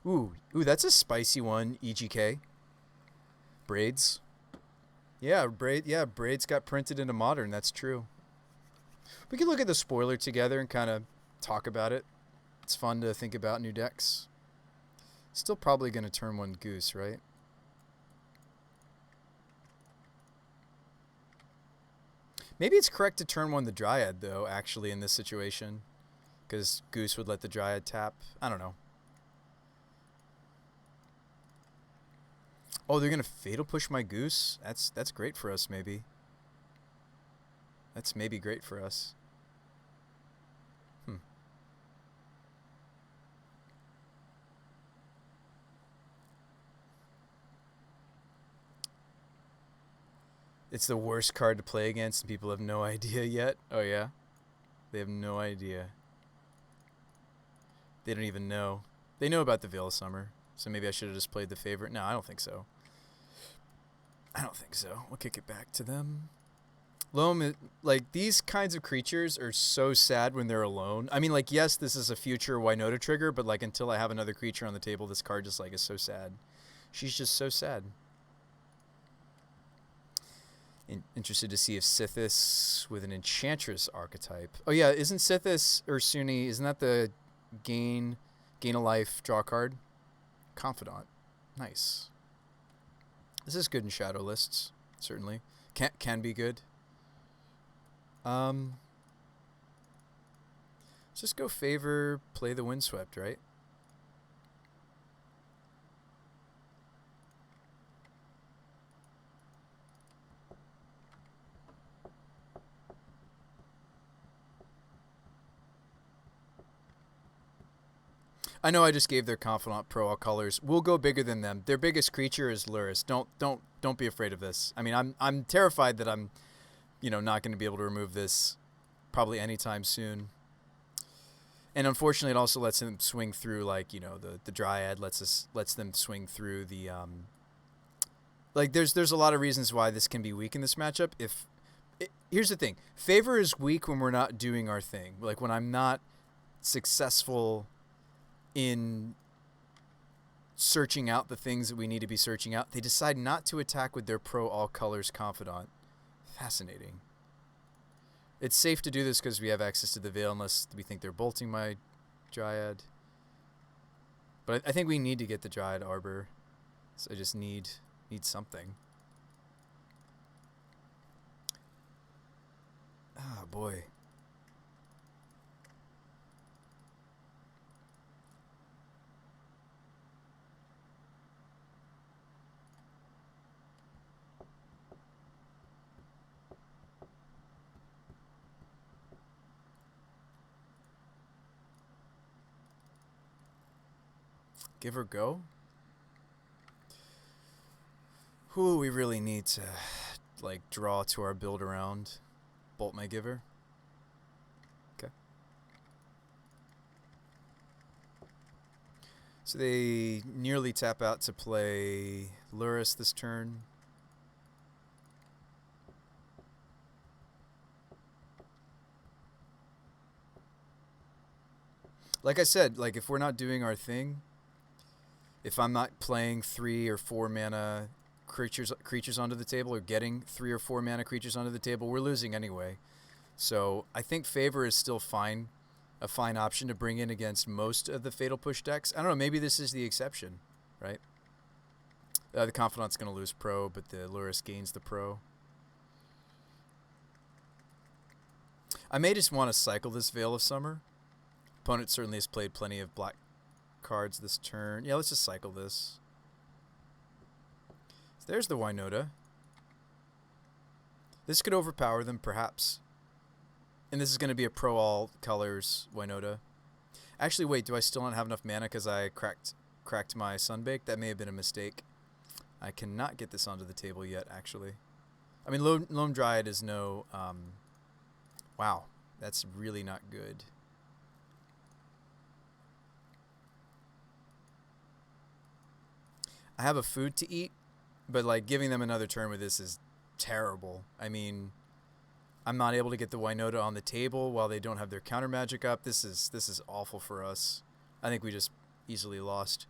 Ooh, that's a spicy one. EGK. Braids. Yeah, Braids got printed into Modern. That's true. We could look at the spoiler together and kind of talk about it. It's fun to think about new decks. Still probably going to turn one Goose, right? Maybe it's correct to turn one the Dryad, though, actually, in this situation. Because Goose would let the Dryad tap. I don't know. Oh, they're going to Fatal Push my Goose? That's great for us, maybe. That's maybe great for us. It's the worst card to play against, and people have no idea yet. Oh, yeah? They have no idea. They don't even know. They know about the Veil of Summer, so maybe I should have just played the favorite. No, I don't think so. I don't think so. We'll kick it back to them. Loam, like, these kinds of creatures are so sad when they're alone. I mean, like, yes, this is a future WINota trigger, but, like, until I have another creature on the table, this card just, like, is so sad. She's just so sad. Interested to see if Sithis with an Enchantress archetype. Oh, yeah, isn't Sithis or Sunni, isn't that the gain a life, draw a card? Confidant. Nice. This is good in shadow lists, certainly. Can be good. Let's just go favor, play the Windswept, right? I know I just gave their Confidant Pro all colors. We'll go bigger than them. Their biggest creature is Lurrus. Don't be afraid of this. I mean, I'm terrified that I'm, not going to be able to remove this probably anytime soon. And unfortunately, it also lets them swing through, like, the Dryad lets them swing through the like there's a lot of reasons why this can be weak in this matchup. Here's the thing. Favor is weak when we're not doing our thing. Like when I'm not successful in searching out the things that we need to be searching out, they decide not to attack with their Pro All Colors Confidant. Fascinating. It's safe to do this because we have access to the Veil unless we think they're bolting my Dryad. But I think we need to get the Dryad Arbor. So I just need something. Oh, boy. Give her go? Who we really need to, like, draw to our build around. Bolt my Giver. Okay. So they nearly tap out to play Lurrus this turn. Like I said, like, if we're not doing our thing, if I'm not playing 3 or 4 mana creatures onto the table, or getting 3 or 4 mana creatures onto the table, we're losing anyway. So I think Favor is still fine, a fine option to bring in against most of the Fatal Push decks. I don't know, maybe this is the exception, right? The Confidant's going to lose Pro, but the Lurrus gains the Pro. I may just want to cycle this Veil of Summer. Opponent certainly has played plenty of black cards this turn. Yeah, let's just cycle this. So there's the WINota. This could overpower them, perhaps. And this is going to be a Pro All Colors WINota. Actually, wait, do I still not have enough mana because I cracked my Sunbake? That may have been a mistake. I cannot get this onto the table yet, actually. I mean, Lone Dryad is no... wow, that's really not good. I have a food to eat, but, like, giving them another turn with this is terrible. I mean, I'm not able to get the WINota on the table while they don't have their counter magic up. This is awful for us. I think we just easily lost.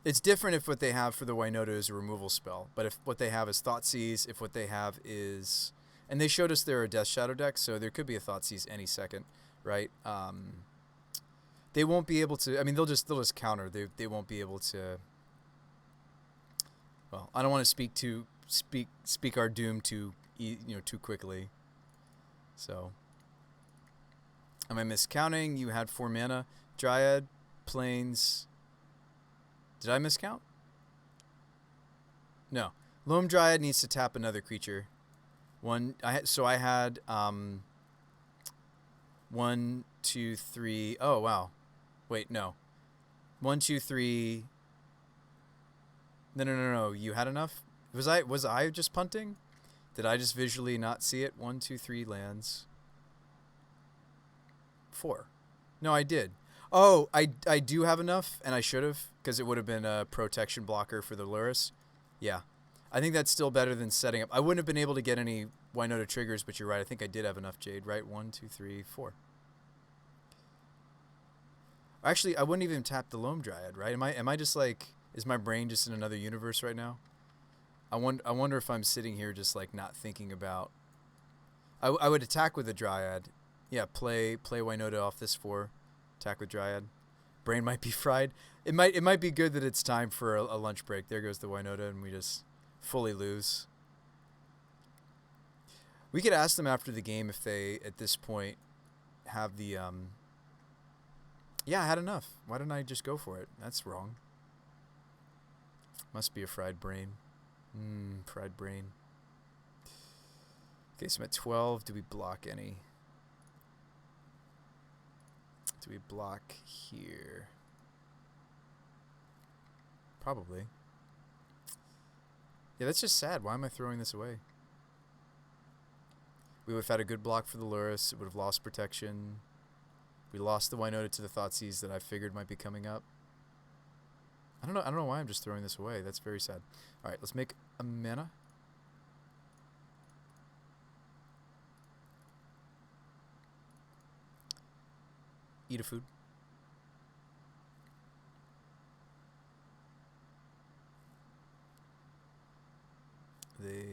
It's different if what they have for the WINota is a removal spell, but if what they have is Thoughtseize, if what they have is... And they showed us they're a Death Shadow deck, so there could be a Thoughtseize any second, right? They won't be able to... I mean, they'll just counter. They won't be able to... Well, I don't want to speak our doom too quickly. So, am I miscounting? You had 4 mana. Dryad, Plains. Did I miscount? No. Loam Dryad needs to tap another creature. I had 1, 2, 3. Oh wow. Wait, no. 1, 2, 3. No. You had enough? Was I just punting? Did I just visually not see it? 1, 2, 3 lands. 4. No, I did. Oh, I do have enough, and I should have, because it would have been a protection blocker for the Lurrus. Yeah. I think that's still better than setting up. I wouldn't have been able to get any WINota triggers, but you're right. I think I did have enough Jade, right? 1, 2, 3, 4. Actually, I wouldn't even tap the Loam Dryad, right? Am I just like, is my brain just in another universe right now? I wonder if I'm sitting here just like not thinking about. I would attack with a Dryad. Yeah, play WINota off this 4. Attack with Dryad. Brain might be fried. It might be good that it's time for a lunch break. There goes the WINota, and we just fully lose. We could ask them after the game if they, at this point, have the Yeah, I had enough. Why didn't I just go for it? That's wrong. Must be a fried brain. Fried brain. Okay, so I'm at 12. Do we block any? Do we block here? Probably. Yeah, that's just sad. Why am I throwing this away? We would have had a good block for the Lurrus. It would have lost protection. We lost the WINota to the Thoughtseize that I figured might be coming up. I don't know why I'm just throwing this away. That's very sad. All right, let's make a mana. Eat a food. They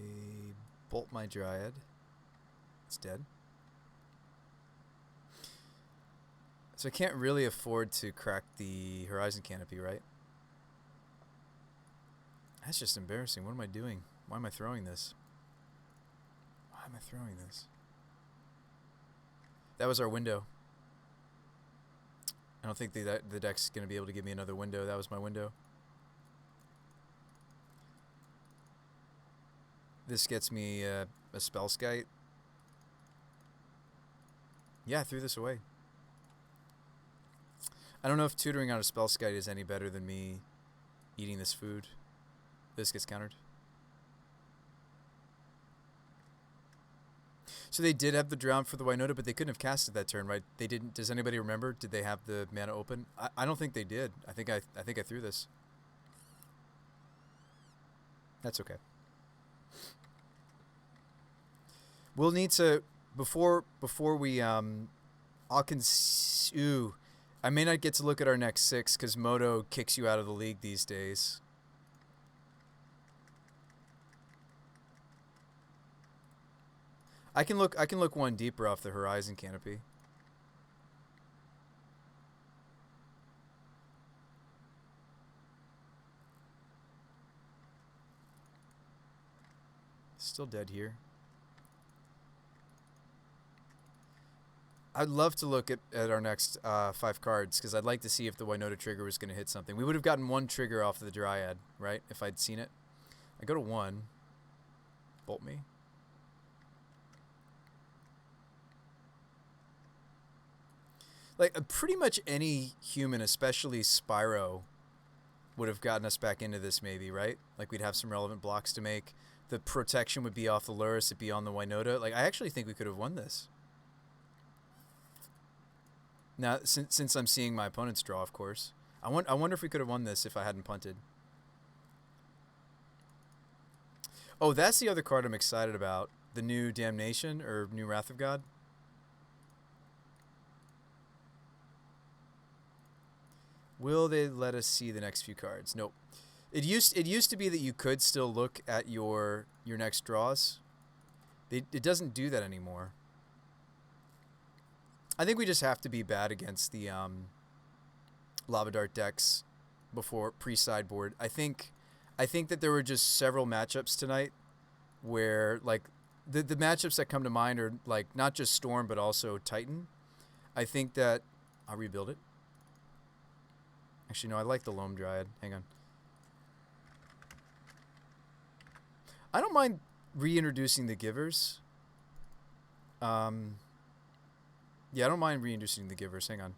bolt my Dryad. It's dead. So I can't really afford to crack the Horizon Canopy, right? That's just embarrassing. What am I doing? Why am I throwing this? Why am I throwing this? That was our window. I don't think the deck's going to be able to give me another window. That was my window. This gets me a Spellskite. Yeah, I threw this away. I don't know if tutoring out a Spellskite is any better than me eating this food. This gets countered. So they did have the Drown for the WINota, but they couldn't have casted that turn, right? They didn't. Does anybody remember? Did they have the mana open? I don't think they did. I think I threw this. That's okay. We'll need to before we ooh, I may not get to look at our next 6 because Moto kicks you out of the league these days. I can look one deeper off the Horizon Canopy. Still dead here. I'd love to look at our next 5 cards because I'd like to see if the WINota trigger was going to hit something. We would have gotten 1 trigger off of the Dryad, right? If I'd seen it. I go to 1. Bolt me. Like, pretty much any human, especially Spyro, would have gotten us back into this maybe, right? Like, we'd have some relevant blocks to make. The protection would be off the Lurrus. It'd be on the WINota. Like, I actually think we could have won this. Now, since I'm seeing my opponent's draw, of course. I wonder if we could have won this if I hadn't punted. Oh, that's the other card I'm excited about. The new Damnation, or new Wrath of God. Will they let us see the next few cards? Nope. It used to be that you could still look at your next draws. It doesn't do that anymore. I think we just have to be bad against the Lava Dart decks before pre-sideboard. I think that there were just several matchups tonight where like the matchups that come to mind are like not just Storm but also Titan. I think that I'll rebuild it. Actually, no, I like the Loam Dryad. Hang on. I don't mind reintroducing the Givers. Yeah, I don't mind reintroducing the Givers. Hang on.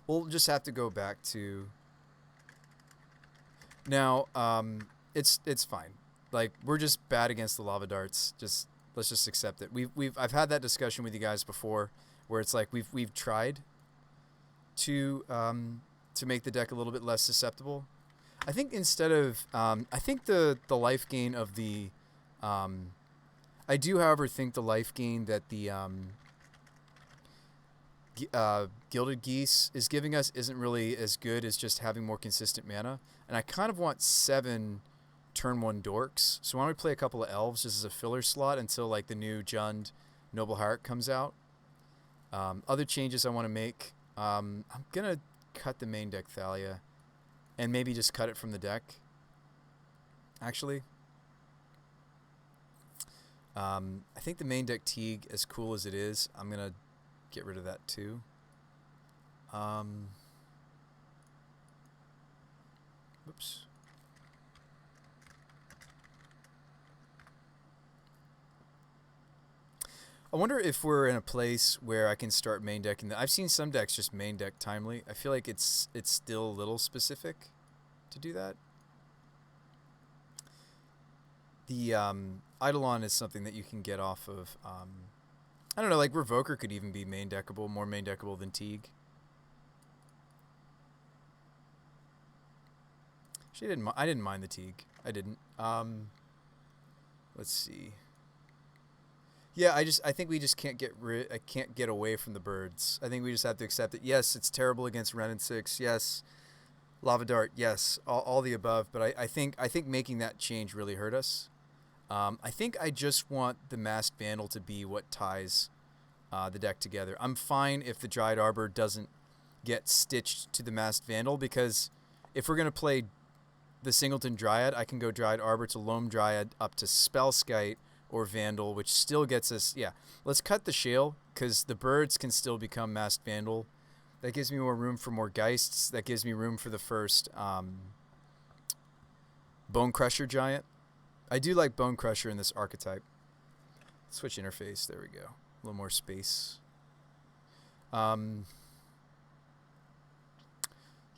We'll just have to go back to... Now, It's fine. Like we're just bad against the lava darts. Just let's just accept it. I've had that discussion with you guys before, where it's like we've tried to make the deck a little bit less susceptible. I think instead of I think the life gain of the I do, however, think the life gain that the Gilded Geese is giving us isn't really as good as just having more consistent mana. And I kind of want 7 turn 1 dorks. So why don't we play a couple of elves just as a filler slot until like the new Jund Noble Heart comes out. Other changes I want to make. I'm going to cut the main deck Thalia and maybe just cut it from the deck. Actually. I think the main deck Teague, as cool as it is, I'm going to get rid of that too. Whoops. I wonder if we're in a place where I can start main decking. I've seen some decks just main deck Timely. I feel like it's still a little specific to do that. The Eidolon is something that you can get off of. I don't know, like Revoker could even be main deckable, more main deckable than Teague. Actually, I didn't mind the Teague. I didn't. Let's see. Yeah, I think we just can't get away from the birds. I think we just have to accept it. Yes, it's terrible against Ren and 6. Yes, Lava Dart. Yes, all the above. But I think making that change really hurt us. I think I just want the Masked Vandal to be what ties the deck together. I'm fine if the Dryad Arbor doesn't get stitched to the Masked Vandal, because if we're going to play the Singleton Dryad, I can go Dryad Arbor to Loam Dryad up to Spellskite or Vandal, which still gets us... Yeah, let's cut the Shale, because the birds can still become Masked Vandal. That gives me more room for more Geists. That gives me room for the first Bone Crusher Giant. I do like Bone Crusher in this archetype. Switch interface. There we go. A little more space. Yeah,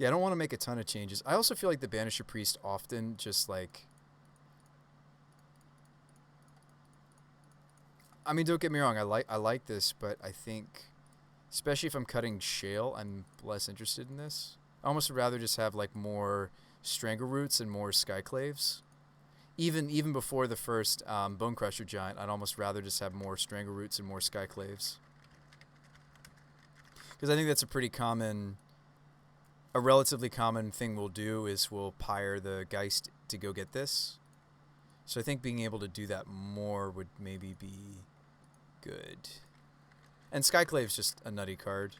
I don't want to make a ton of changes. I also feel like the Banisher Priest often just like... I mean, don't get me wrong. I like this, but I think, especially if I'm cutting Shale, I'm less interested in this. I almost would rather just have like more Stranglroots and more Skyclaves. Even before the first Bone Crusher Giant, I'd almost rather just have more Stranglroots and more Skyclaves. Because I think that's a pretty common... A relatively common thing we'll do is we'll Pyre the Geist to go get this. So I think being able to do that more would maybe be good. And Skyclave's just a nutty card.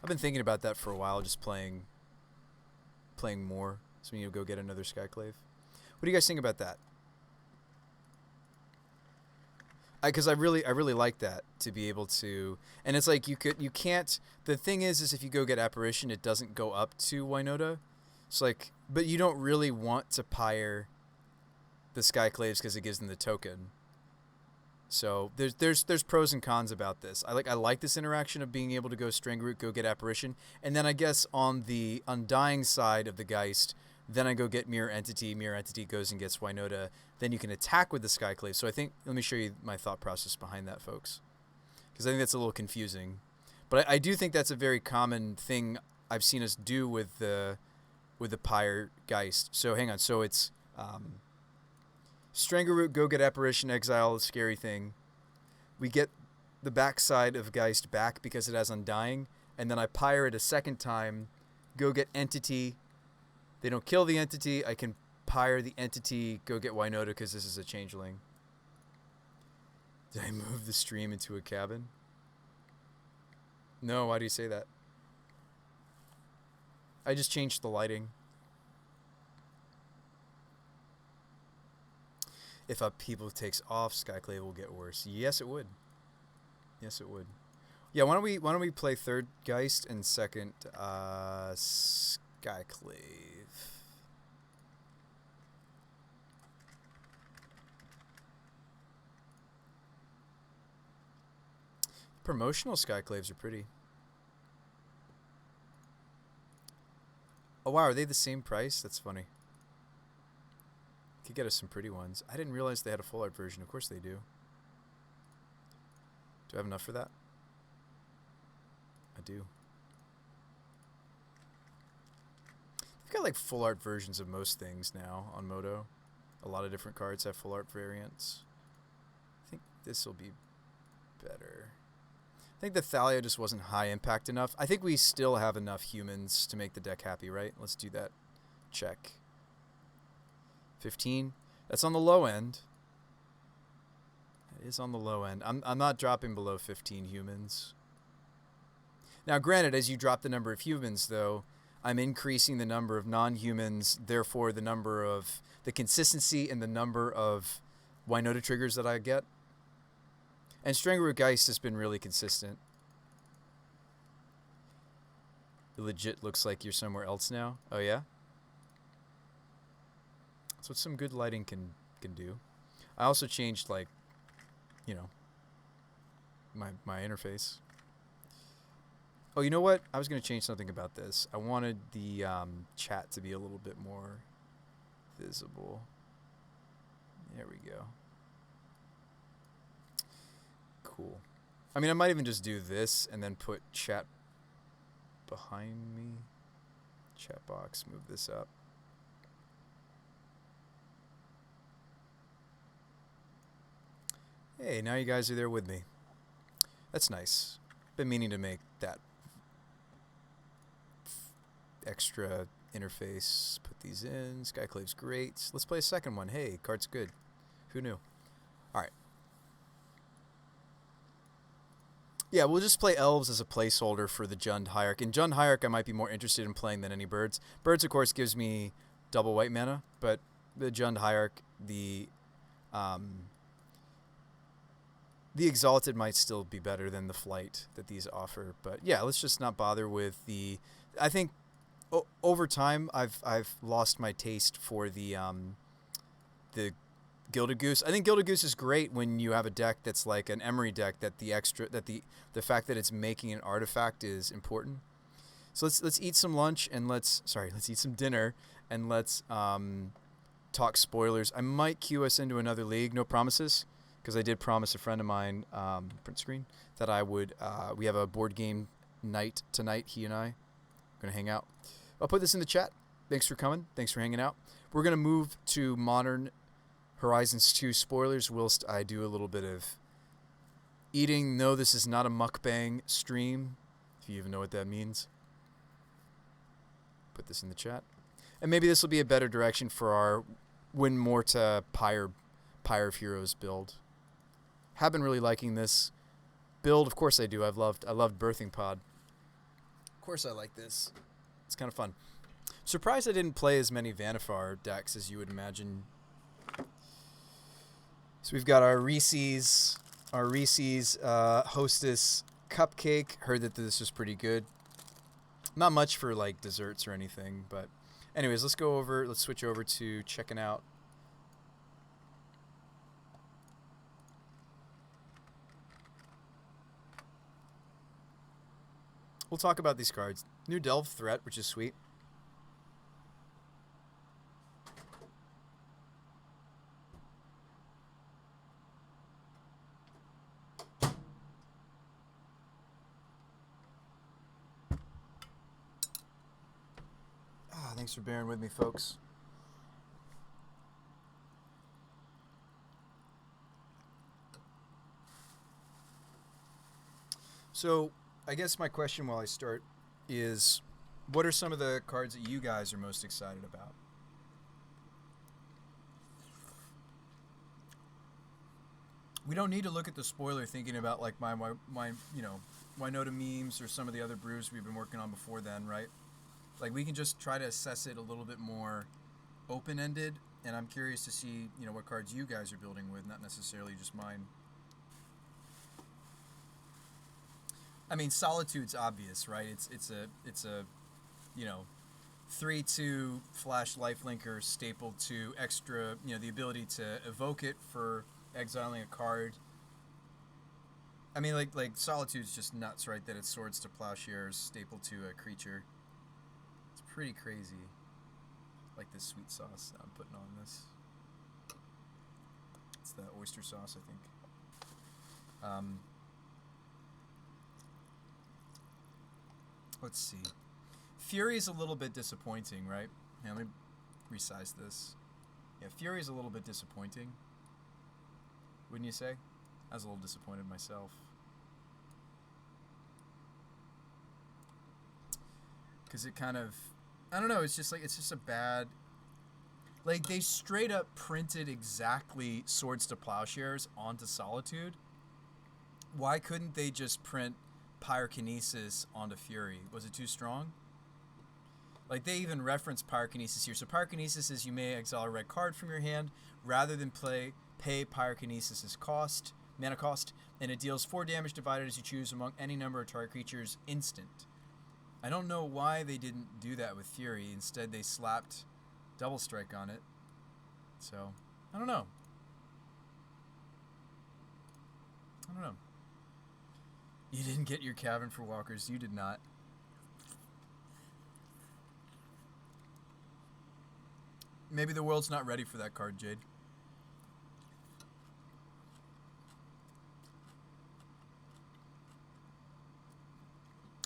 I've been thinking about that for a while, just playing more. So we need to go get another Skyclave. What do you guys think about that? Because I really like that, to be able to, and it's like you can't. The thing is if you go get Apparition, it doesn't go up to WINota. So like, but you don't really want to Pyre the Skyclaves because it gives them the token. So there's pros and cons about this. I like this interaction of being able to go Strangroot, go get Apparition, and then I guess on the Undying side of the Geist, then I go get Mirror Entity. Mirror Entity goes and gets WINota. Then you can attack with the Skyclave. So I think, let me show you my thought process behind that, folks, because I think that's a little confusing. But I do think that's a very common thing I've seen us do with the Pyre Geist. So hang on. So it's Stranglroot, go get Apparition, exile, scary thing. We get the backside of Geist back because it has Undying, and then I Pyre it a second time, go get Entity. They don't kill the Entity. I can Pyre the Entity, go get WINota because this is a Changeling. Did I move the stream into a cabin? No, why do you say that? I just changed the lighting. If Upheaval takes off, Skyclave will get worse. Yes, it would. Yes, it would. Yeah, why don't we play third Geist and second Skyclave? Promotional Skyclaves are pretty. Oh wow, are they the same price? That's funny. Could get us some pretty ones. I didn't realize they had a full art version. Of course they do. Do I have enough for that? I do. They've got like full art versions of most things now on Moto. A lot of different cards have full art variants. I think this will be better. I think the Thalia just wasn't high impact enough. I think we still have enough humans to make the deck happy, right? Let's do that. Check. 15. That's on the low end. It is on the low end. I'm not dropping below 15 humans. Now, granted, as you drop the number of humans, though, I'm increasing the number of non-humans, therefore the number of the consistency and the number of WINota triggers that I get. And Strangleroot Geist has been really consistent. It legit looks like you're somewhere else now. Oh, yeah? That's what some good lighting can do. I also changed, like, you know, my interface. Oh, you know what? I was going to change something about this. I wanted the chat to be a little bit more visible. There we go. Cool. I mean, I might even just do this and then put chat behind me. Chat box, move this up. Hey, now you guys are there with me. That's nice. Been meaning to make that extra interface. Put these in. Skyclave's great. Let's play a second one. Hey, card's good. Who knew? All right. Yeah, we'll just play Elves as a placeholder for the Jund Hierarch. In Jund Hierarch, I might be more interested in playing than any Birds. Birds, of course, gives me double white mana, but the Jund Hierarch, the Exalted might still be better than the Flight that these offer. But yeah, let's just not bother with the... I think over time, I've lost my taste for the Gilded Goose. I think Gilded Goose is great when you have a deck that's like an Emery deck that the fact that it's making an artifact is important. So let's eat some lunch and let's eat some dinner and let's talk spoilers. I might queue us into another league, no promises, because I did promise a friend of mine, print screen, that I would. We have a board game night tonight. He and I are gonna hang out. I'll put this in the chat. Thanks for coming. Thanks for hanging out. We're gonna move to Modern Horizons 2 spoilers whilst I do a little bit of eating. No, this is not a mukbang stream, if you even know what that means. Put this in the chat. And maybe this will be a better direction for our WINota Pyre of Heroes build. Have been really liking this build. Of course I do. I loved Birthing Pod. Of course I like this. It's kind of fun. Surprised I didn't play as many Vannifar decks as you would imagine. So we've got our Reese's Hostess Cupcake. Heard that this was pretty good. Not much for like desserts or anything, but anyways, let's switch over to checking out. We'll talk about these cards. New Delve Threat, which is sweet. Thanks for bearing with me, folks. So, I guess my question while I start is, what are some of the cards that you guys are most excited about? We don't need to look at the spoiler thinking about like my WINota memes or some of the other brews we've been working on before then, right? Like, we can just try to assess it a little bit more open-ended, and I'm curious to see, what cards you guys are building with, not necessarily just mine. I mean, Solitude's obvious, right? It's a 3/2 flash lifelinker stapled to extra, the ability to evoke it for exiling a card. I mean, like Solitude's just nuts, right? That it's Swords to Plowshares stapled to a creature. Pretty crazy. Like this sweet sauce that I'm putting on this. It's the oyster sauce, I think. Let's see. Fury is a little bit disappointing, right? Yeah, let me resize this. Yeah, Fury is a little bit disappointing. Wouldn't you say? I was a little disappointed myself. Because it kind of... I don't know, it's just like, it's just a bad... Like, they straight up printed exactly Swords to Plowshares onto Solitude. Why couldn't they just print Pyrokinesis onto Fury? Was it too strong? Like, they even reference Pyrokinesis here. So Pyrokinesis is you may exile a red card from your hand rather than pay Pyrokinesis' cost, mana cost, and it deals 4 damage divided as you choose among any number of target creatures instant. I don't know why they didn't do that with Fury. Instead, they slapped Double Strike on it. So, I don't know. You didn't get your Cavern for Walkers. You did not. Maybe the world's not ready for that card, Jade.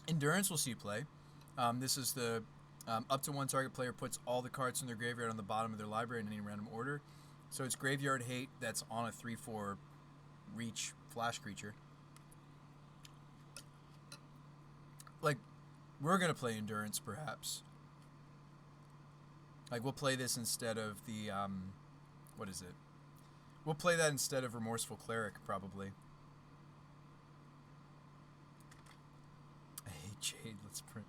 Endurance will see play. This is the up to 1 target player puts all the cards from their graveyard on the bottom of their library in any random order. So it's Graveyard Hate that's on a 3/4 reach flash creature. Like, we're going to play Endurance, perhaps. Like, we'll play this instead of the, what is it? We'll play that instead of Remorseful Cleric, probably. Hey, Jade, let's print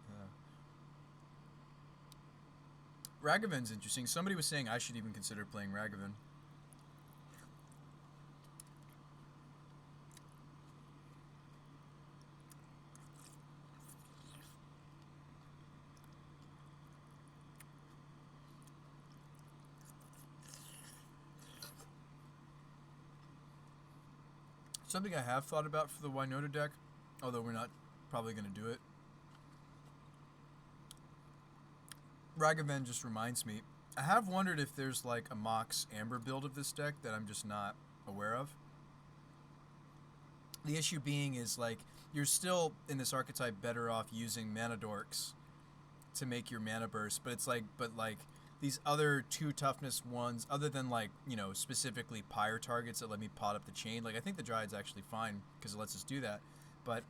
Ragavan's interesting. Somebody was saying I should even consider playing Ragavan. Something I have thought about for the WINota deck, although we're not probably going to do it. Ragavan just reminds me, I have wondered if there's like a Mox Amber build of this deck that I'm just not aware of. The issue being is, like, you're still in this archetype better off using mana dorks to make your mana burst, but it's like, these other 2 toughness ones, other than, like, you know, specifically Pyre targets that let me pot up the chain. Like, I think the Dryad's actually fine because it lets us do that. But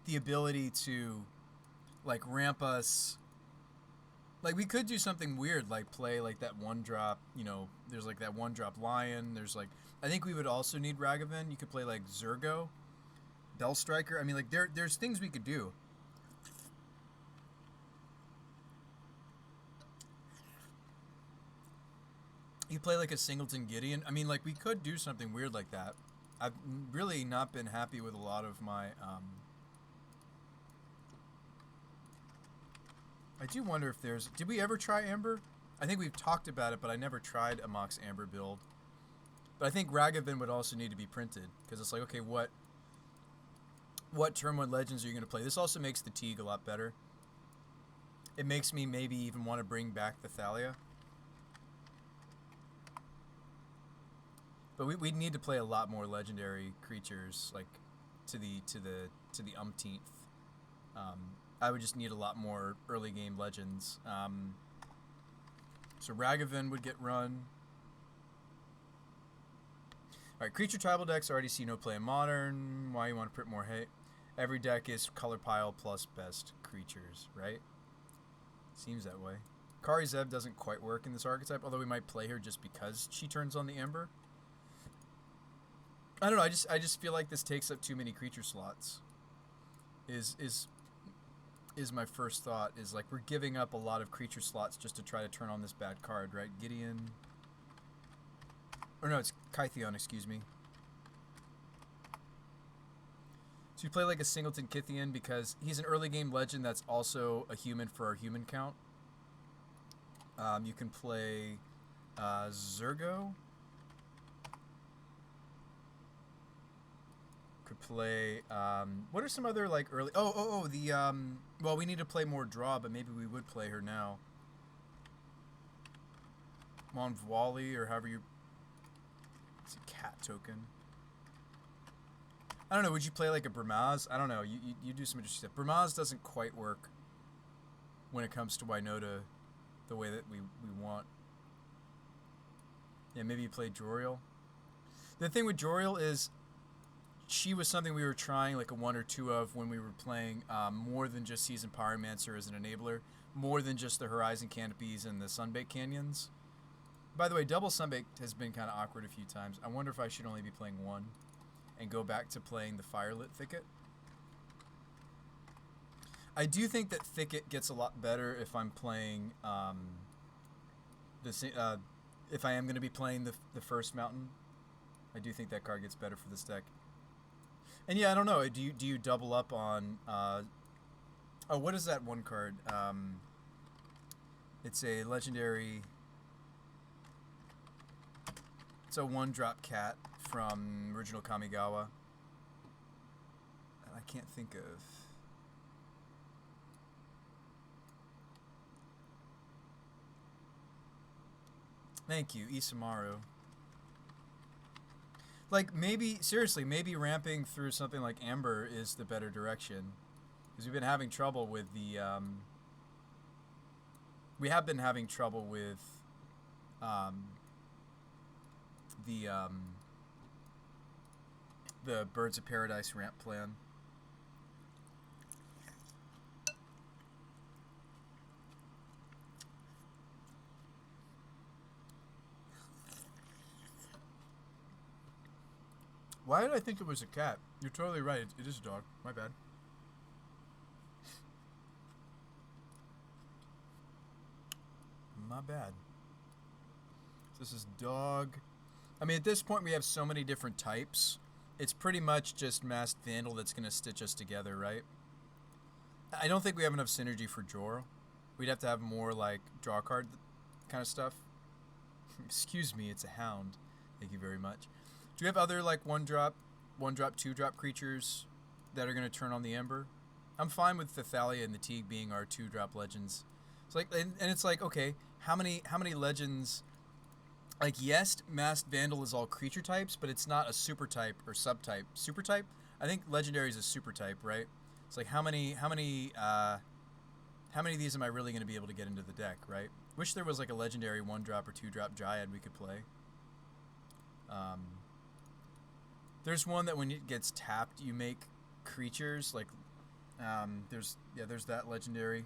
the ability to, like, ramp us... Like, we could do something weird, like play, like, that 1-drop, you know, there's, like, that 1-drop Lion. There's, like... I think we would also need Ragavan. You could play, like, Zurgo, Bell Striker. I mean, like, there's things we could do. You play like a Singleton Gideon. I mean, like, we could do something weird like that. I've really not been happy with a lot of my... I do wonder if there's... Did we ever try Amber? I think we've talked about it, but I never tried a Mox Amber build. But I think Ragavan would also need to be printed. Because it's like, okay, what Turn 1 Legends are you going to play? This also makes the Teague a lot better. It makes me maybe even want to bring back the Thalia. But we'd need to play a lot more legendary creatures, like, to the umpteenth. I would just need a lot more early game legends. So Ragavan would get run. Alright, creature tribal decks already see no play in Modern. Why you want to print more hate? Every deck is color pile plus best creatures, right? Seems that way. Kari Zev doesn't quite work in this archetype, although we might play her just because she turns on the Amber. I don't know, I just feel like this takes up too many creature slots. Is my first thought, is like we're giving up a lot of creature slots just to try to turn on this bad card, right? Gideon. Or no, it's Kytheon, excuse me. So you play like a Singleton Kytheon because he's an early game legend that's also a human for our human count. You can play Zurgo. Could play, what are some other, like, early... well, we need to play more draw, but maybe we would play her now. Mon Voili, or however you It's a cat token. I don't know. Would you play like a Bramaz? I don't know. You do some interesting stuff. Bramaz doesn't quite work when it comes to WINota the way that we want. Yeah, maybe you play Joriel. The thing with Joriel is she was something we were trying like a 1 or 2 of when we were playing more than just Seasoned Pyromancer as an enabler, more than just the Horizon Canopies and the Sunbaked Canyons. By the way, double Sunbaked has been kind of awkward a few times. I wonder if I should only be playing 1 and go back to playing the Firelit Thicket. I do think that Thicket gets a lot better if I'm playing if I am going to be playing the first Mountain. I do think that card gets better for this deck. And yeah, I don't know. Do you double up on? Oh, what is that one card? It's a legendary. It's a 1-drop cat from original Kamigawa. And I can't think of. Thank you, Isamaru. Like, maybe, seriously, maybe ramping through something like Amber is the better direction. Because we've been having trouble with the, we have been having trouble with, the Birds of Paradise ramp plan. Why did I think it was a cat? You're totally right. It is a dog. My bad. My bad. This is dog. I mean, at this point, we have so many different types. It's pretty much just Masked Vandal that's going to stitch us together, right? I don't think we have enough synergy for Jor. We'd have to have more, like, draw card kind of stuff. Excuse me, it's a hound. Thank you very much. Do we have other, like, 1-drop, 2-drop creatures that are going to turn on the Ember? I'm fine with the Thalia and the Teague being our 2-drop legends. It's like, and it's like, okay, how many legends? Like, yes, Masked Vandal is all creature types, but it's not a super type or subtype. Super type? I think Legendary is a super type, right? It's like, how many of these am I really going to be able to get into the deck, right? Wish there was like a Legendary 1-drop or 2-drop Dryad we could play. There's one that when it gets tapped, you make creatures, like, there's that Legendary.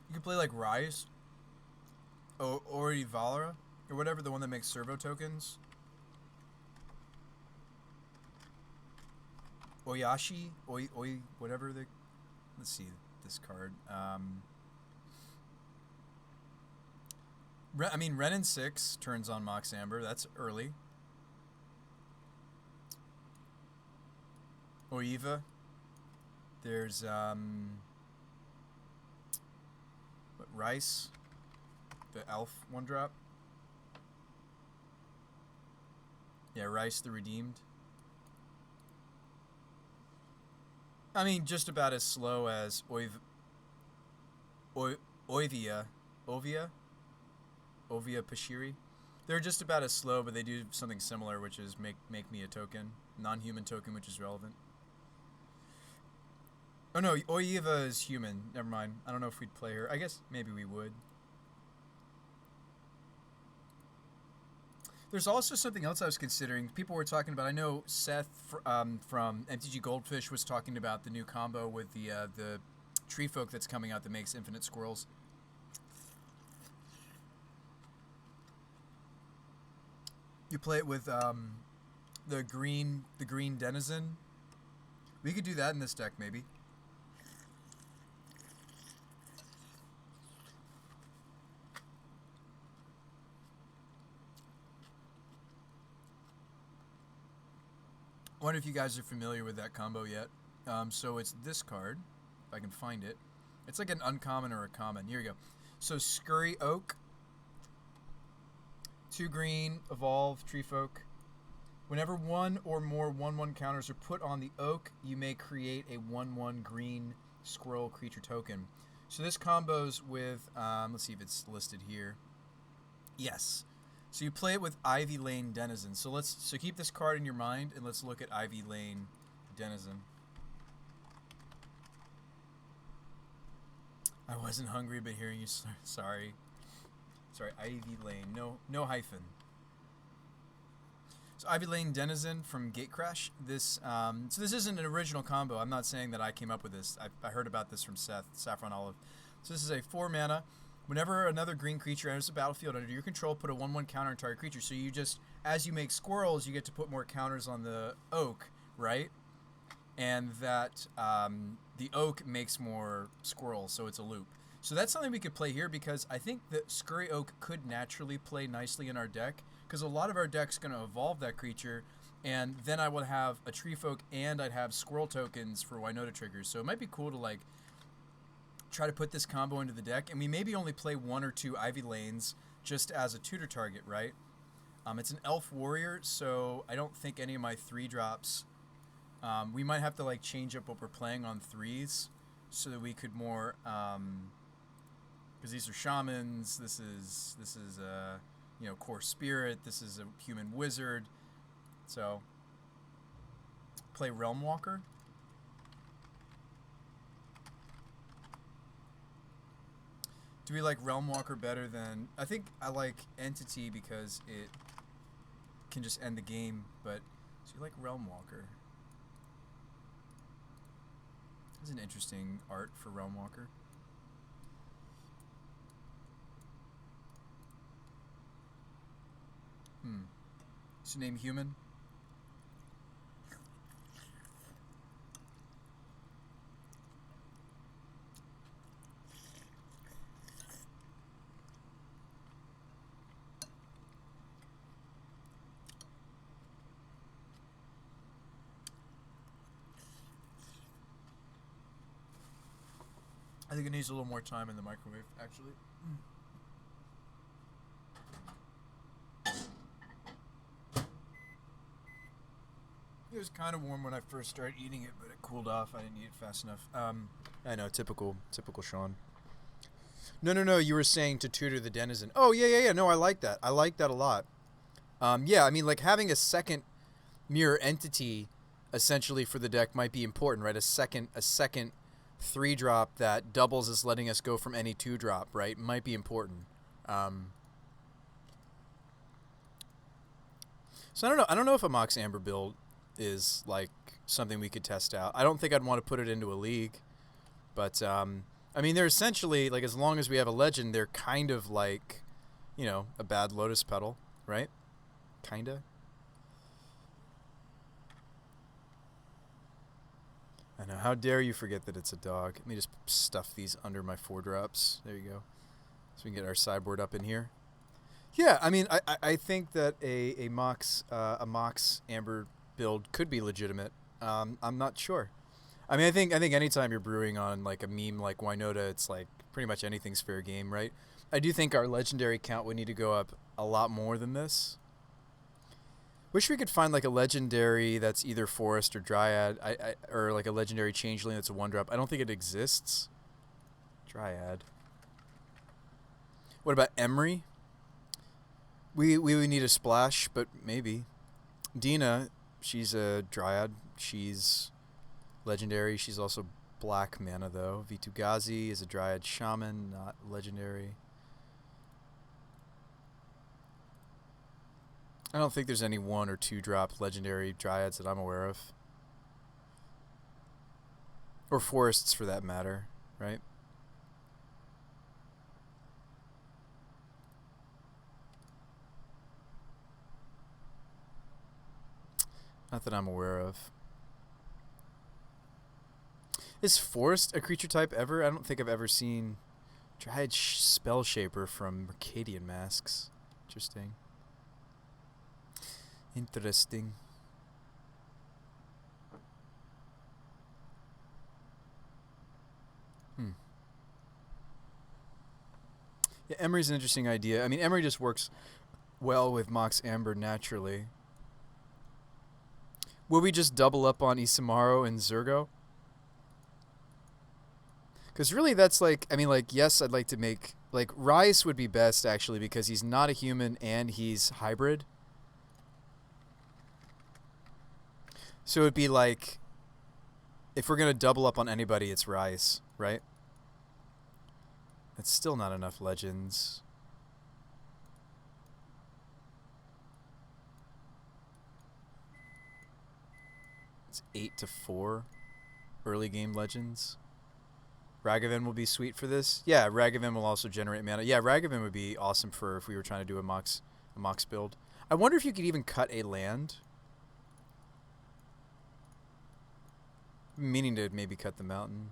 You could play like Rise. Or Valera, or whatever, the one that makes servo tokens. Oyashi, whatever the. Let's see this card. I mean, Renin 6 turns on Mox Amber. That's early. Oiva. There's Rice. The elf 1-drop. Yeah, Rice the Redeemed. I mean, just about as slow as Ovia Pashiri. They're just about as slow, but they do something similar, which is make me a token. Non-human token, which is relevant. Oh no, Oiva is human. Never mind. I don't know if we'd play her. I guess maybe we would. There's also something else I was considering. People were talking about. I know Seth from MTG Goldfish was talking about the new combo with the tree folk that's coming out that makes infinite squirrels. You play it with the green denizen. We could do that in this deck maybe. I wonder if you guys are familiar with that combo yet. So it's this card, if I can find it. It's like an uncommon or a common. Here we go. So Scurry Oak, 2 green, evolve, tree folk. Whenever 1 or more 1/1 counters are put on the oak, you may create a 1/1 green squirrel creature token. So this combos with, let's see if it's listed here. Yes. So you play it with Ivy Lane Denizen. So keep this card in your mind and let's look at Ivy Lane Denizen. I wasn't hungry, but hearing you, sorry, Ivy Lane, no hyphen. So Ivy Lane Denizen from Gatecrash. So this isn't an original combo. I'm not saying that I came up with this. I heard about this from Seth, Saffron Olive. So this is a 4 mana. Whenever another green creature enters the battlefield under your control, put a 1/1 counter on target creature. So you just, as you make squirrels, you get to put more counters on the oak, right? And that the oak makes more squirrels, so it's a loop. So that's something we could play here because I think that Scurry Oak could naturally play nicely in our deck because a lot of our deck's going to evolve that creature, and then I would have a Tree Folk and I'd have squirrel tokens for WINota triggers. So it might be cool to like try to put this combo into the deck, and we maybe only play 1 or 2 Ivy Lanes just as a tutor target, right? It's an Elf Warrior, so I don't think any of my 3-drops. We might have to like change up what we're playing on 3s so that we could more, because these are shamans. This is core spirit. This is a human wizard. So play Realm Walker. Do we like Realm Walker better than... I think I like Entity because it can just end the game, but do you like Realm Walker? This is an interesting art for Realm Walker. Is your name Human? I think it needs a little more time in the microwave, actually. It was kind of warm when I first started eating it, but it cooled off. I didn't eat it fast enough. I know, typical Sean. No, you were saying to tutor the Denizen. Oh, yeah. No, I like that. I like that a lot. Yeah, I mean, like having a second mirror entity essentially for the deck might be important, right? A second 3-drop that doubles as letting us go from any 2-drop, right? Might be important. So I don't know if a Mox Amber build is like something we could test out. I don't think I'd want to put it into a league, but I mean, they're essentially like, as long as we have a legend, they're kind of like, a bad Lotus Petal, right? Kinda. I know. How dare you forget that it's a dog? Let me just stuff these under my 4-drops. There you go. So we can get our sideboard up in here. Yeah, I mean, I think that a Mox Amber build could be legitimate. I'm not sure. I mean, I think anytime you're brewing on like a meme like WINota, it's like pretty much anything's fair game, right? I do think our legendary count would need to go up a lot more than this. Wish we could find like a legendary that's either forest or dryad, or like a legendary changeling that's a 1-drop. I don't think it exists. Dryad. What about Emery? We would need a splash, but maybe. Dina, she's a dryad. She's legendary. She's also black mana though. Vitu-Ghazi is a dryad shaman, not legendary. I don't think there's any 1 or 2-drop legendary dryads that I'm aware of. Or forests for that matter, right? Not that I'm aware of. Is forest a creature type ever? I don't think I've ever seen Dryad Spell Shaper from Mercadian Masks. Interesting. Interesting. Yeah, Emery's an interesting idea. I mean, Emery just works well with Mox Amber naturally. Will we just double up on Isamaru and Zurgo? Because really, that's like, I mean, like, yes, I'd like to make, like, Rice would be best, actually, because he's not a human and he's hybrid. So it would be like, if we're going to double up on anybody, it's Rice, right? It's still not enough legends. It's 8-4 early game legends. Ragavan will be sweet for this. Yeah, Ragavan will also generate mana. Yeah, Ragavan would be awesome for if we were trying to do a Mox build. I wonder if you could even cut a land. Meaning to maybe cut the mountain.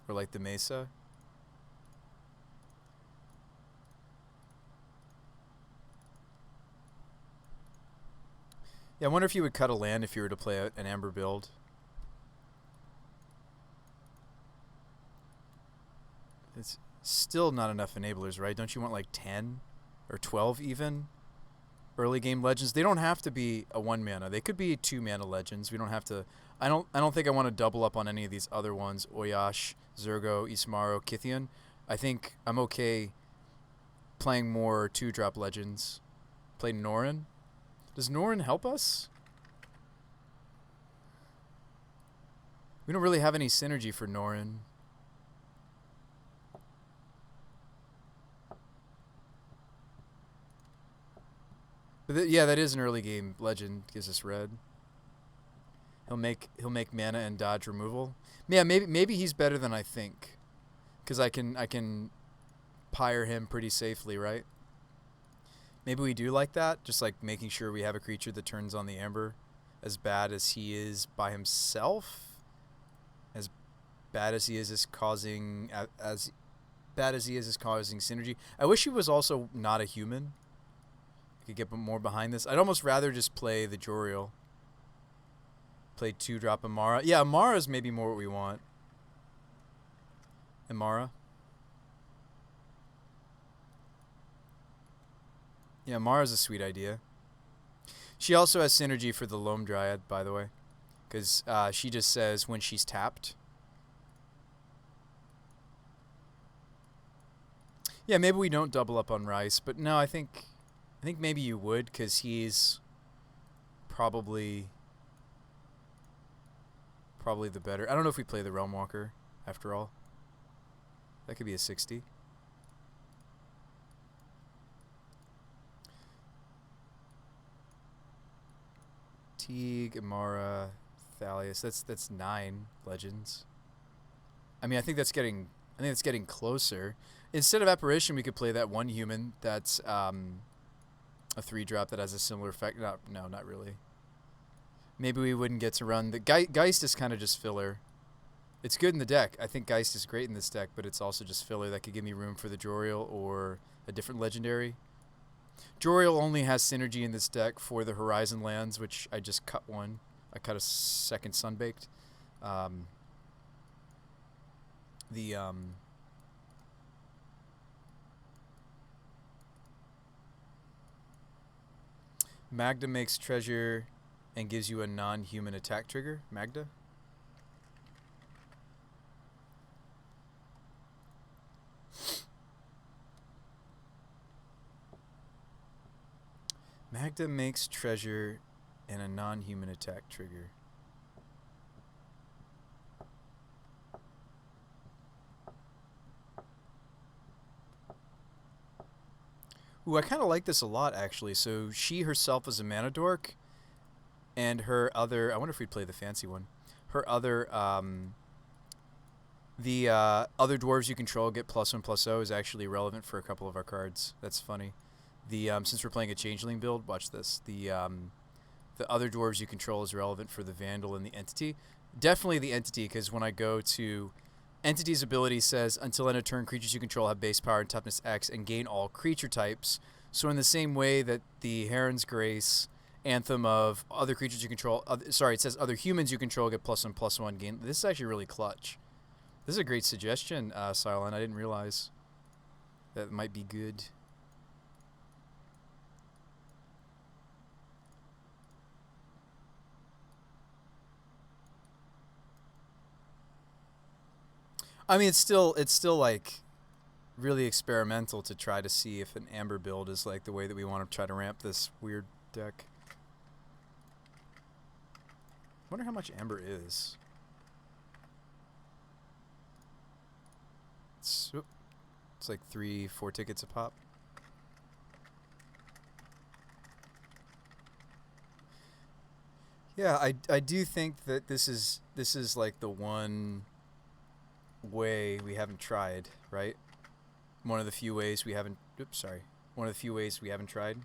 Or like the mesa. Yeah, I wonder if you would cut a land if you were to play an Amber build. It's still not enough enablers, right? Don't you want like 10 or 12 even? Early game legends. They don't have to be a 1 mana. They could be 2 mana legends. We don't have to. I don't think I want to double up on any of these other ones. Oyash, Zergo, Ismaro, Kithian. I think I'm okay playing more 2-drop legends. Play Mdrn. Does Mdrn help us? We don't really have any synergy for Mdrn. But yeah, that is an early game legend. Gives us red. He'll make mana and dodge removal. Yeah, maybe he's better than I think, because I can pyre him pretty safely, right? Maybe we do like that, just like making sure we have a creature that turns on the Amber. As bad as he is by himself, as bad as he is causing synergy. I wish he was also not a human. I could get more behind this. I'd almost rather just play the Joriel. Play 2-drop Amara. Yeah, Amara's maybe more what we want. Amara. Yeah, Amara's a sweet idea. She also has synergy for the Loam Dryad, by the way. Because she just says when she's tapped. Yeah, maybe we don't double up on Rice. But no, I think maybe you would, because he's probably the better. I don't know if we play the Realm Walker, after all. That could be a 60. Teague, Amara, Thalius. That's 9 legends. I mean, I think that's getting closer. Instead of Apparition, we could play that 1 human that's a 3-drop that has a similar effect. No, not really. Maybe we wouldn't get to run the Geist is kind of just filler. It's good in the deck. I think Geist is great in this deck, but it's also just filler that could give me room for the Joriel or a different legendary. Joriel only has synergy in this deck for the Horizon lands, which I just cut one. I cut a second Sunbaked. Magda makes treasure and gives you a non-human attack trigger. Magda? Magda makes treasure and a non-human attack trigger. Ooh, I kind of like this a lot, actually. So she herself is a mana dork, and her other... I wonder if we'd play the fancy one. Her other... the other dwarves you control get +1/+0 is actually relevant for a couple of our cards. That's funny. The since we're playing a changeling build, watch this. The other dwarves you control is relevant for the Vandal and the Entity. Definitely the Entity, because when I go to... Entity's ability says, until end of turn, creatures you control have base power and toughness X and gain all creature types. So in the same way that the Heron's Grace anthem of other creatures you control... sorry, it says other humans you control get +1/+1 gain. This is actually really clutch. This is a great suggestion, Silent. I didn't realize that might be good. I mean, it's still like really experimental to try to see if an amber build is like the way that we want to try to ramp this weird deck. Wonder how much amber is. It's like 3-4 tickets a pop. Yeah, I do think that this is like the one way we haven't tried, right? One of the few ways we haven't. Oops, sorry. One of the few ways we haven't tried.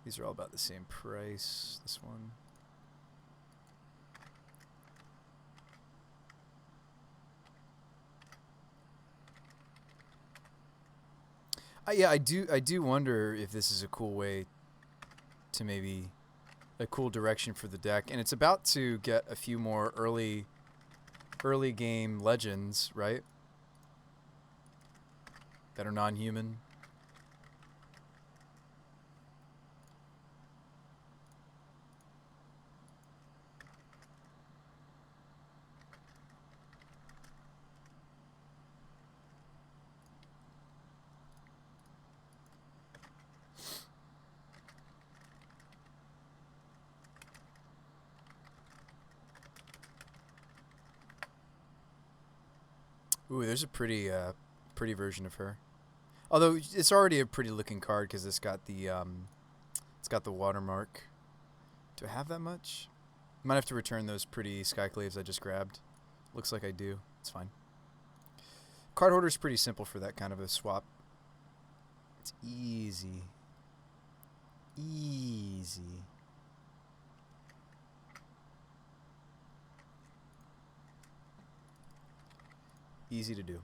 These are all about the same price. This one. Yeah, I do wonder if this is a cool way to maybe a cool direction for the deck, and it's about to get a few more early game legends, right? That are non-human. Ooh, there's a pretty version of her. Although it's already a pretty looking card because it's got the watermark. Do I have that much? Might have to return those pretty Skyclaves I just grabbed. Looks like I do. It's fine. Card holder's pretty simple for that kind of a swap. It's easy. Easy. Easy to do.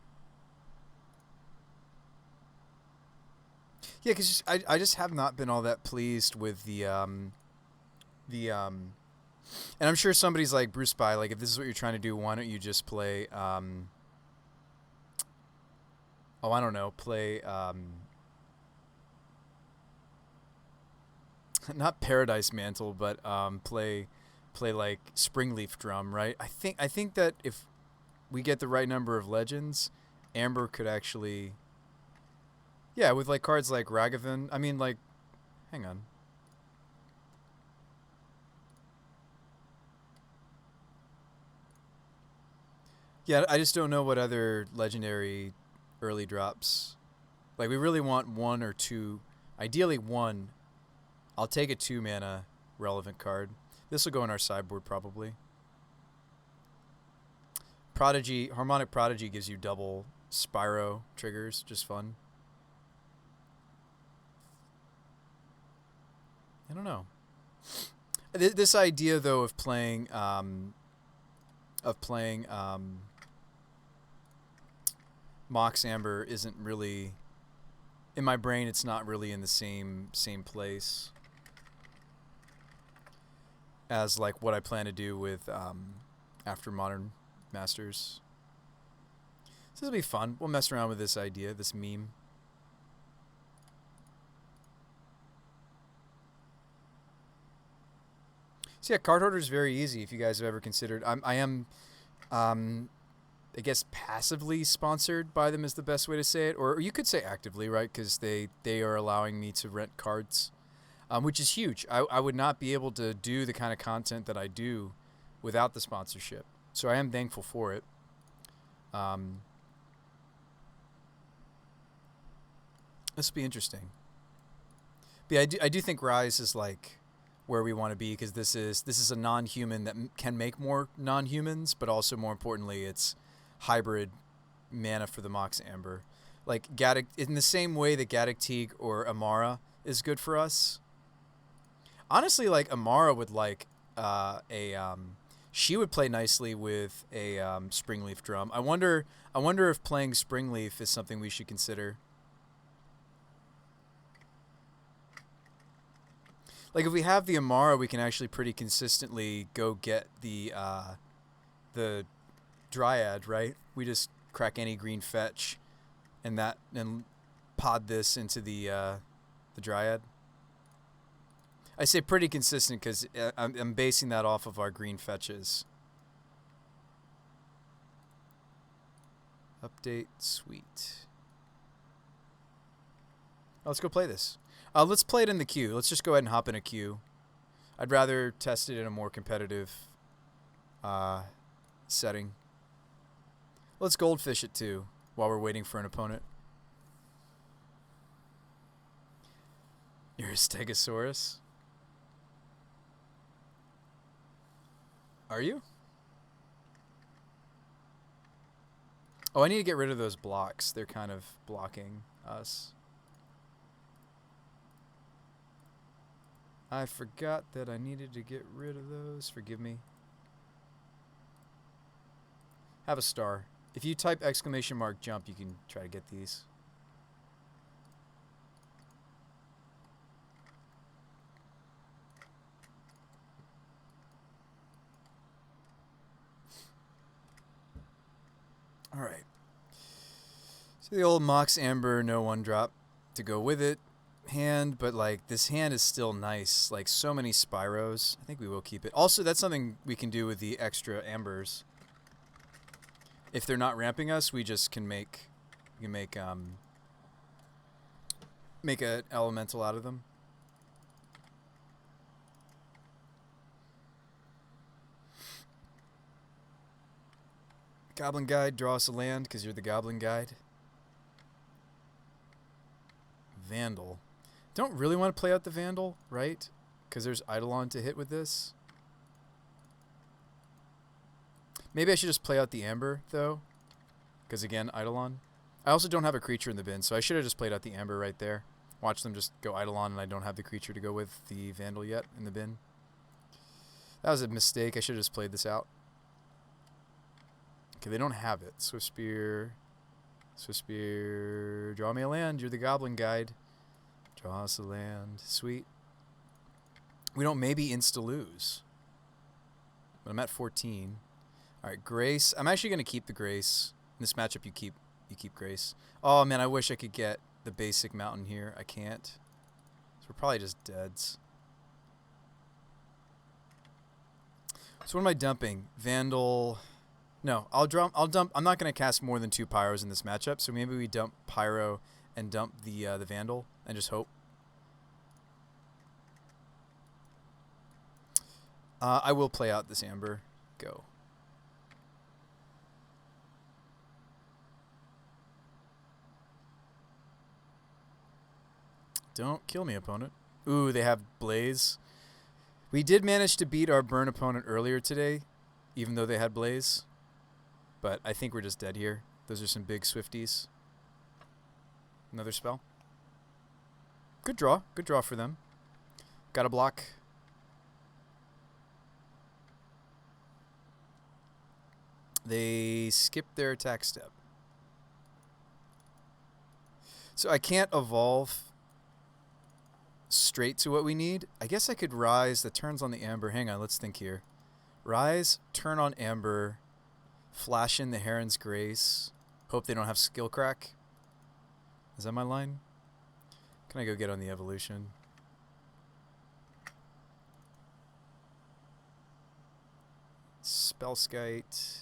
Yeah, because I just have not been all that pleased with and I'm sure somebody's like, Bruce By, like, if this is what you're trying to do, why don't you just play oh, I don't know, play not Paradise Mantle, but play like Springleaf Drum, right? I think that if we get the right number of legends, Amber could actually, yeah, with like cards like Ragavan. I mean, like, hang on. Yeah, I just don't know what other legendary early drops. Like, we really want one or two, ideally one. I'll take a 2-mana relevant card. This will go in our sideboard probably. Prodigy, Harmonic Prodigy gives you double Spyro triggers, just fun. I don't know. This idea though of playing Mox Amber isn't really, in my brain it's not really in the same place as like what I plan to do with after Modern Masters. So this will be fun. We'll mess around with this idea, this meme. So yeah, card holder is very easy if you guys have ever considered. I am I guess passively sponsored by them is the best way to say it, or you could say actively, right? Because they are allowing me to rent cards, which is huge. I would not be able to do the kind of content that I do without the sponsorship. So I am thankful for it. This will be interesting. But yeah, I do think Rise is like where we want to be because this is a non-human that can make more non-humans, but also more importantly, it's hybrid mana for the Mox Amber. Like Gaddock, in the same way that Gaddock Teague or Amara is good for us. Honestly, like Amara would like she would play nicely with a Springleaf Drum. I wonder if playing Springleaf is something we should consider. Like if we have the Amara, we can actually pretty consistently go get the Dryad, right? We just crack any green fetch and pod this into the Dryad. I say pretty consistent because I'm basing that off of our green fetches. Update, sweet. Let's go play this. Let's play it in the queue. Let's just go ahead and hop in a queue. I'd rather test it in a more competitive setting. Let's goldfish it too while we're waiting for an opponent. You're a Stegosaurus? Are you? Oh, I need to get rid of those blocks. They're kind of blocking us. I forgot that I needed to get rid of those. Forgive me. Have a star. If you type !jump, you can try to get these. All right. So the old Mox Amber no one drop to go with it. Hand, but like this hand is still nice. Like so many Spyros. I think we will keep it. Also, that's something we can do with the extra Ambers. If they're not ramping us, we just can make an elemental out of them. Goblin Guide, draw us a land because you're the Goblin Guide. Vandal. Don't really want to play out the Vandal, right? Because there's Eidolon to hit with this. Maybe I should just play out the Amber, though. Because, again, Eidolon. I also don't have a creature in the bin, so I should have just played out the Amber right there. Watch them just go Eidolon, and I don't have the creature to go with the Vandal yet in the bin. That was a mistake. I should have just played this out. Okay, they don't have it. Swift Spear. Swift Spear. Draw me a land. You're the Goblin Guide. Draw us a land. Sweet. We don't maybe insta-lose. But I'm at 14. All right, Grace. I'm actually going to keep the Grace. In this matchup, you keep Grace. Oh, man, I wish I could get the basic mountain here. I can't. So we're probably just deads. So what am I dumping? Vandal. No, I'll dump. I'm not going to cast more than 2 Pyros in this matchup, so maybe we dump Pyro and dump the Vandal and just hope. I will play out this Amber. Go. Don't kill me, opponent. Ooh, they have Blaze. We did manage to beat our burn opponent earlier today, even though they had Blaze. But I think we're just dead here. Those are some big Swifties. Another spell. Good draw. Good draw for them. Got a block. They skipped their attack step. So I can't evolve straight to what we need. I guess I could Rise. The turn's on the Amber. Hang on, let's think here. Rise, turn on Amber, flash in the Heron's Grace. Hope they don't have Skill Crack. Is that my line? Can I go get on the evolution? Spellskite.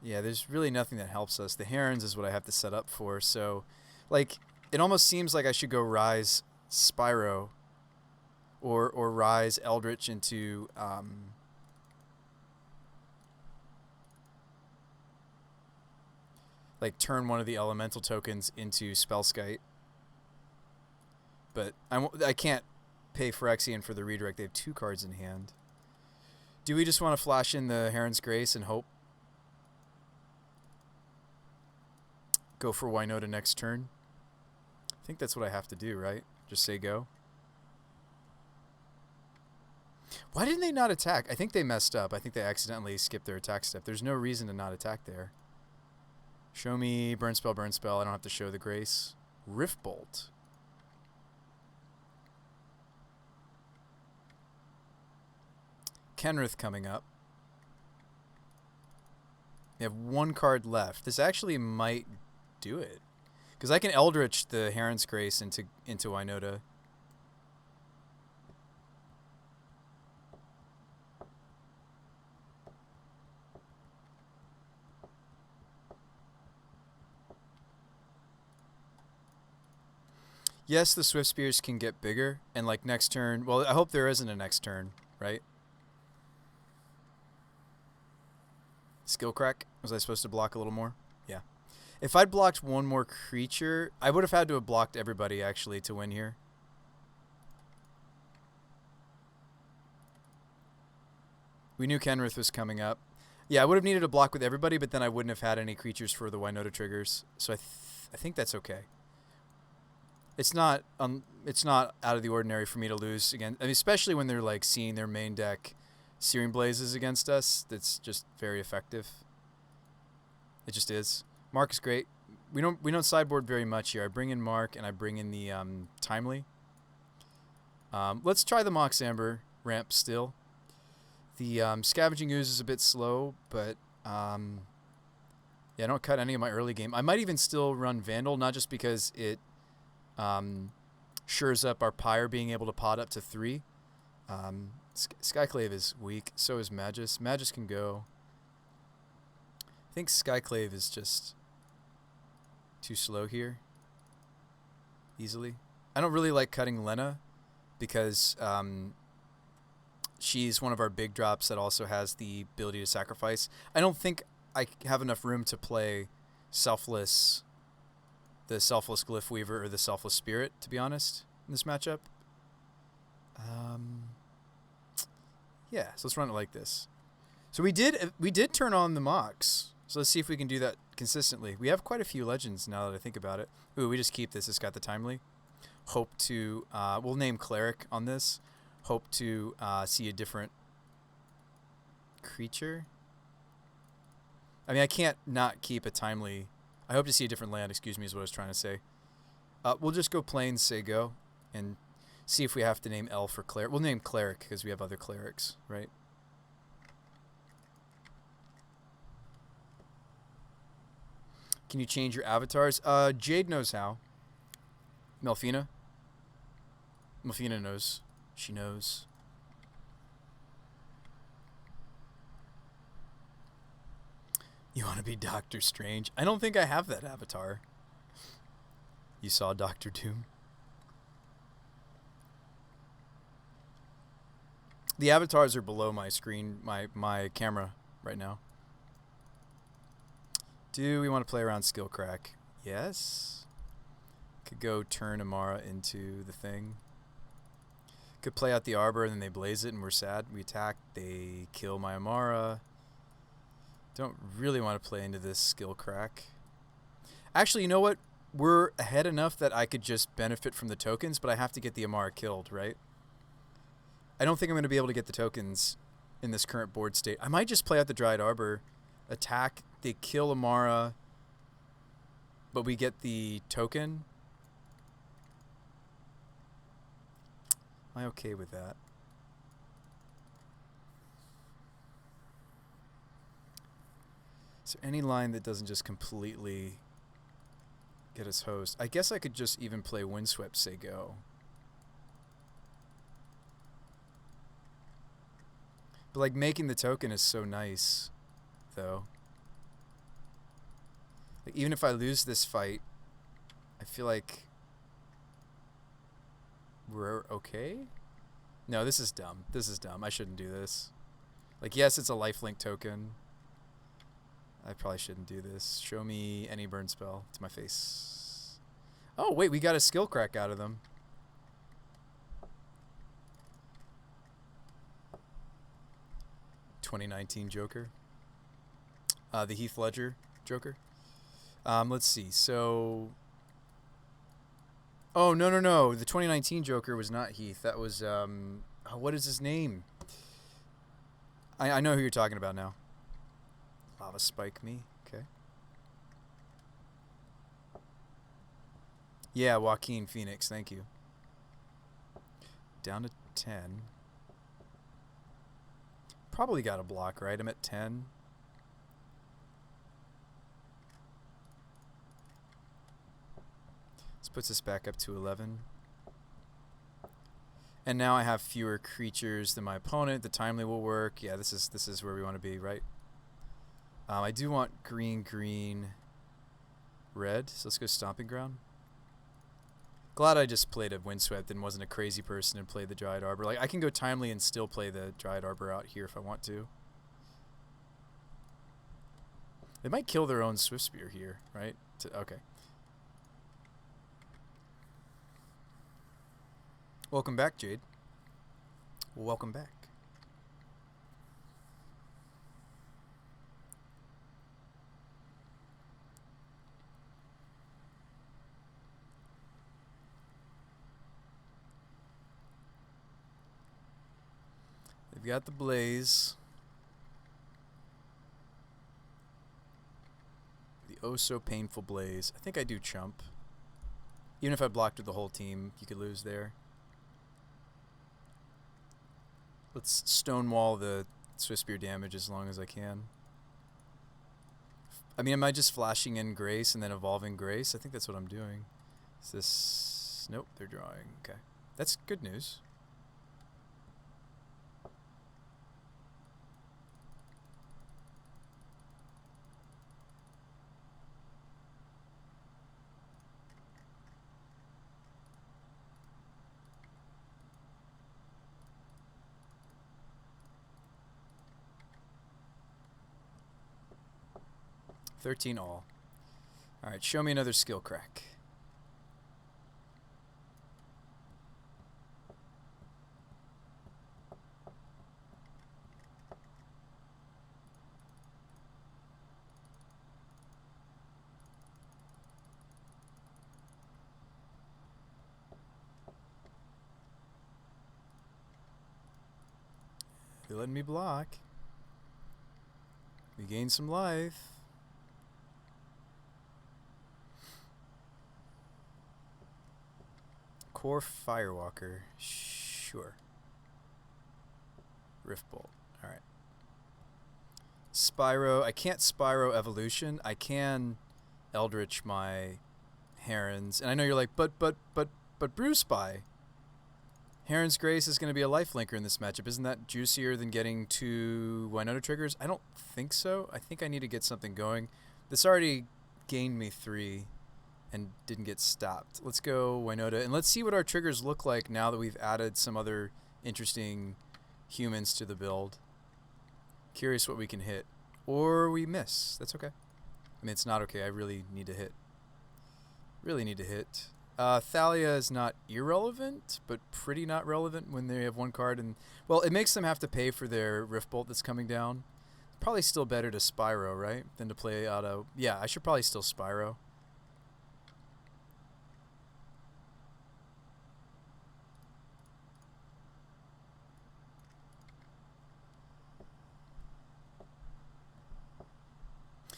Yeah, there's really nothing that helps us. The Herons is what I have to set up for. So, like, it almost seems like I should go Rise Spyro or Rise Eldritch into like turn one of the elemental tokens into Spellskite. But I can't pay Phyrexian for the redirect. They have 2 cards in hand. Do we just want to flash in the Heron's Grace and hope? Go for WINota next turn? I think that's what I have to do, right? Just say go. Why didn't they not attack? I think they messed up. I think they accidentally skipped their attack step. There's no reason to not attack there. Show me burn spell, burn spell. I don't have to show the Grace. Rift Bolt. Kenrith coming up. They have 1 card left. This actually might do it. Because I can Eldritch the Heron's Grace into WINota. Yes, the Swift Spears can get bigger, and like next turn, well, I hope there isn't a next turn, right? Skill crack? Was I supposed to block a little more? Yeah. If I'd blocked one more creature, I would have had to have blocked everybody, actually, to win here. We knew Kenrith was coming up. Yeah, I would have needed a block with everybody, but then I wouldn't have had any creatures for the WINota triggers. So I think that's okay. It's not out of the ordinary for me to lose again, I mean, especially when they're like seeing their main deck Searing Blazes against us. That's just very effective. It just is. Mark is great. We don't sideboard very much here. I bring in Mark and I bring in the Timely. Let's try the Mox Amber ramp still. The Scavenging Ooze is a bit slow, but yeah, I don't cut any of my early game. I might even still run Vandal, not just because it shores up our Pyre being able to pot up to 3. Skyclave is weak. So is Magus. Magus can go. I think Skyclave is just too slow here. Easily. I don't really like cutting Lena because she's one of our big drops that also has the ability to sacrifice. I don't think I have enough room to play Selfless, the Selfless Glyph Weaver or the Selfless Spirit, to be honest, in this matchup. Yeah, so let's run it like this. So we did turn on the Mox. So let's see if we can do that consistently. We have quite a few legends now that I think about it. Ooh, we just keep this. It's got the Timely. Hope to, we'll name Cleric on this. Hope to see a different creature. I mean, I can't not keep a Timely. I hope to see a different land, excuse me, is what I was trying to say. We'll just go Plains, say go, and see if we have to name Elf or Cleric. We'll name Cleric because we have other Clerics, right? Can you change your avatars? Jade knows how. Melfina knows. She knows. You want to be Doctor Strange? I don't think I have that avatar. You saw Doctor Doom? The avatars are below my screen, my camera right now. Do we want to play around Skill Crack? Yes. Could go turn Amara into the thing. Could play out the Arbor and then they blaze it and we're sad. We attack, they kill my Amara. Don't really want to play into this Skill Crack. Actually, you know what? We're ahead enough that I could just benefit from the tokens, but I have to get the Amara killed, right? I don't think I'm going to be able to get the tokens in this current board state. I might just play out the Dryad Arbor, attack, they kill Amara, but we get the token. Am I okay with that? Is there any line that doesn't just completely get us hosed? I guess I could just even play Windswept, say go. But like making the token is so nice, though. Like, even if I lose this fight, I feel like we're okay? No, this is dumb. This is dumb. I shouldn't do this. Like, yes, it's a lifelink token. I probably shouldn't do this. Show me any burn spell to my face. Oh, wait, we got a Skill Crack out of them. '19 Joker. The Heath Ledger Joker. Let's see. So... Oh, no. The 2019 Joker was not Heath. That was, what is his name? I know who you're talking about now. Lava Spike me. Okay. Yeah, Joaquin Phoenix. Thank you. Down to 10. Probably got a block, right? I'm at 10. puts us back up to 11. And now I have fewer creatures than my opponent. The timely will work. Yeah, this is where we want to be, right? I do want green, red. So let's go Stomping Ground. Glad I just played a Windswept and wasn't a crazy person and played the Dryad Arbor. Like, I can go timely and still play the Dryad Arbor out here if I want to. They might kill their own Swift Spear here, right? Okay. Welcome back, Jade. Welcome back. They've got the Blaze. The oh so painful Blaze. I think I do chump. Even if I blocked with the whole team, you could lose there. Let's stonewall the Swift Spear damage as long as I can. I mean, am I just flashing in Grace and then evolving Grace? I think that's what I'm doing. Is this... Nope, they're drawing. Okay. That's good news. $13 all. Alright, show me another skill crack. They're letting me block. We gain some life. Core Firewalker. Sure. Riftbolt. Alright. Spyro. I can't Spyro Evolution. I can Eldritch my Herons. And I know you're like, but Brew Spy. Heron's Grace is going to be a lifelinker in this matchup. Isn't that juicier than getting 2 WINota triggers? I don't think so. I think I need to get something going. This already gained me 3 and didn't get stopped. Let's go WINota, and let's see what our triggers look like now that we've added some other interesting humans to the build. Curious what we can hit. Or we miss. That's okay. I mean, it's not okay. I really need to hit. Really need to hit. Thalia is not irrelevant, but pretty not relevant when they have 1 card. And well, it makes them have to pay for their Riftbolt that's coming down. Probably still better to Spyro, right? Than to play auto. Yeah, I should probably still Spyro.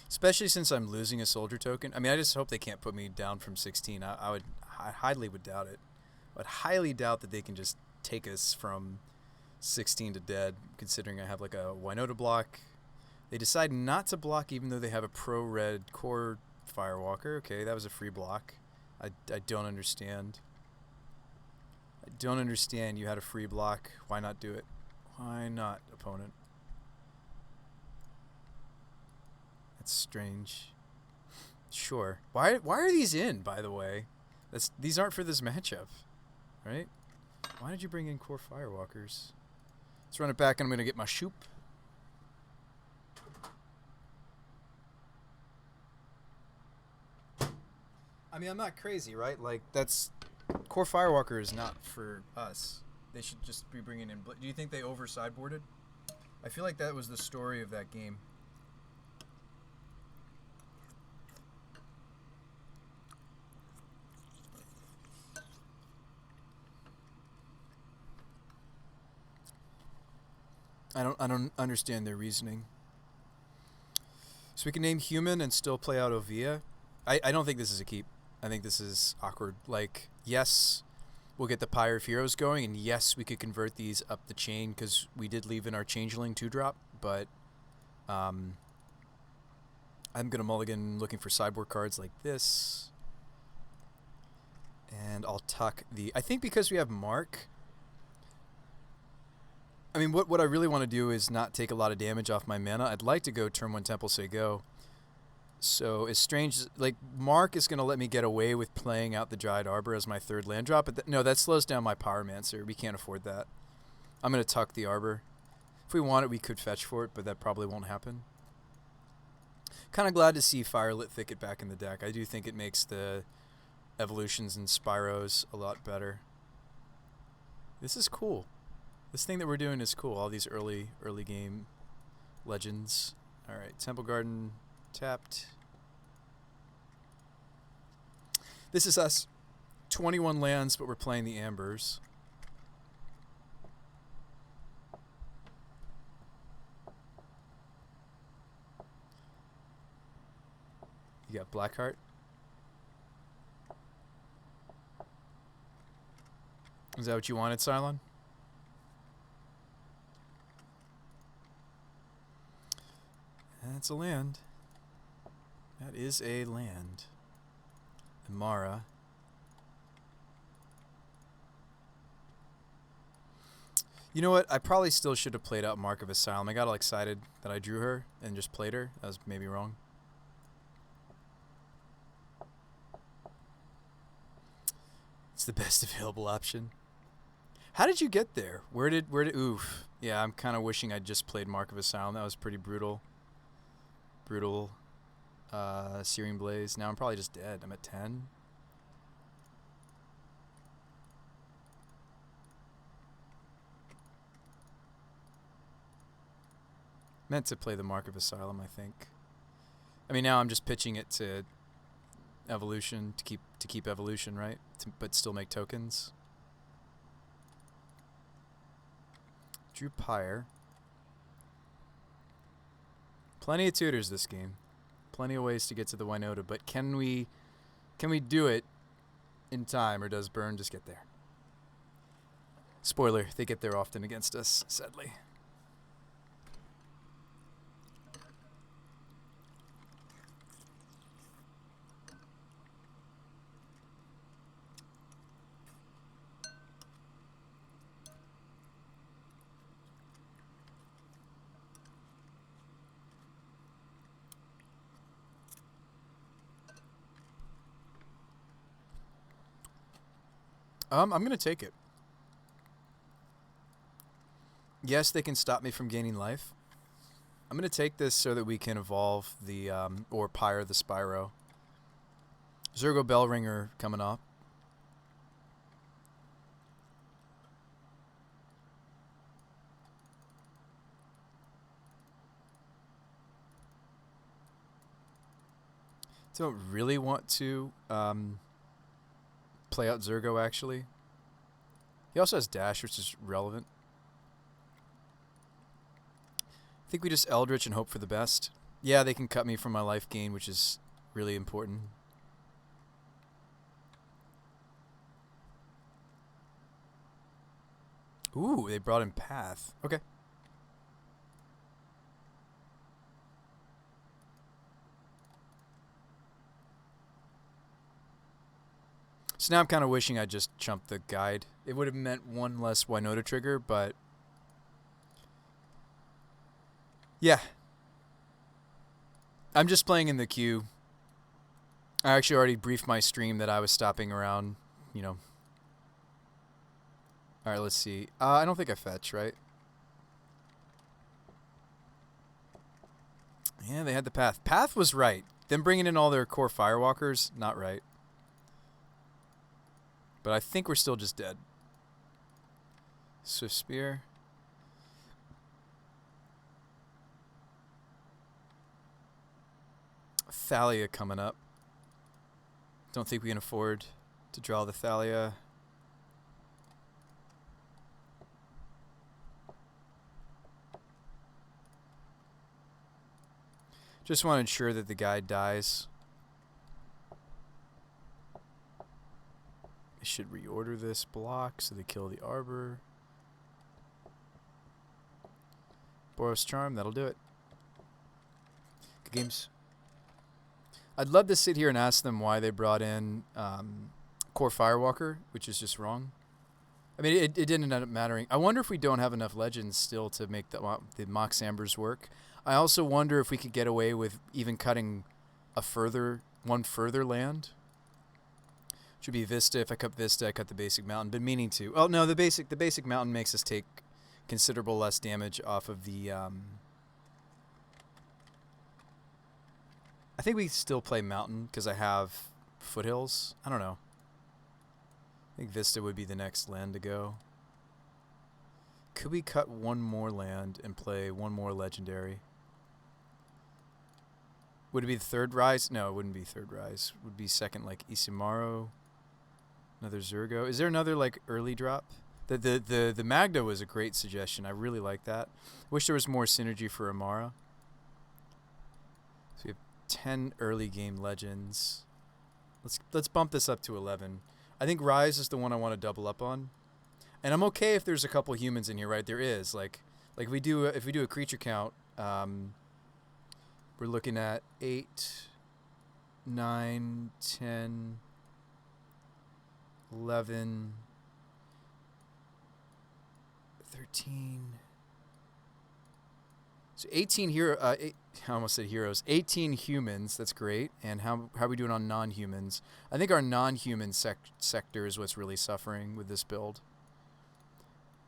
Especially since I'm losing a soldier token. I mean, I just hope they can't put me down from 16. I highly would doubt it. I would highly doubt that they can just take us from 16 to dead, considering I have like a WINota block. They decide not to block even though they have a pro-red core Firewalker. Okay, that was a free block. I don't understand. I don't understand. You had a free block. Why not do it? Why not, opponent? That's strange. Sure. Why are these in, by the way? These aren't for this matchup, right? Why did you bring in core Firewalkers? Let's run it back and I'm going to get my shoop. I mean, I'm not crazy, right? Like, that's... Core Firewalker is not for us. They should just be bringing in... Do you think they over-sideboarded? I feel like that was the story of that game. I don't understand their reasoning. So we can name human and still play out Ovia. I don't think this is a keep. I think this is awkward. Like, yes, we'll get the Pyre of Heroes going, and yes, we could convert these up the chain because we did leave in our Changeling 2-drop, but I'm going to mulligan looking for sideboard cards like this. And I'll tuck the... I think because we have Mark... I mean, what I really want to do is not take a lot of damage off my mana. I'd like to go turn 1 Temple, say go. So as strange... Like, Mark is going to let me get away with playing out the Dryad Arbor as my 3rd land drop. But no, that slows down my Pyromancer. We can't afford that. I'm going to tuck the Arbor. If we want it, we could fetch for it, but that probably won't happen. Kind of glad to see Firelit Thicket back in the deck. I do think it makes the evolutions and Spyros a lot better. This is cool. This thing that we're doing is cool. All these early game legends. All right, Temple Garden tapped. This is us. 21 lands, but we're playing the Ambers. You got Blackheart. Is that what you wanted, Cylon? That's a land. That is a land. Amara. You know what? I probably still should have played out Mark of Asylum. I got all excited that I drew her and just played her. That was maybe wrong. It's the best available option. How did you get there? Where did oof. Yeah, I'm kind of wishing I'd just played Mark of Asylum. That was pretty brutal. Searing Blaze. Now I'm probably just dead. I'm at 10. Meant to play the Mark of Asylum, I think. I mean, now I'm just pitching it to evolution to keep evolution, right? But still make tokens. Drew Pyre. Plenty of tutors this game. Plenty of ways to get to the WINota, but can we do it in time, or does Burn just get there? Spoiler, they get there often against us, sadly. I'm going to take it. Yes, they can stop me from gaining life. I'm going to take this so that we can evolve the, or Pyre the Spyro. Zergo Bellringer coming up. Don't really want to play out Zergo, actually. He also has dash, which is relevant. I think we just Eldritch and hope for the best. Yeah, they can cut me from my life gain, which is really important. Ooh, they brought in Path. Okay. So now I'm kind of wishing I just chumped the guide. It would have meant one less WINota trigger, but... yeah. I'm just playing in the queue. I actually already briefed my stream that I was stopping around, you know. Alright, let's see. I don't think I fetch, right? Yeah, they had the Path. Path was right. Them bringing in all their core Firewalkers, not right. But I think we're still just dead. Swift Spear. Thalia coming up. Don't think we can afford to draw the Thalia. Just want to ensure that the guy dies. I should reorder this block so they kill the Arbor. Boros Charm, that'll do it. Good games. I'd love to sit here and ask them why they brought in Core Firewalker, which is just wrong. I mean, it didn't end up mattering. I wonder if we don't have enough legends still to make the Mox Ambers work. I also wonder if we could get away with even cutting one further land. Should be Vista. If I cut Vista, I cut the basic mountain. Been meaning to. Oh no, the basic mountain makes us take considerable less damage off of the. I think we still play mountain because I have foothills. I don't know. I think Vista would be the next land to go. Could we cut one more land and play one more legendary? Would it be the third rise? No, it wouldn't be third rise. It would be second, like Isamaru. Another Zergo. Is there another like early drop? The Magda was a great suggestion. I really like that. Wish there was more synergy for Amara. So we have 10 early game legends. Let's bump this up to 11. I think Rise is the one I want to double up on. And I'm okay if there's a couple humans in here, right? There is. Like if we do a creature count, we're looking at 8, 9, 10, 11, 13. So 18 hero. I almost said heroes. 18 humans. That's great. And how are we doing on non-humans? I think our non-human sector is what's really suffering with this build.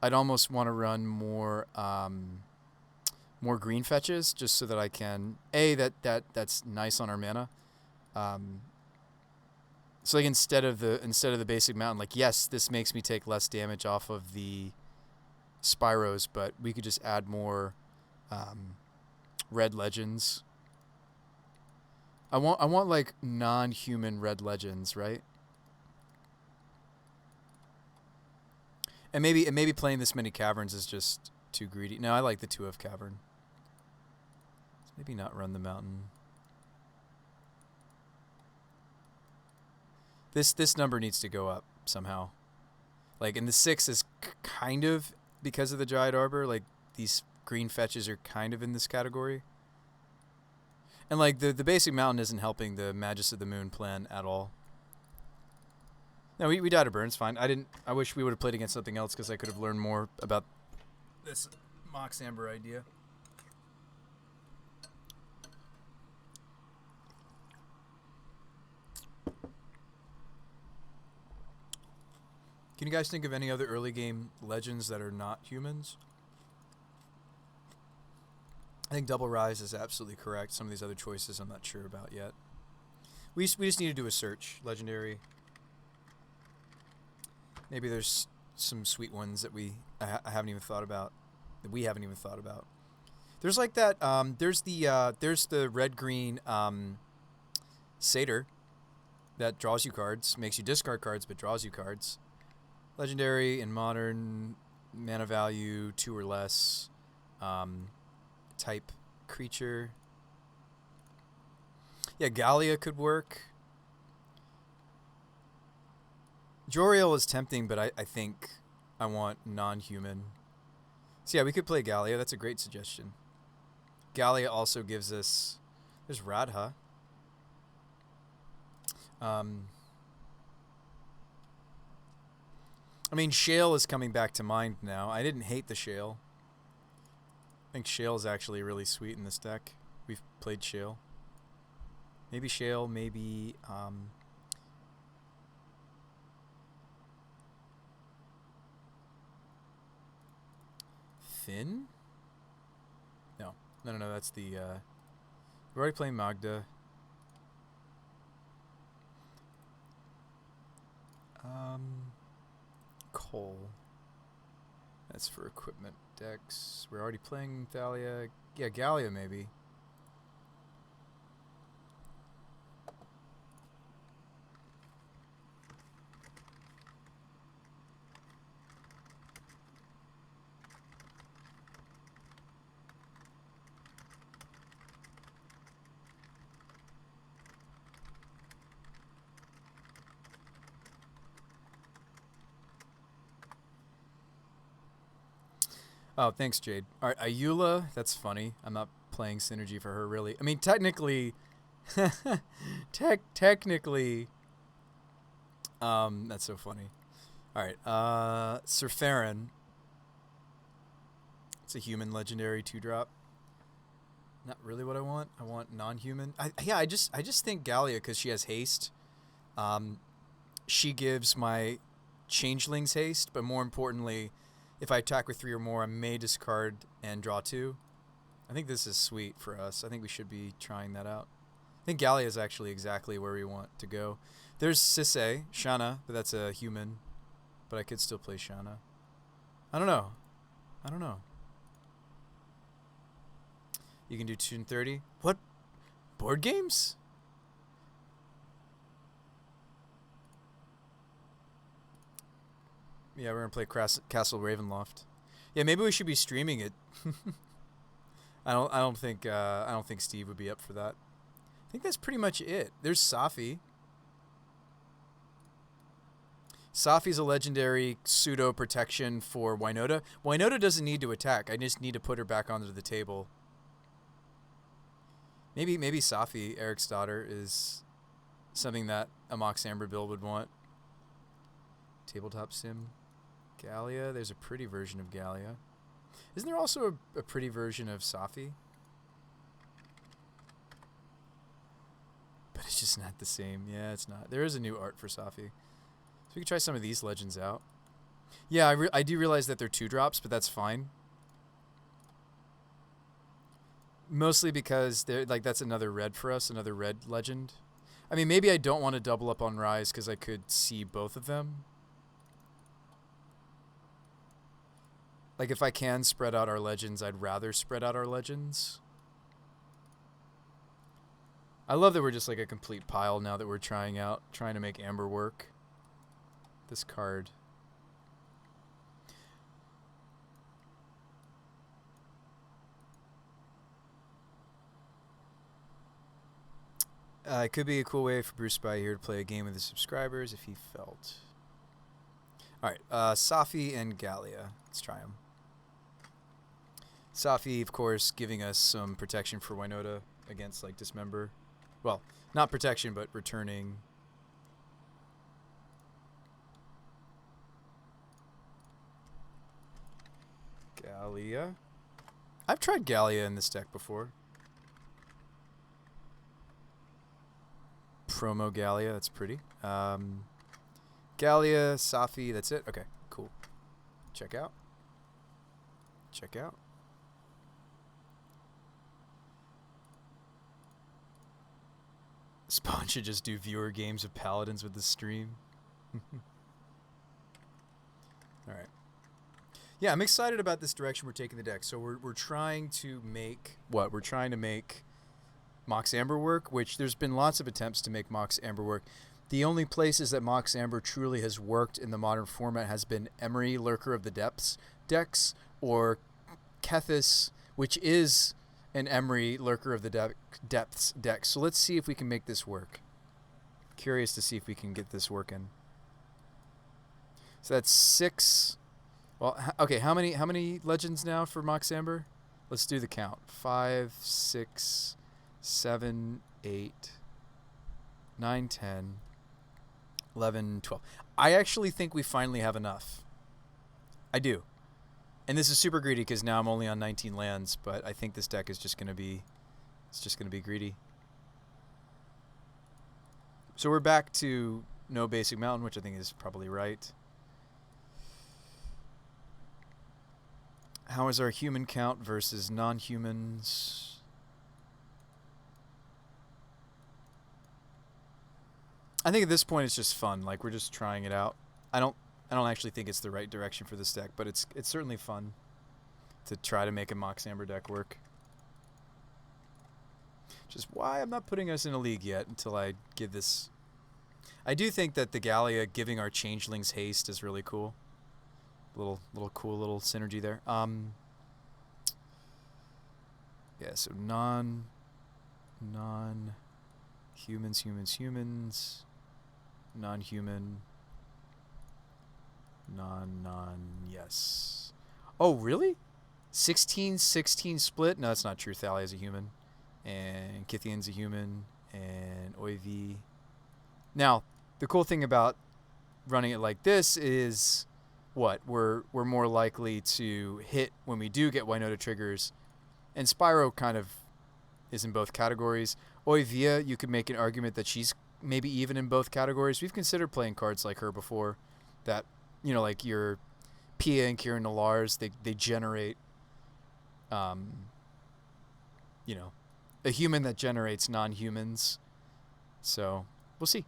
I'd almost want to run more green fetches just so that I can that's nice on our mana. So like instead of the basic mountain, like yes, this makes me take less damage off of the Spyros, but we could just add more red legends. I want like non-human red legends, right? And maybe playing this many caverns is just too greedy. No, I like the 2 of cavern. Let's maybe not run the mountain. This number needs to go up somehow. Like, and the 6 is kind of because of the Giant Arbor. Like, these green fetches are kind of in this category. And like the basic mountain isn't helping the Magus of the Moon plan at all. No, we died of burns, fine. I wish we would have played against something else because I could have learned more about this Mox Amber idea. Can you guys think of any other early game legends that are not humans? I think Double Rise is absolutely correct. Some of these other choices I'm not sure about yet. We just need to do a search. Legendary. Maybe there's some sweet ones that I haven't even thought about. That we haven't even thought about. There's like that. There's the red-green Satyr that draws you cards, makes you discard cards, but draws you cards. Legendary in Modern, mana value 2 or less, type creature. Yeah, Gallia could work. Joriel is tempting, but I think I want non-human. So yeah, we could play Gallia. That's a great suggestion. Gallia also gives us... There's Radha. I mean, Shale is coming back to mind now. I didn't hate the Shale. I think Shale is actually really sweet in this deck. We've played Shale. Maybe Shale, maybe... Finn? No, that's the... we're already playing Magda. Cole. That's for equipment decks. We're already playing Thalia. Yeah, Gallia maybe. Oh, thanks, Jade. All right, Ayula, that's funny. I'm not playing Synergy for her, really. I mean, technically, That's so funny. All right. Surferin. It's a human legendary 2-drop. Not really what I want. I want non-human. I just think Gallia, because she has haste. She gives my changelings haste, but more importantly, if I attack with 3 or more, I may discard and draw 2. I think this is sweet for us. I think we should be trying that out. I think Gallia is actually exactly where we want to go. There's Sisay, Shanna, but that's a human. But I could still play Shanna. I don't know. You can do Tune 30. What? Board games? Yeah, we're gonna play Castle Ravenloft. Yeah, maybe we should be streaming it. I don't think Steve would be up for that. I think that's pretty much it. There's Safi. Safi's a legendary pseudo protection for WINota. WINota doesn't need to attack. I just need to put her back onto the table. Maybe Safi, Eric's daughter, is something that a Mox Amber build would want. Tabletop sim. Gallia. There's a pretty version of Gallia. Isn't there also a pretty version of Safi? But it's just not the same. Yeah, it's not. There is a new art for Safi. So we can try some of these legends out. Yeah, I do realize that they're 2-drops, but that's fine. Mostly because they're like that's another red for us, another red legend. I mean, maybe I don't want to double up on Rise because I could see both of them. Like, if I can spread out our legends, I'd rather spread out our legends. I love that we're just like a complete pile now that we're trying to make Amber work. This card. It could be a cool way for Bruce Spy here to play a game with his subscribers if he felt. Alright, Safi and Gallia. Let's try them. Safi, of course, giving us some protection for WINota against, like, Dismember. Well, not protection, but returning. Gallia. I've tried Gallia in this deck before. Promo Gallia, that's pretty. Gallia, Safi, that's it? Okay, cool. Check out. Check out. Spawn should just do viewer games of Paladins with the stream. Alright. Yeah, I'm excited about this direction we're taking the deck. So we're trying to make... What? We're trying to make Mox Amber work, which there's been lots of attempts to make Mox Amber work. The only places that Mox Amber truly has worked in the modern format has been Emery, Lurker of the Depths decks, or Kethis, which is an Emery, Lurker of the Depths deck. So let's see if we can make this work. Curious to see if we can get this working. So that's 6. Well, okay, how many legends now for Mox Amber? Let's do the count. 5, 6, 7, 8, 9, 10, 11, 12. I actually think we finally have enough. I do. And this is super greedy because now I'm only on 19 lands, but I think this deck is just going to be, it's just going to be greedy. So we're back to no basic mountain, which I think is probably right. How is our human count versus non-humans? I think at this point it's just fun. Like, we're just trying it out. I don't actually think it's the right direction for this deck, but it's certainly fun to try to make a Mox Amber deck work. Which is why I'm not putting us in a league yet until I give this. I do think that the Gallia giving our changelings haste is really cool. Little cool little synergy there. Yeah, so humans, non-human, yes. Oh, really? 16-16 split? No, that's not true. Thalia is a human. And Kithian's a human. And Oivi. Now, the cool thing about running it like this is what? We're more likely to hit when we do get WINota triggers. And Spyro kind of is in both categories. Oivia, you could make an argument that she's maybe even in both categories. We've considered playing cards like her before that, like your Pia and Kieran Nalars, they generate, a human that generates non-humans. So we'll see.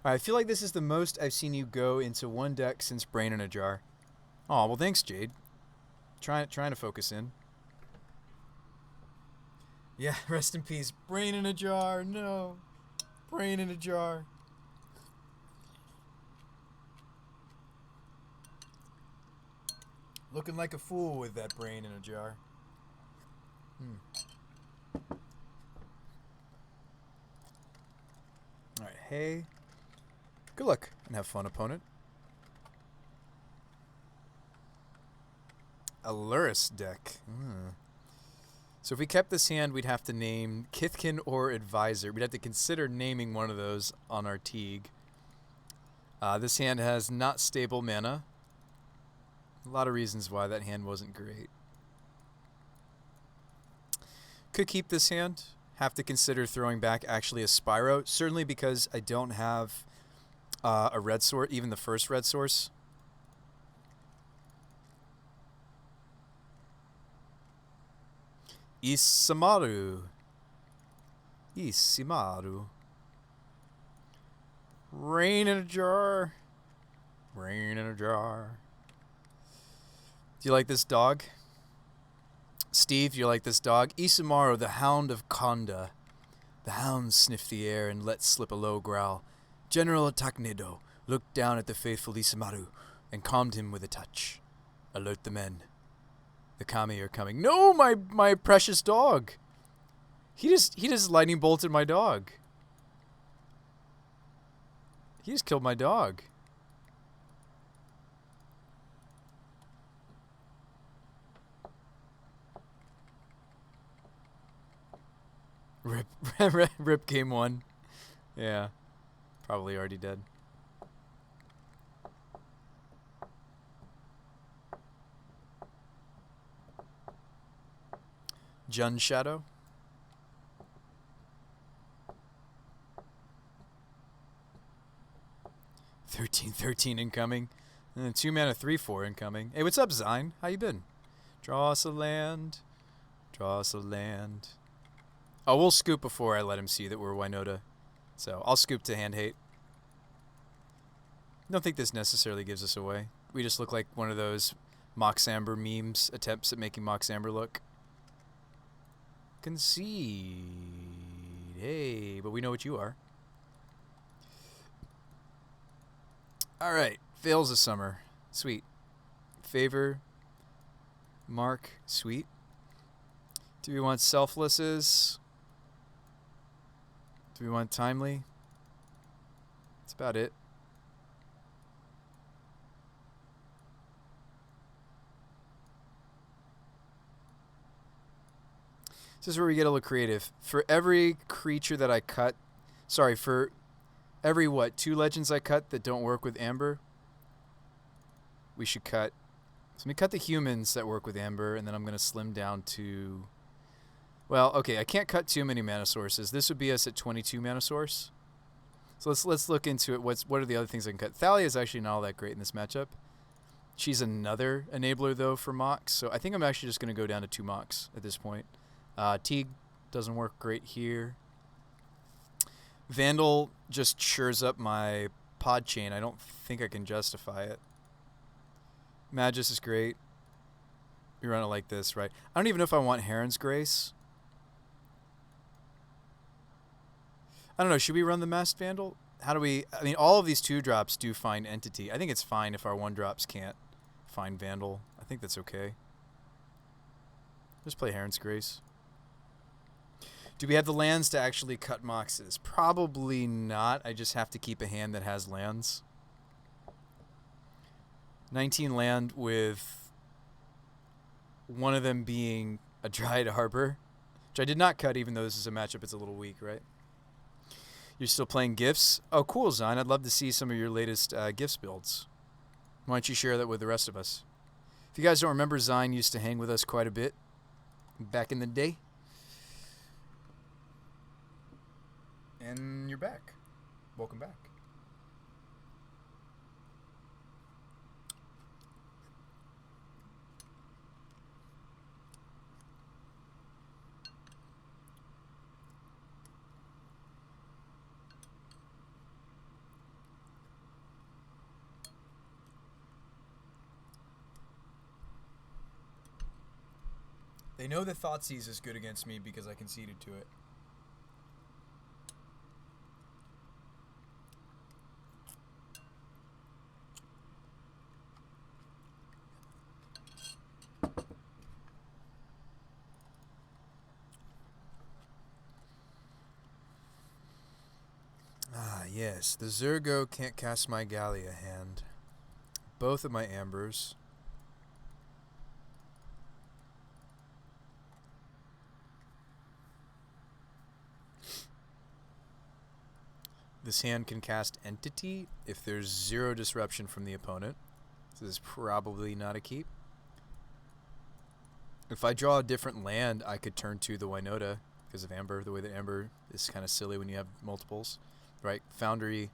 All right, I feel like this is the most I've seen you go into one deck since Brain in a Jar. Oh, well, thanks, Jade. Trying to focus in. Yeah, rest in peace. Brain in a jar. No. Brain in a jar. Looking like a fool with that brain in a jar. Alright, hey. Good luck and have fun, opponent. A Luris deck. So if we kept this hand, we'd have to name Kithkin or Advisor. We'd have to consider naming one of those on our Teague. This hand has not stable mana. A lot of reasons why that hand wasn't great. Could keep this hand. Have to consider throwing back actually a Spyro. Certainly because I don't have a red source, even the first red source. Isamaru. Rain in a jar. Rain in a jar. Do you like this dog? Steve, do you like this dog? Isamaru, the hound of Konda. The hound sniffed the air and let slip a low growl. General Taknedo looked down at the faithful Isamaru and calmed him with a touch. Alert the men. The kami are coming. No, my precious dog. He just lightning bolted my dog. He just killed my dog. Rip game 1. Yeah. Probably already dead. Jun Shadow. 13/13 incoming. And then 2 mana 3/4 incoming. Hey, what's up, Zine? How you been? Draw us a land. Draw us a land. Oh, we'll scoop before I let him see that we're WINota. So I'll scoop to hand hate. Don't think this necessarily gives us away. We just look like one of those Mox Amber memes, attempts at making Mox Amber look. Concede. Hey, but we know what you are. Alright, fails of summer. Sweet. Favor. Mark. Sweet. Do we want selflesses? Do we want timely? That's about it. This is where we get a little creative. For every creature that I cut, for every, 2 legends I cut that don't work with Amber, we should cut. So let me cut the humans that work with Amber, and then I'm going to slim down to... Well, okay, I can't cut too many mana sources. This would be us at 22 mana source. So let's look into it. What are the other things I can cut? Thalia is actually not all that great in this matchup. She's another enabler, though, for Mox. So I think I'm actually just going to go down to 2 Mox at this point. Teague doesn't work great here. Vandal just chures up my pod chain. I don't think I can justify it. Magus is great. We run it like this, right? I don't even know if I want Heron's Grace. I don't know. Should we run the Masked Vandal? How do we... I mean, all of these 2-drops do find Entity. I think it's fine if our 1-drops can't find Vandal. I think that's okay. Just play Heron's Grace. Do we have the lands to actually cut Moxes? Probably not. I just have to keep a hand that has lands. 19 land with one of them being a Dryad Harbor, which I did not cut even though this is a matchup it's a little weak, right? You're still playing gifts? Oh, cool, Zine. I'd love to see some of your latest gifts builds. Why don't you share that with the rest of us? If you guys don't remember, Zine used to hang with us quite a bit back in the day. And you're back. Welcome back. They know that Thoughtseize is good against me because I conceded to it. Ah, yes. The Zergo can't cast my Gallia hand. Both of my Ambers. This hand can cast Entity if there's 0 disruption from the opponent. This is probably not a keep. If I draw a different land, I could turn to the WINota because of Amber. The way that Amber is kind of silly when you have multiples. Right? Foundry.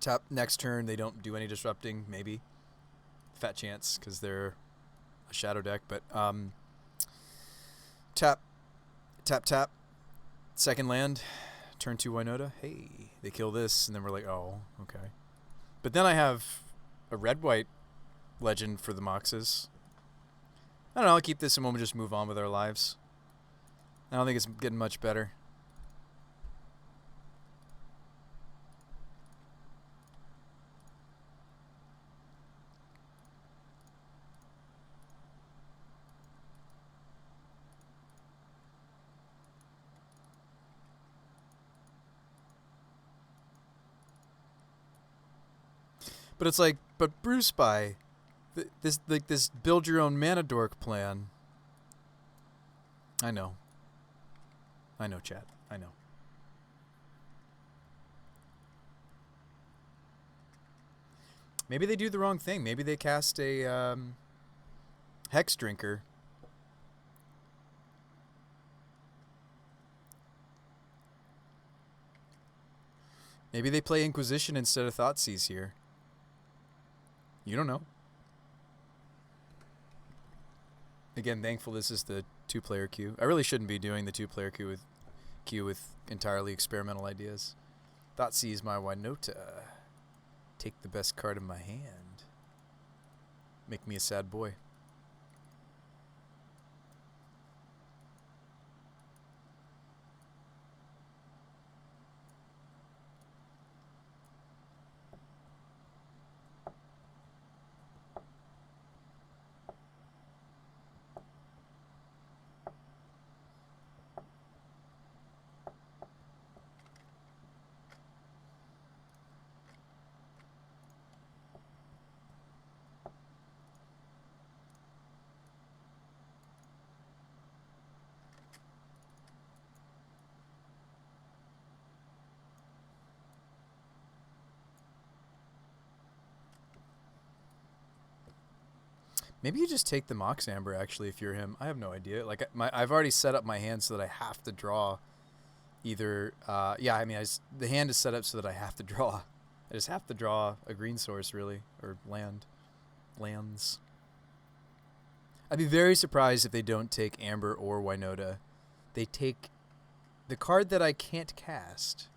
Tap next turn, they don't do any disrupting, maybe. Fat chance because they're a shadow deck. But tap. Second land. Turn 2 WINota. Hey, they kill this, and then we're like, oh, okay. But then I have a red-white legend for the Moxes. I don't know, I'll keep this and we'll just move on with our lives. I don't think it's getting much better. But it's like, but Bruce by this build your own mana dork plan. I know, chat. I know. Maybe they do the wrong thing. Maybe they cast a Hex Drinker. Maybe they play Inquisition instead of Thoughtseize here. You don't know. Again, thankful this is the 2-player queue. I really shouldn't be doing the 2-player queue with entirely experimental ideas. Thoughtseize my WINota. Take the best card in my hand. Make me a sad boy. Maybe you just take the Mox Amber, actually, if you're him. I have no idea. Like, I've already set up my hand so that I have to draw either... yeah, I mean, the hand is set up so that I have to draw. I just have to draw a green source, really, or lands. I'd be very surprised if they don't take Amber or WINota. They take... The card that I can't cast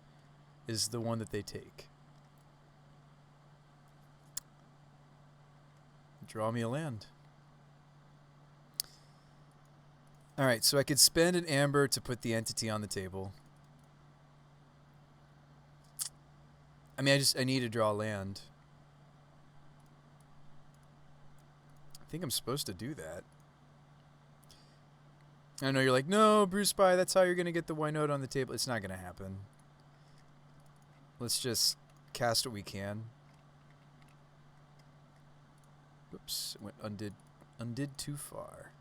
is the one that they take. Draw me a land. Alright, so I could spend an Amber to put the Entity on the table. I mean, I need to draw land. I think I'm supposed to do that. I know you're like, no, Bruce By, that's how you're going to get the WINota on the table. It's not going to happen. Let's just cast what we can. Oops, it went undid too far.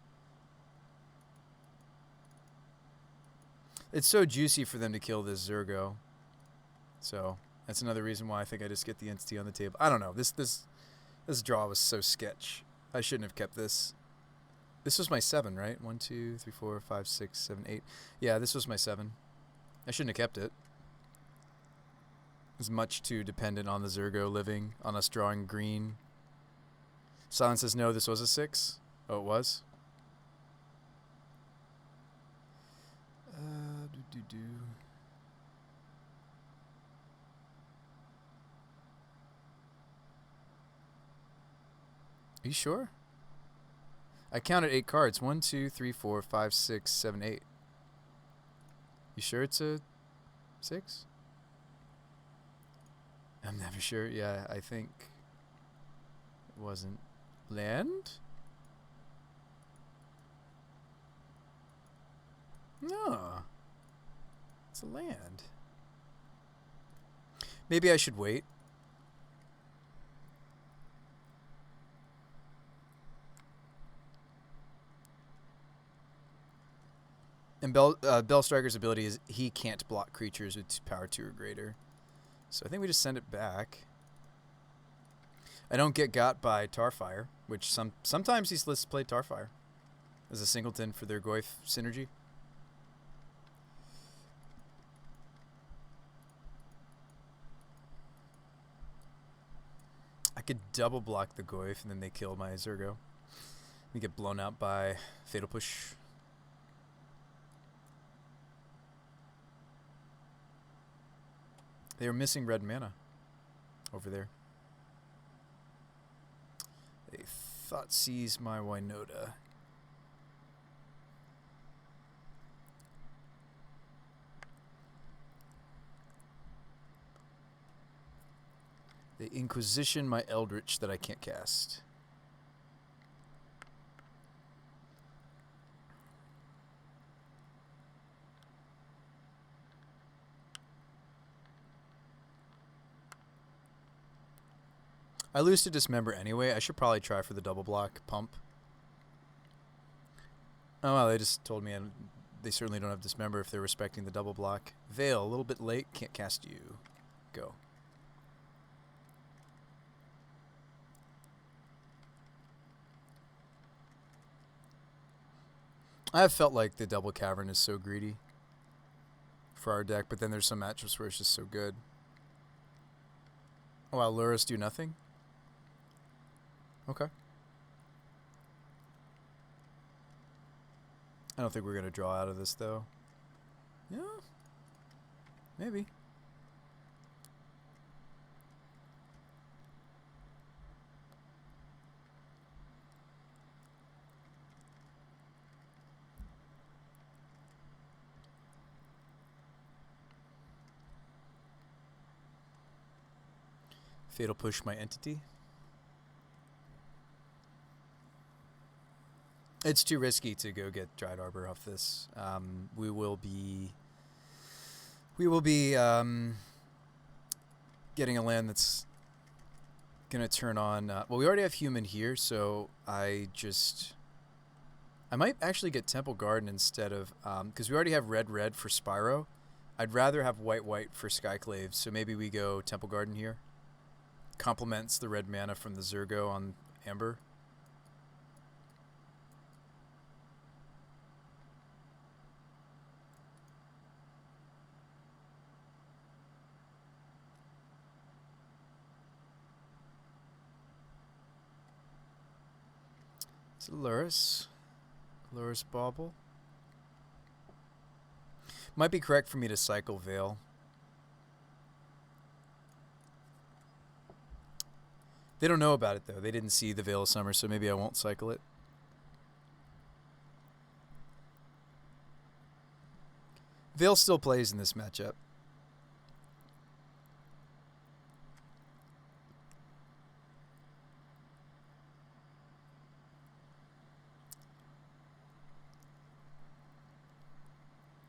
It's so juicy for them to kill this Zergo. So that's another reason why I think I just get the entity on the table. I don't know. This draw was so sketch. I shouldn't have kept this. This was my 7, right? 1, 2, 3, 4, 5, 6, 7, 8. Yeah, this was my 7. I shouldn't have kept it. It's much too dependent on the Zergo living, on us drawing green. Silence says no, this was a 6. Oh, it was? Are you sure? I counted 8 cards. 1, 2, 3, 4, 5, 6, 7, 8. You sure it's a 6? I'm never sure. Yeah, I think it wasn't. Land? No. It's a land. Maybe I should wait. And Bellstriker's ability is he can't block creatures with power 2 or greater. So I think we just send it back. I don't get got by Tarfire, which sometimes these lists play Tarfire as a singleton for their Goyf synergy. I could double block the Goyf and then they kill my Zergo. We get blown out by Fatal Push. They were missing red mana over there. They thought seize my WINota. They Inquisition my Eldritch that I can't cast. I lose to Dismember anyway. I should probably try for the double block pump. Oh, well, they just told me they certainly don't have Dismember if they're respecting the double block. Veil, a little bit late. Can't cast you. Go. I have felt like the double Cavern is so greedy for our deck, but then there's some matchups where it's just so good. Oh, wow, Lurrus do nothing? Okay. I don't think we're going to draw out of this, though. Yeah. Maybe. Fatal Push my entity. It's too risky to go get Dried Arbor off this. We will be getting a land that's gonna turn on. Well, we already have human here, so I might actually get Temple Garden instead of because we already have red for Spyro. I'd rather have white for Skyclave, so maybe we go Temple Garden here. Complements the red mana from the Zergo on Amber. It's Lurrus Bauble. Might be correct for me to cycle Veil. They don't know about it, though. They didn't see the Veil of Summer, so maybe I won't cycle it. Veil still plays in this matchup.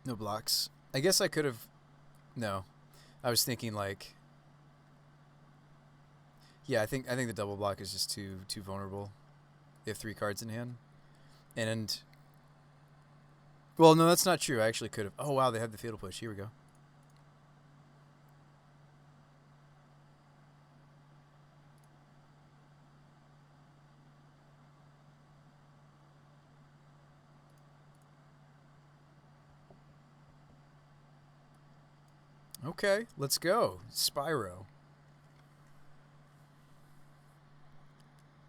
No blocks. I guess I could have... No. I was thinking, like... Yeah, I think the double block is just too vulnerable. They have 3 cards in hand. And... Well, no, that's not true. I actually could have... Oh, wow, they have the Fatal Push. Here we go. Okay, let's go. Spyro.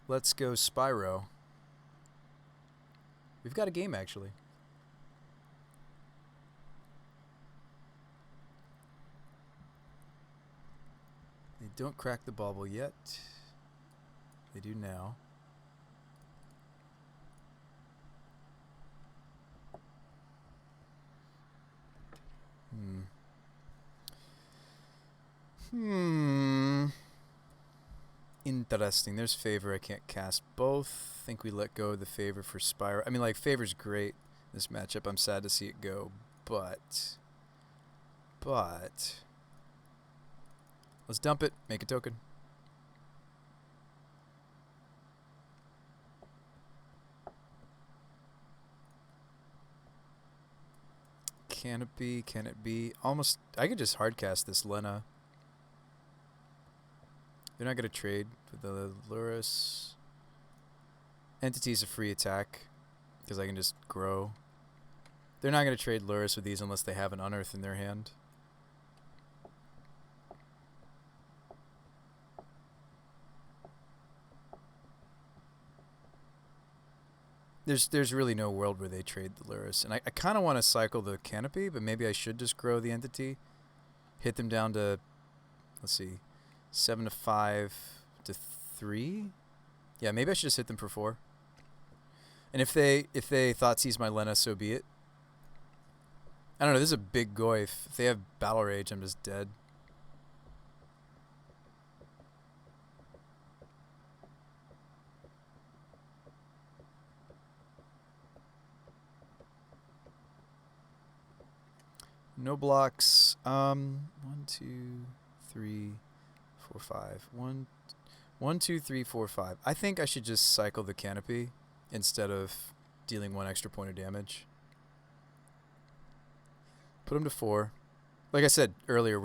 Let's go Spyro. We've got a game, actually. They don't crack the bauble yet. They do now. Interesting. There's Favor. I can't cast both. I think we let go of the Favor for Spyro. I mean, like, Favor's great this matchup. I'm sad to see it go, but let's dump it. Make a token. Canopy. Can it be? Almost. I could just hardcast this Lena. They're not going to trade for the Lurrus. Entity's a free attack because I can just grow. They're not going to trade Lurrus with these unless they have an Unearth in their hand. There's really no world where they trade the Lurrus. And I kind of want to cycle the Canopy, but maybe I should just grow the Entity. Hit them down to, let's see, 7 to 5 to 3. Yeah, maybe I should just hit them for 4. And if they Thoughtseize my Lena, so be it. I don't know, this is a big Goyf. If they have Battle Rage, I'm just dead. No blocks. 1, 2, 3, 4, 5. 1, 2, 3, 4, 5. I think I should just cycle the Canopy instead of dealing 1 extra point of damage. Put him to 4. Like I said earlier,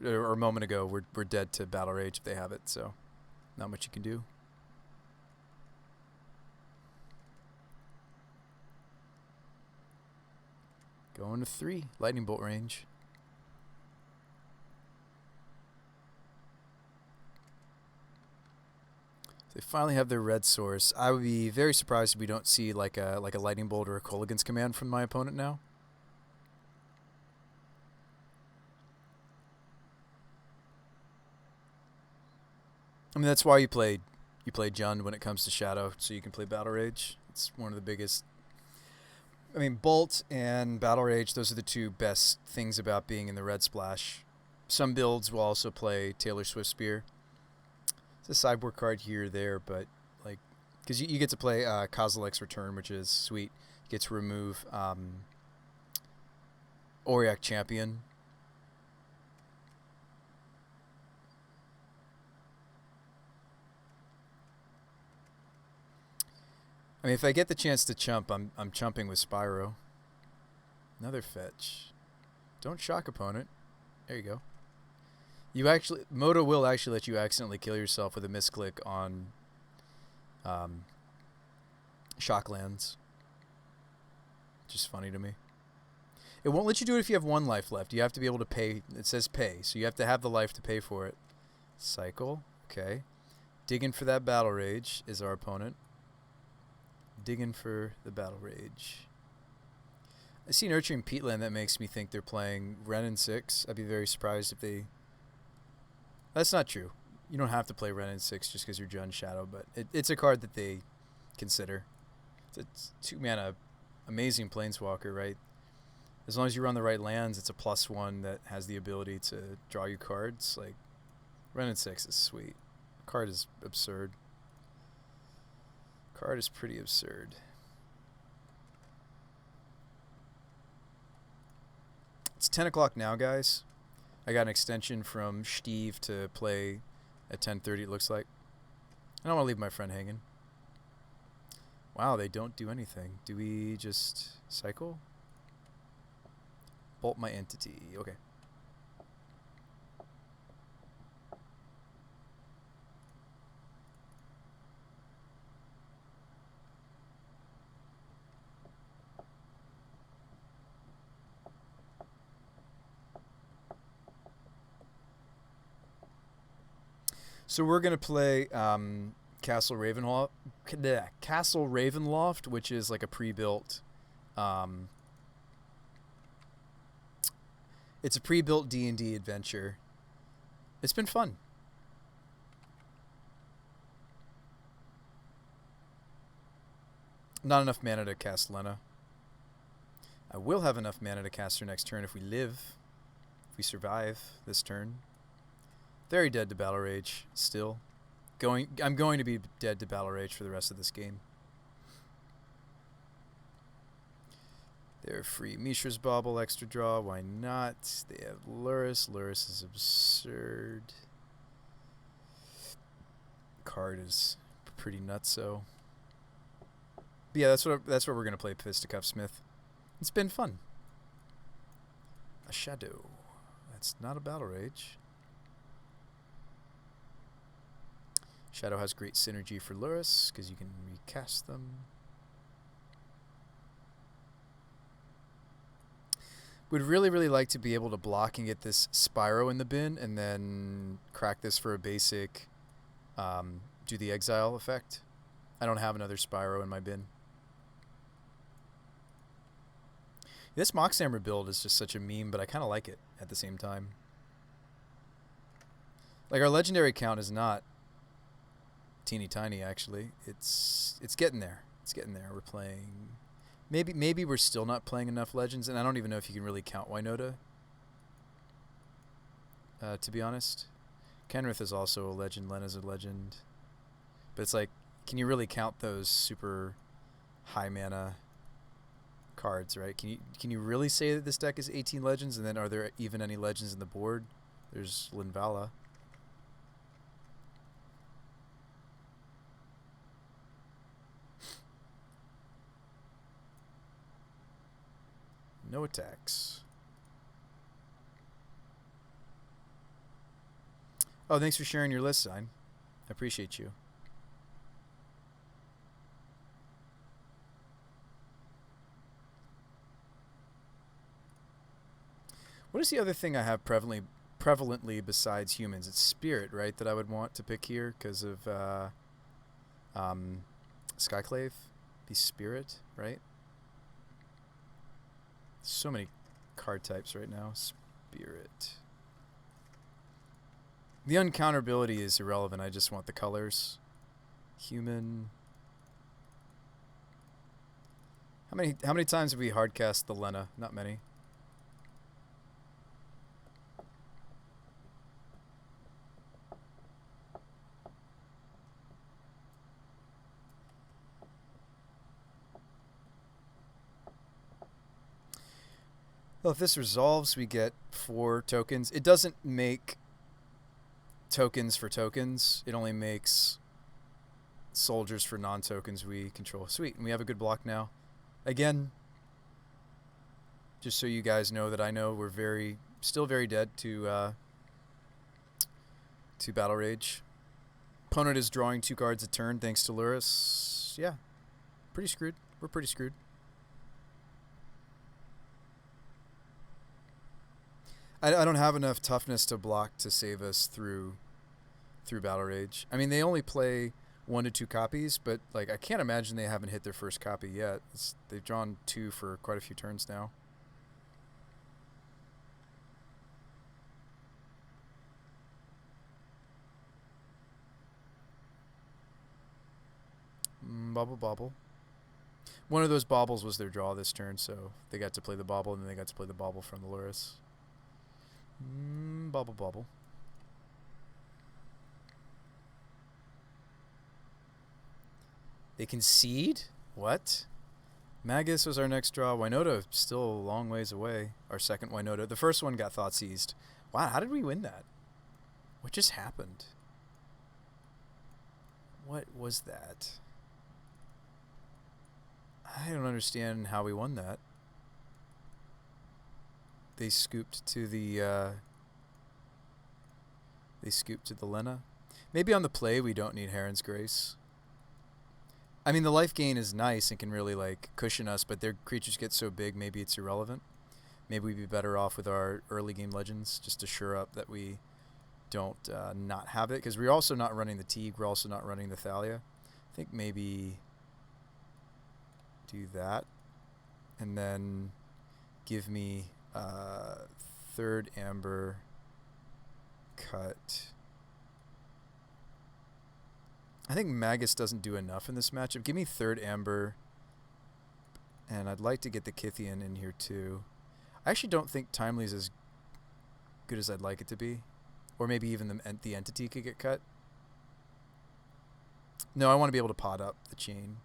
or a moment ago, we're dead to Battle Rage if they have it, so not much you can do. Going to 3. Lightning Bolt range. They finally have their red source. I would be very surprised if we don't see like a Lightning Bolt or a Kolaghan's Command from my opponent now. I mean, that's why you play Jund when it comes to Shadow, so you can play Battle Rage. It's one of the biggest. I mean, Bolt and Battle Rage, those are the 2 best things about being in the red splash. Some builds will also play Taylor Swift Spear. It's a sideboard card here or there, but like, because you get to play Kozilek's Return, which is sweet. You get to remove Auriok Champion. I mean, if I get the chance to chump, I'm chumping with Spyro. Another fetch. Don't shock opponent. There you go. Moto will actually let you accidentally kill yourself with a misclick on Shocklands. Just funny to me. It won't let you do it if you have 1 life left. You have to be able to pay. It says pay, so you have to have the life to pay for it. Cycle. Okay. Digging for that Battle Rage is our opponent. Digging for the Battle Rage. I see Nurturing Peatland. That makes me think they're playing Wrenn and 6. I'd be very surprised if they... That's not true. You don't have to play Wrenn and 6 just because you're Jund Shadow, but it's a card that they consider. It's 2-mana amazing Planeswalker, right? As long as you run the right lands, it's a +1 that has the ability to draw you cards. Like, Wrenn and 6 is sweet. The card is absurd. Card is pretty absurd. It's 10 o'clock now, guys. I got an extension from Steve to play at 10:30, it looks like. I don't want to leave my friend hanging. Wow, they don't do anything. Do we just cycle? Bolt my Entity. Okay. So we're gonna play Castle Ravenloft, Castle Ravenloft, which is like a pre-built. It's a pre-built D&D adventure. It's been fun. Not enough mana to cast Lena. I will have enough mana to cast her next turn if we live. If we survive this turn. Very dead to Battle Rage still. I'm going to be dead to Battle Rage for the rest of this game. They're free. Mishra's Bauble, extra draw. Why not? They have Lurrus. Lurrus is absurd. Card is pretty nutso. But yeah, that's what we're gonna play. Fisticuff Smith. It's been fun. A shadow. That's not a Battle Rage. Shadow has great synergy for Lurrus because you can recast them. Would really, really like to be able to block and get this Spyro in the bin and then crack this for a basic do the exile effect. I don't have another Spyro in my bin. This Moxhammer build is just such a meme, but I kind of like it at the same time. Like, our legendary count is not teeny tiny, actually. It's getting there. It's getting there. We're playing... Maybe we're still not playing enough legends, and I don't even know if you can really count WINota, to be honest. Kenrith is also a legend. Lena's a legend. But it's like, can you really count those super high mana cards, right? Can you really say that this deck is 18 legends, and then are there even any legends in the board? There's Linvala. No attacks. Oh, thanks for sharing your list, Sign. I appreciate you. What is the other thing I have prevalently besides humans? It's spirit, right, that I would want to pick here because of Skyclave. Be spirit, right? So many card types right now. Spirit. The uncounterability is irrelevant. I just want the colors. Human. How many times have we hardcast the Lena? Not many. Well, if this resolves, we get 4 tokens. It doesn't make tokens for tokens. It only makes soldiers for non-tokens we control. Sweet, and we have a good block now. Again, just so you guys know that I know we're still very dead to Battle Rage. Opponent is drawing 2 cards a turn thanks to Lurrus. Yeah, pretty screwed. We're pretty screwed. I don't have enough toughness to block to save us through Battle Rage. I mean, they only play 1 to 2 copies, but like I can't imagine they haven't hit their first copy yet. They've drawn 2 for quite a few turns now. Bobble bobble. One of those baubles was their draw this turn, so they got to play the bauble, and then they got to play the bauble from the Lurrus. Bobble bobble. They concede? What? Magus was our next draw. WINota still a long ways away. Our second WINota. The first one got thought seized. Wow, how did we win that? What just happened? What was that? I don't understand how we won that. They scooped to the Lena. Maybe on the play we don't need Heron's Grace. I mean, the life gain is nice and can really like cushion us, but their creatures get so big, maybe it's irrelevant. Maybe we'd be better off with our early game legends just to shore up that we don't not have it, because we're also not running the Teague. We're also not running the Thalia. I think maybe do that, and then give me third Amber cut. I think Magus doesn't do enough in this matchup. Give me third Amber, and I'd like to get the Kythian in here too. I actually don't think Timely is as good as I'd like it to be. Or maybe even the entity could get cut. No, I want to be able to pot up the chain.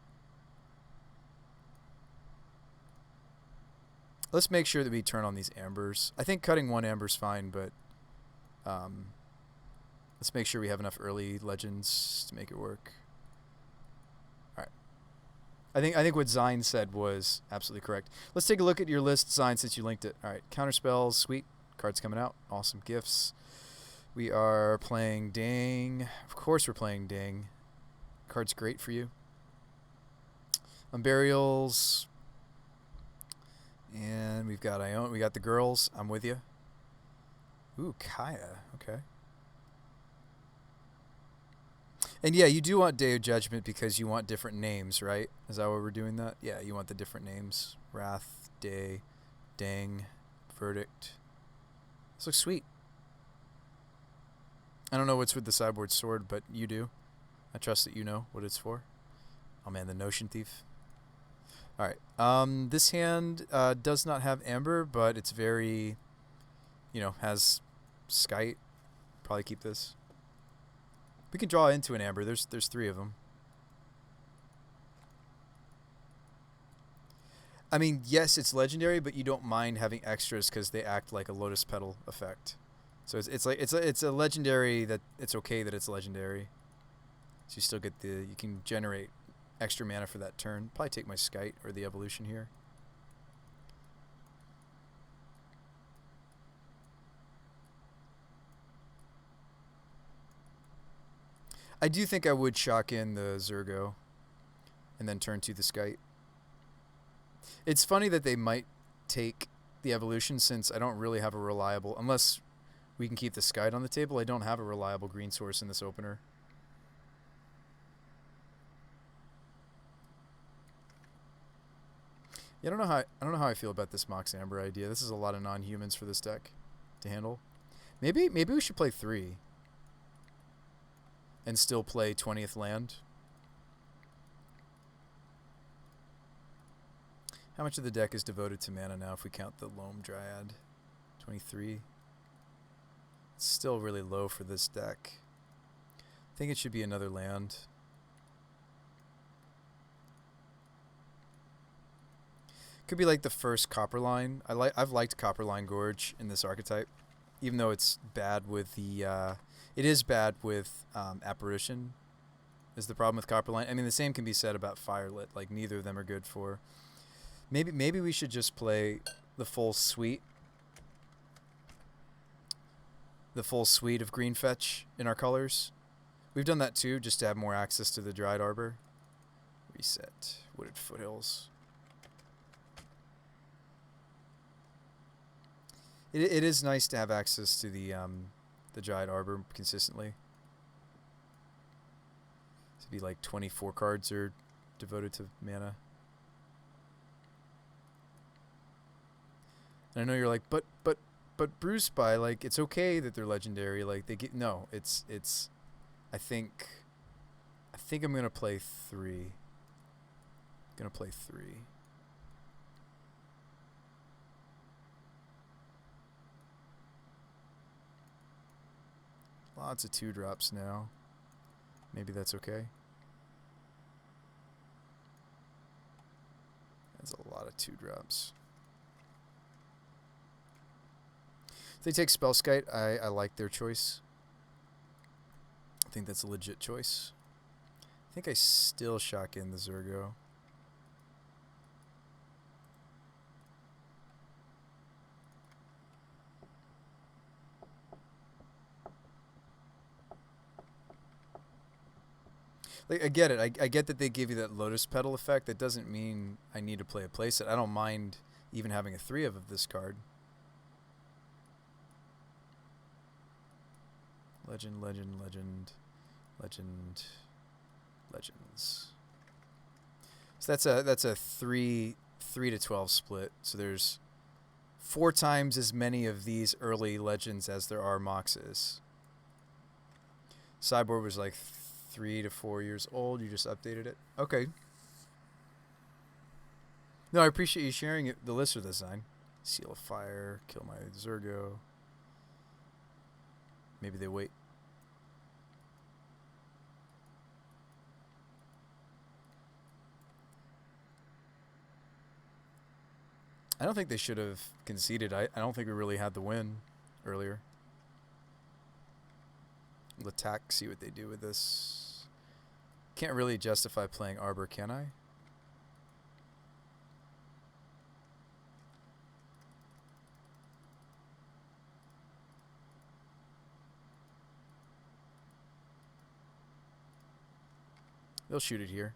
Let's make sure that we turn on these ambers. I think cutting one amber's fine, but let's make sure we have enough early legends to make it work. All right. I think what Zine said was absolutely correct. Let's take a look at your list, Zine, since you linked it. All right, counter spells, sweet. Cards coming out. Awesome gifts. We are playing Dang. Of course we're playing Dang. Card's great for you. Unburials. And we've got Ione. We got the girls. I'm with you. Ooh, Kaya. Okay. And yeah, you do want Day of Judgment because you want different names, right? Is that why we're doing that? Yeah, you want the different names. Wrath, Day, Dang, Verdict. This looks sweet. I don't know what's with the sideboard sword, but you do. I trust that you know what it's for. Oh man, the Notion Thief. Alright, this hand does not have Amber, but it's very, has Skite. Probably keep this. We can draw into an Amber. There's 3 of them. I mean, yes, it's legendary, but you don't mind having extras because they act like a Lotus Petal effect. So it's a legendary that it's okay that it's legendary. So you still get you can generate extra mana for that turn. Probably take my Skite or the evolution here. I do think I would shock in the Zergo and then turn to the Skite. It's funny that they might take the evolution since I don't really have a reliable, unless we can keep the Skite on the table, I don't have a reliable green source in this opener. Yeah, I don't know how I feel about this Mox Amber idea. This is a lot of non-humans for this deck to handle. Maybe we should play 3 and still play 20th land. How much of the deck is devoted to mana now if we count the Loam Dryad? 23. It's still really low for this deck. I think it should be another land. Could be like the first Copperline. I've liked Copperline Gorge in this archetype, even though it's bad with the. It is bad with Apparition. Is the problem with Copperline? I mean, the same can be said about Firelit. Like neither of them are good for. Maybe we should just play the full suite. The full suite of green fetch in our colors. We've done that too, just to have more access to the Dried Arbor. Reset. Wooded Foothills. It is nice to have access to the Dried Arbor consistently. To be like 24 cards are devoted to mana. And I know you're like, but Bruce by like it's okay that they're legendary. Like they get no, it's. I think I'm gonna play 3. Gonna play 3. Lots of 2-drops now. Maybe that's okay. That's a lot of 2-drops. If they take Spellskite, I like their choice. I think that's a legit choice. I think I still shock in the Zergo. Like, I get it. I get that they give you that Lotus Petal effect. That doesn't mean I need to play a playset. I don't mind even having a 3 of this card. Legend, legend, legend, legend, legends. So that's a 3 to 12 split. So there's 4 times as many of these early legends as there are Moxes. Sideboard was like 3 to 4 years old. You just updated it. Okay. No, I appreciate you sharing it, the Lister design. Seal of Fire, kill my Zergo. Maybe they wait. I don't think they should have conceded. I don't think we really had the win earlier. We'll attack, see what they do with this. Can't really justify playing Arbor, can I? They'll shoot it here.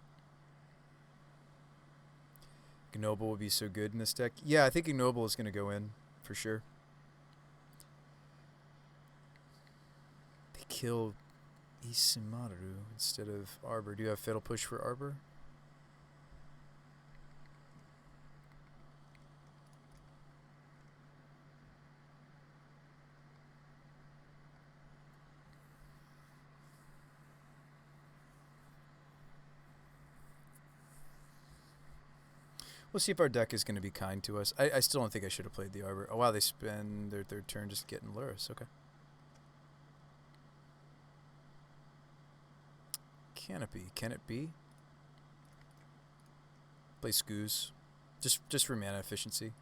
Ignoble would be so good in this deck. Yeah, I think Ignoble is going to go in for sure. They kill Isamaru instead of Arbor. Do you have Fatal Push for Arbor? We'll see if our deck is going to be kind to us. I still don't think I should have played the Arbor. Oh, wow, they spend their third turn just getting Luris. Okay. Canopy. Can it be? Play Skoos. Just for mana efficiency.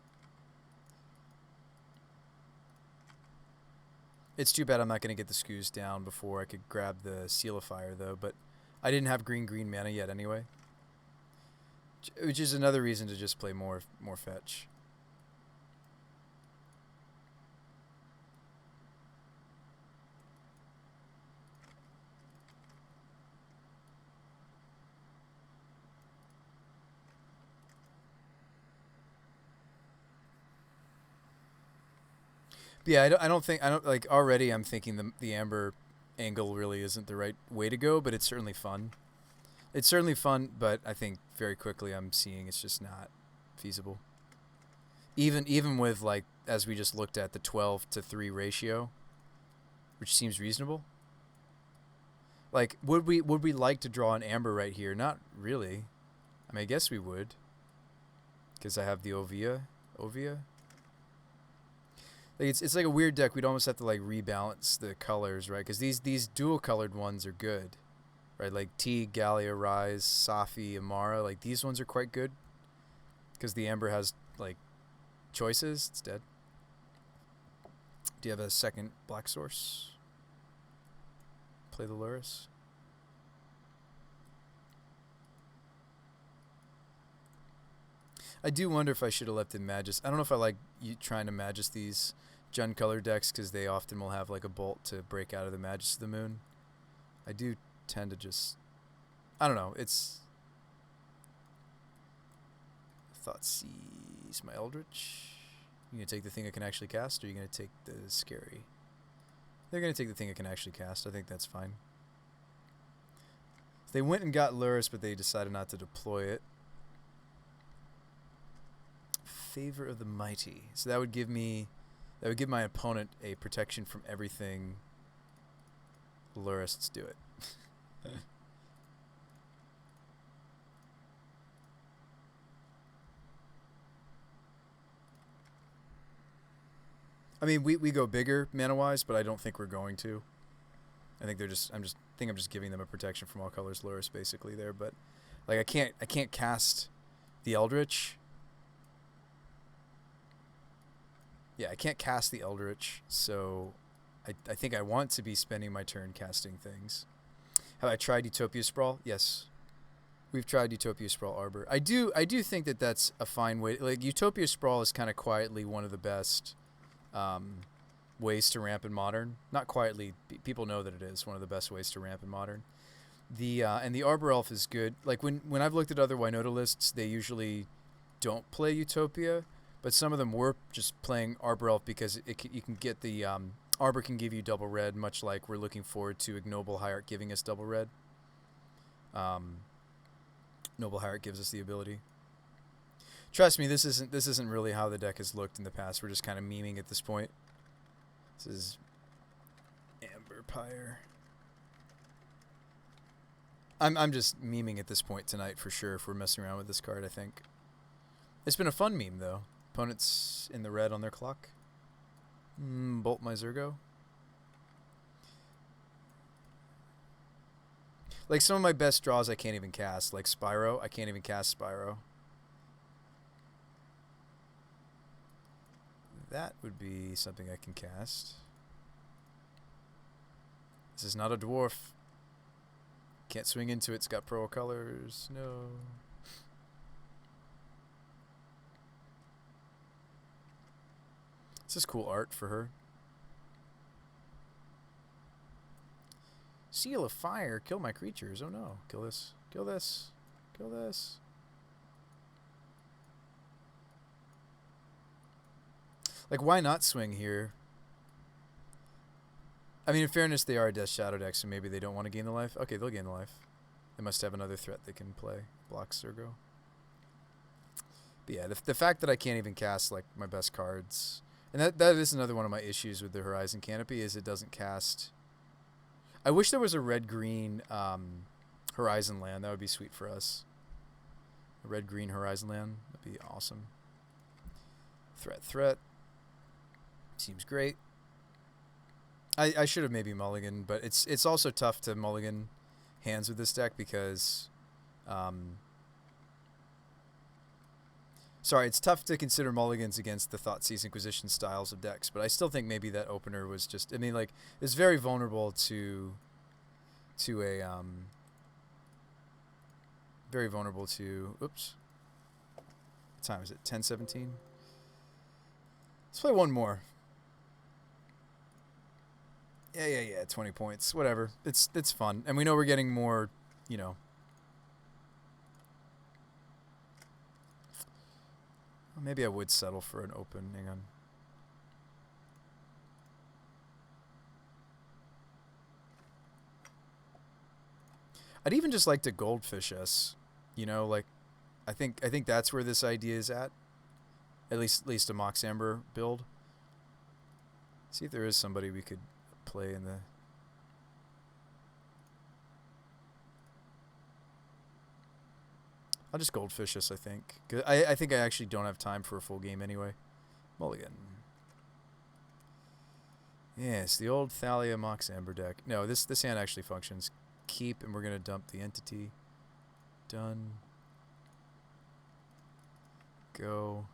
It's too bad I'm not going to get the Skoos down before I could grab the Seal of Fire, though. But I didn't have green mana yet anyway. Which is another reason to just play more fetch. But yeah, I don't like already. I'm thinking the Amber angle really isn't the right way to go, but it's certainly fun. It's certainly fun, but I think very quickly I'm seeing it's just not feasible. Even with, like, as we just looked at, the 12-3 ratio, which seems reasonable. Like, would we like to draw an Amber right here? Not really. I mean, I guess we would, because I have the Ovia. Like, it's like a weird deck. We'd almost have to, like, rebalance the colors, right? Because these dual colored ones are good. Right, like T, Gallia, Rise, Safi, Amara, like these ones are quite good. Because the Amber has, like, choices. It's dead. Do you have a second black source? Play the Luris. I do wonder if I should have left in Magus. I don't know if I like you trying to Magus these Jund color decks, because they often will have, like, a bolt to break out of the Magus of the Moon. I do tend to just, I don't know, it's thought sees my Eldritch. You gonna take the thing I can actually cast, or are you gonna take the scary? They're gonna take the thing I can actually cast. I think that's fine. They went and got Luris, but they decided not to deploy it. Favor of the Mighty. So that would give my opponent a protection from everything Luris. Let's do it. I mean, we go bigger mana-wise, but I don't think we're going to. I think I'm just giving them a protection from all colors Luris basically there, but like I can't cast the Eldritch. Yeah, I can't cast the Eldritch, so I think I want to be spending my turn casting things. Have I tried Utopia Sprawl? Yes. We've tried Utopia Sprawl Arbor. I do think that that's a fine way. Like, Utopia Sprawl is kind of quietly one of the best ways to ramp in Modern. Not quietly. People know that it is one of the best ways to ramp in Modern. And the Arbor Elf is good. Like, when I've looked at other WINota lists, they usually don't play Utopia, but some of them were just playing Arbor Elf because you can get the Arbor can give you double red, much like we're looking forward to Ignoble Hierarch giving us double red. Noble Hierarch gives us the ability. Trust me, this isn't really how the deck has looked in the past. We're just kind of memeing at this point. This is Amber Pyre. I'm just memeing at this point tonight for sure if we're messing around with this card, I think. It's been a fun meme though. Opponents in the red on their clock. Bolt my Zergo. Like some of my best draws I can't even cast. Like Spyro, I can't even cast Spyro. That would be something I can cast. This is not a dwarf. Can't swing into it. It's got pearl colors. No. This is cool art for her. Seal of Fire. Kill my creatures. Oh no. Kill this. Kill this. Kill this. Like, why not swing here? I mean, in fairness, they are a Death Shadow deck, so maybe they don't want to gain the life. Okay, they'll gain the life. They must have another threat they can play. Block Zergo. But yeah, the fact that I can't even cast, like, my best cards. And that is another one of my issues with the Horizon Canopy, is it doesn't cast. I wish there was a red-green Horizon land. That would be sweet for us. A red-green Horizon land. That'd be awesome. Threat. Seems great. I should have maybe mulliganed, but it's also tough to mulligan hands with this deck because... sorry, it's tough to consider mulligans against the Thoughtseize Inquisition styles of decks, but I still think maybe that opener was just... I mean, like, it's very vulnerable to a... very vulnerable to... Oops. What time is it? 10:17? Let's play one more. Yeah. 20 points. Whatever. It's fun. And we know we're getting more, you know. Well, maybe I would settle for an open. Hang on. I'd even just like to goldfish us. You know, like I think that's where this idea is at. At least a Mox Amber build. See if there is somebody we could play in the... I'll just goldfish us, I think. 'Cause I think I actually don't have time for a full game anyway. Mulligan. Yes, the old Thalia Mox Amber deck. No, this hand actually functions. Keep, and we're going to dump the entity. Done. Go.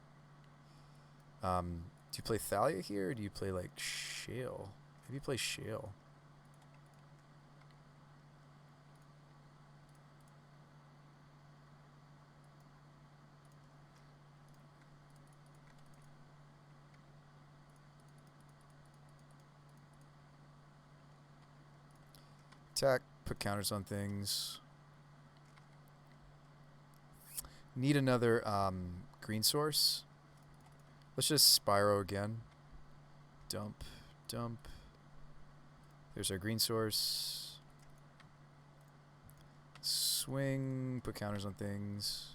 Do you play Thalia here, or do you play, like, Shale? Maybe you play Shale. Attack, put counters on things. Need another green source. Let's just Spyro again. Dump. There's our green source. Swing, put counters on things.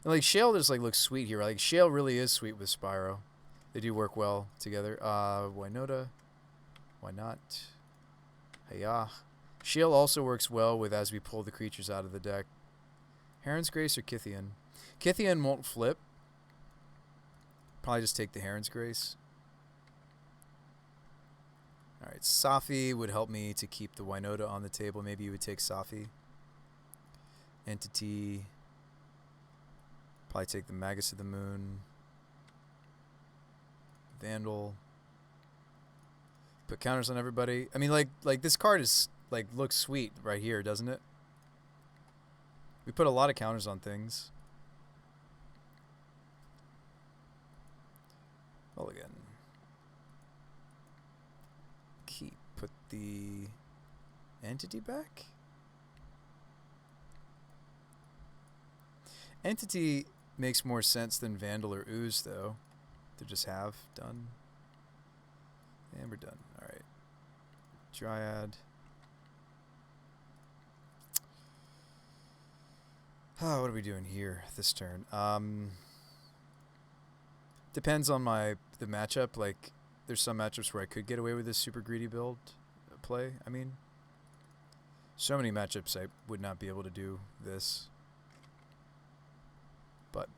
And like Shale just like looks sweet here. Like Shale really is sweet with Spyro. They do work well together. WINota. Why not? Hey-ya. Shale also works well with as we pull the creatures out of the deck. Heron's Grace or Kythian? Kythian won't flip. Probably just take the Heron's Grace. Alright, Safi would help me to keep the WINota on the table. Maybe you would take Safi. Entity. Probably take the Magus of the Moon. Vandal. Put counters on everybody. I mean, like this card is like looks sweet right here, doesn't it? We put a lot of counters on things. Mulligan. Keep. Put the entity back. Entity Makes more sense than Vandal or Ooze, though, to just have done. And we're done. All right. Dryad. Oh, what are we doing here this turn? Depends on the matchup. Like, there's some matchups where I could get away with this super greedy build play. I mean, so many matchups I would not be able to do this.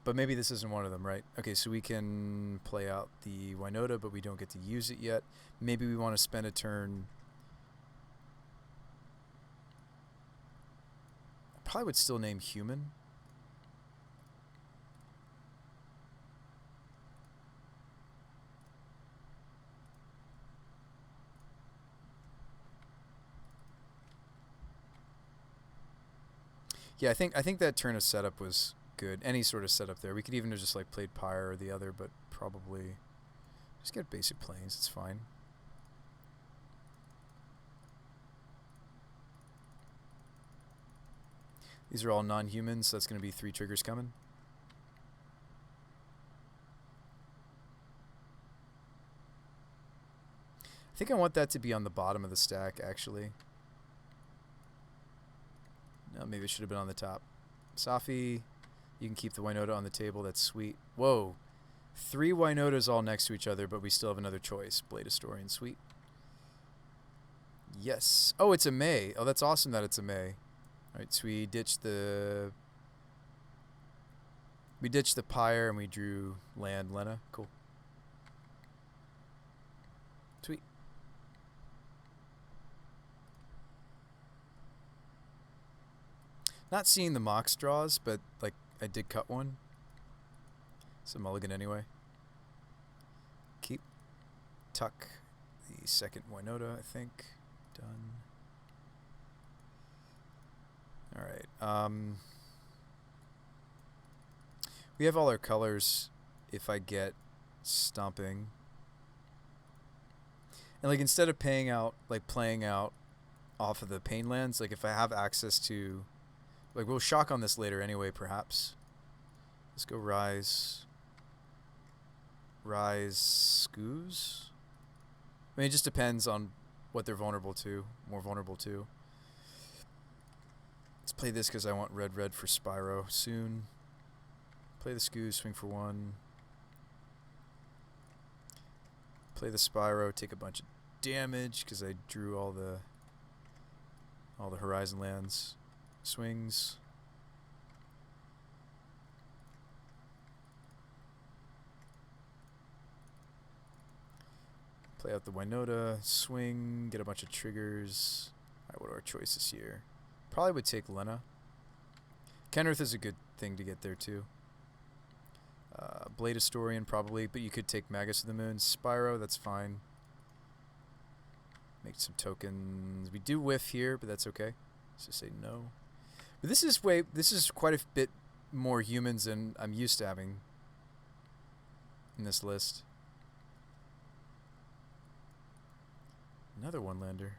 But maybe this isn't one of them, right? Okay, so we can play out the WINota, but we don't get to use it yet. Maybe we want to spend a turn. I probably would still name Human. Yeah, I think that turn of setup was good. Any sort of setup there. We could even have just like played Pyre or the other, but probably just get basic planes. It's fine. These are all non-humans, so that's going to be 3 triggers coming. I think I want that to be on the bottom of the stack, actually. No, maybe it should have been on the top. Safi, you can keep the WINota on the table. That's sweet. Whoa. 3 WINotas all next to each other, but we still have another choice. Blade Historian, sweet. Yes. Oh, it's a May. Oh, that's awesome that it's a May. All right, so we ditched the Pyre and we drew land Lena. Cool. Sweet. Not seeing the Mox draws, but like I did cut one. So mulligan anyway. Keep. Tuck the second WINota, I think. Done. Alright. We have all our colors if I get stomping. And like instead of playing out off of the pain lands, like if I have access to, like we'll shock on this later anyway, perhaps. Let's go Rise. Rise Scoos. I mean, it just depends on what they're vulnerable to, more vulnerable to. Let's play this because I want red for Spyro soon. Play the Scoos, swing for 1. Play the Spyro, take a bunch of damage because I drew all the Horizon lands. Swings. Play out the WINota, swing, get a bunch of triggers. Alright, what are our choices here? Probably would take Lena. Kenrith is a good thing to get there too. Blade Historian probably, but you could take Magus of the Moon. Spyro, that's fine. Make some tokens. We do whiff here, but that's okay. Let's just say no. But this is quite a bit more humans than I'm used to having in this list. Another one-lander.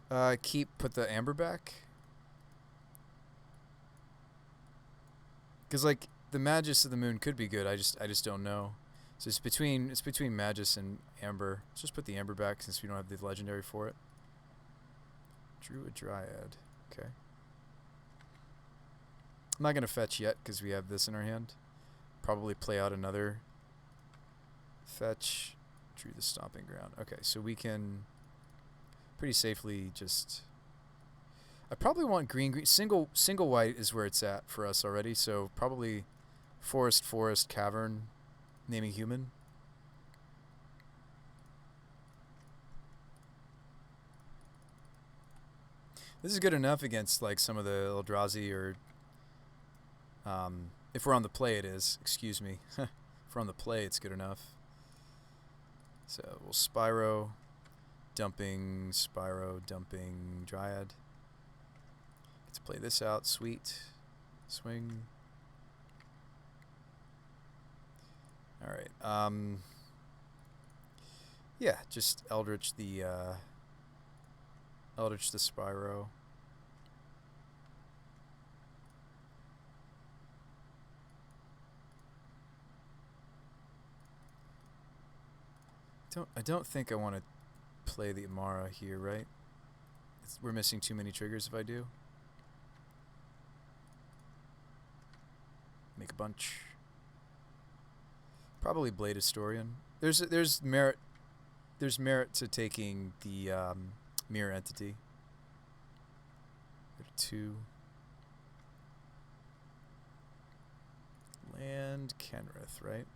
Put the Amber back. Because like the Magus of the Moon could be good. I just don't know. So it's between Magus and Amber. Let's just put the Amber back since we don't have the legendary for it. Drew a Dryad. Okay. I'm not gonna fetch yet because we have this in our hand. Probably play out another fetch. Drew the Stomping Ground. Okay, so we can pretty safely just. I probably want green. Single white is where it's at for us already. So probably forest, cavern, naming human. This is good enough against like some of the Eldrazi or if we're on the play it is. Excuse me. If we're on the play it's good enough. So we'll Spyro, dumping Dryad. Let's play this out. Sweet. Swing. Alright. Yeah, just Eldritch the Spyro. I don't think I want to play the Amara here, right? We're missing too many triggers if I do. Make a bunch. Probably Blade Historian. There's merit to taking the mirror entity. 2. Land Kenrith, right?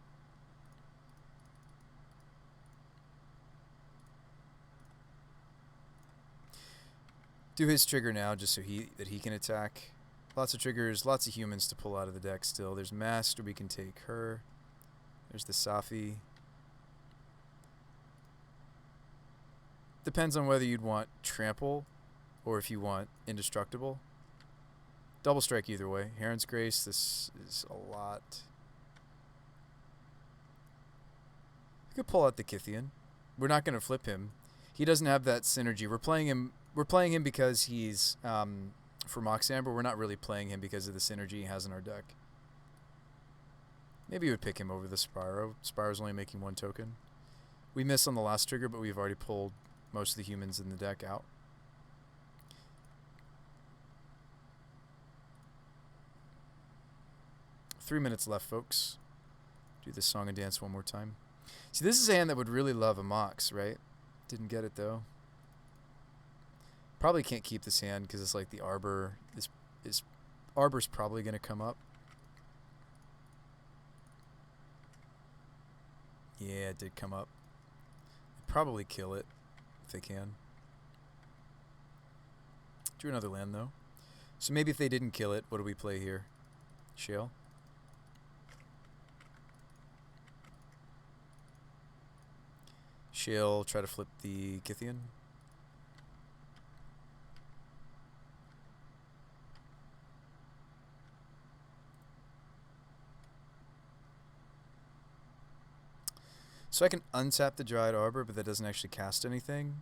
Do his trigger now just so he can attack. Lots of triggers, lots of humans to pull out of the deck still. There's Master, we can take her. There's the Safi. Depends on whether you'd want Trample or if you want Indestructible. Double strike either way. Heron's Grace, this is a lot. We could pull out the Kythian. We're not going to flip him. He doesn't have that synergy. We're playing him because he's for Mox Amber. We're not really playing him because of the synergy he has in our deck. Maybe you would pick him over the Spyro. Spyro's only making 1 token. We missed on the last trigger, but we've already pulled most of the humans in the deck out. Three minutes left, folks. Do this song and dance one more time. See, this is a hand that would really love a Mox, right? Didn't get it, though. Probably can't keep this hand because it's like the Arbor. Arbor's probably going to come up. Yeah, it did come up. Probably kill it if they can. Drew another land, though. So maybe if they didn't kill it, what do we play here? Shale? Shale, try to flip the Kythian. So I can untap the Dryad Arbor, but that doesn't actually cast anything.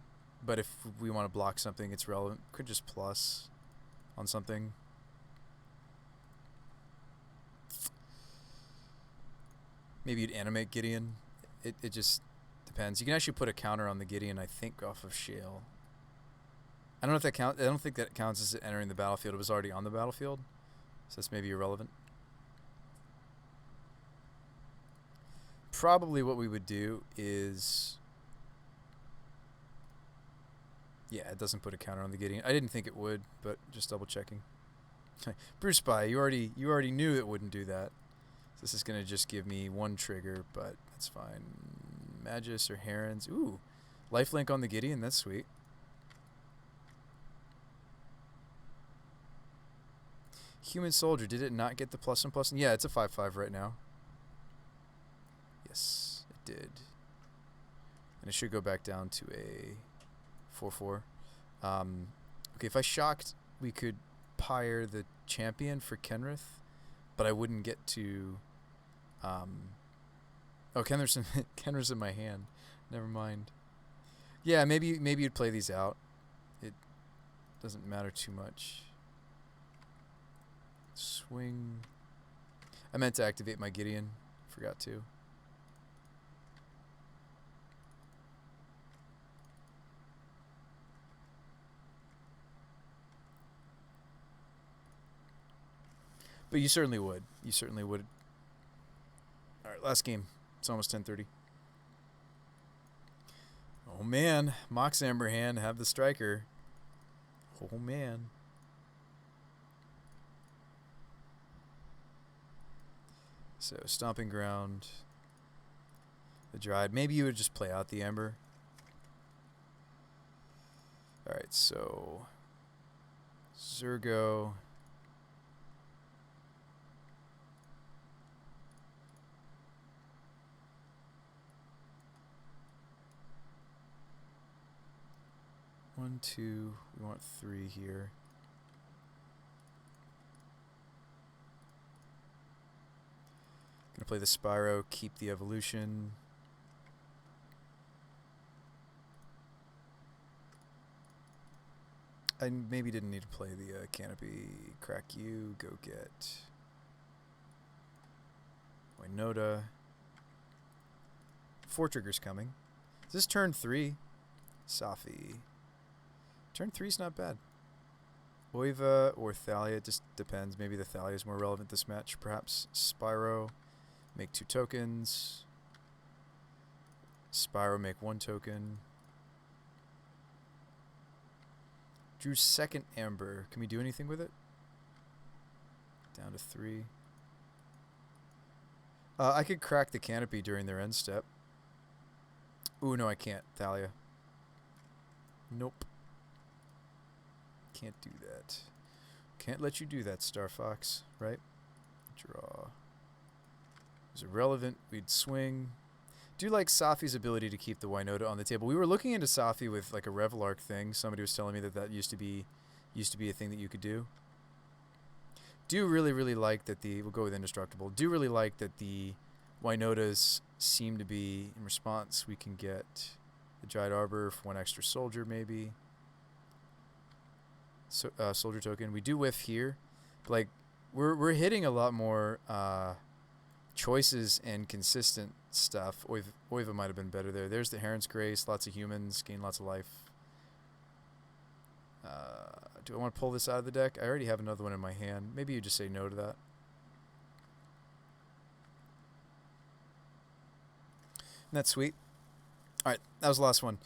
But if we want to block something, it's relevant. Could just plus on something. Maybe you'd animate Gideon. It just depends. You can actually put a counter on the Gideon, I think, off of Shale. I don't know if that counts. I don't think that counts as it entering the battlefield. It was already on the battlefield, so that's maybe irrelevant. Probably what we would do is, yeah, it doesn't put a counter on the Gideon. I didn't think it would, but just double checking. Bruce Spy, you already knew it wouldn't do that. So this is gonna just give me 1 trigger, but that's fine. Magus or Herons. Ooh, lifelink on the Gideon. That's sweet. Human Soldier. Did it not get the +1/+1? Yeah, it's a 5/5 right now. Yes, it did. And it should go back down to a 4/4. Okay, if I shocked, we could Pyre the champion for Kenrith, but I wouldn't get to... oh, Kenrith's in my hand. Never mind. Yeah, maybe you'd play these out. It doesn't matter too much. Swing. I meant to activate my Gideon. Forgot to. But you certainly would. You certainly would. All right, last game. It's almost 10:30. Oh, man. Mox Amber hand, have the striker. Oh, man. So, Stomping Ground. The Dryad. Maybe you would just play out the Ember. All right, so... Zergo... One, two, we want 3 here. Gonna play the Spyro, keep the evolution. I maybe didn't need to play the Canopy. Crack you, go get WINota. 4 triggers coming. Is this turn 3? Safi. Turn 3's not bad. Oiva or Thalia, it just depends. Maybe the Thalia is more relevant this match. Perhaps Spyro, make 2 tokens. Spyro, make 1 token. Drew second Amber. Can we do anything with it? Down to 3. I could crack the canopy during their end step. Ooh, no, I can't. Thalia. Nope. Can't do that. Can't let you do that, Star Fox, right? Draw. Is it relevant? We'd swing. Do like Safi's ability to keep the WINota on the table. We were looking into Safi with like a Revelark thing. Somebody was telling me that used to be a thing that you could do. Do really like that the, we'll go with Indestructible. Do really like that the WINotas seem to be, in response, we can get the Giant Arbor for 1 extra soldier maybe. So, soldier token. We do whiff here. But like, we're hitting a lot more choices and consistent stuff. Oiva might have been better there. There's the Heron's Grace. Lots of humans. Gain lots of life. Do I want to pull this out of the deck? I already have another one in my hand. Maybe you just say no to that. Isn't that sweet? All right, that was the last one.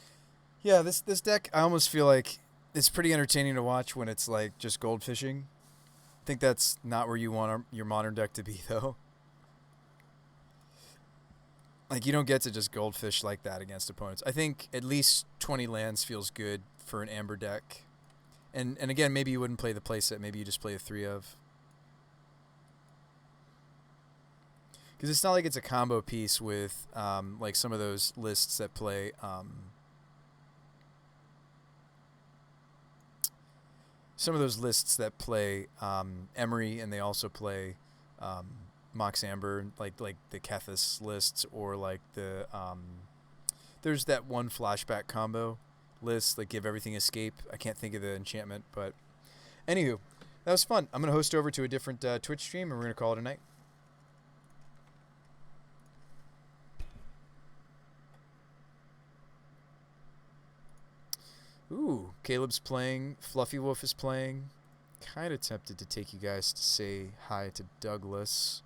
Yeah, this deck, I almost feel like it's pretty entertaining to watch when it's like just goldfishing. I think that's not where you want your modern deck to be, though. Like, you don't get to just goldfish like that against opponents. I think at least 20 lands feels good for an Amber deck. And again, maybe you wouldn't play the playset. Maybe you just play a 3 of. Because it's not like it's a combo piece with like some of those lists that play Emery, and they also play Mox Amber, like the Kethis lists, or like the there's that one flashback combo list, like Give Everything Escape. I can't think of the enchantment, but anywho, that was fun. I'm gonna host over to a different Twitch stream, and we're gonna call it a night. Ooh, Caleb's playing. Fluffy Wolf is playing. Kind of tempted to take you guys to say hi to Douglas.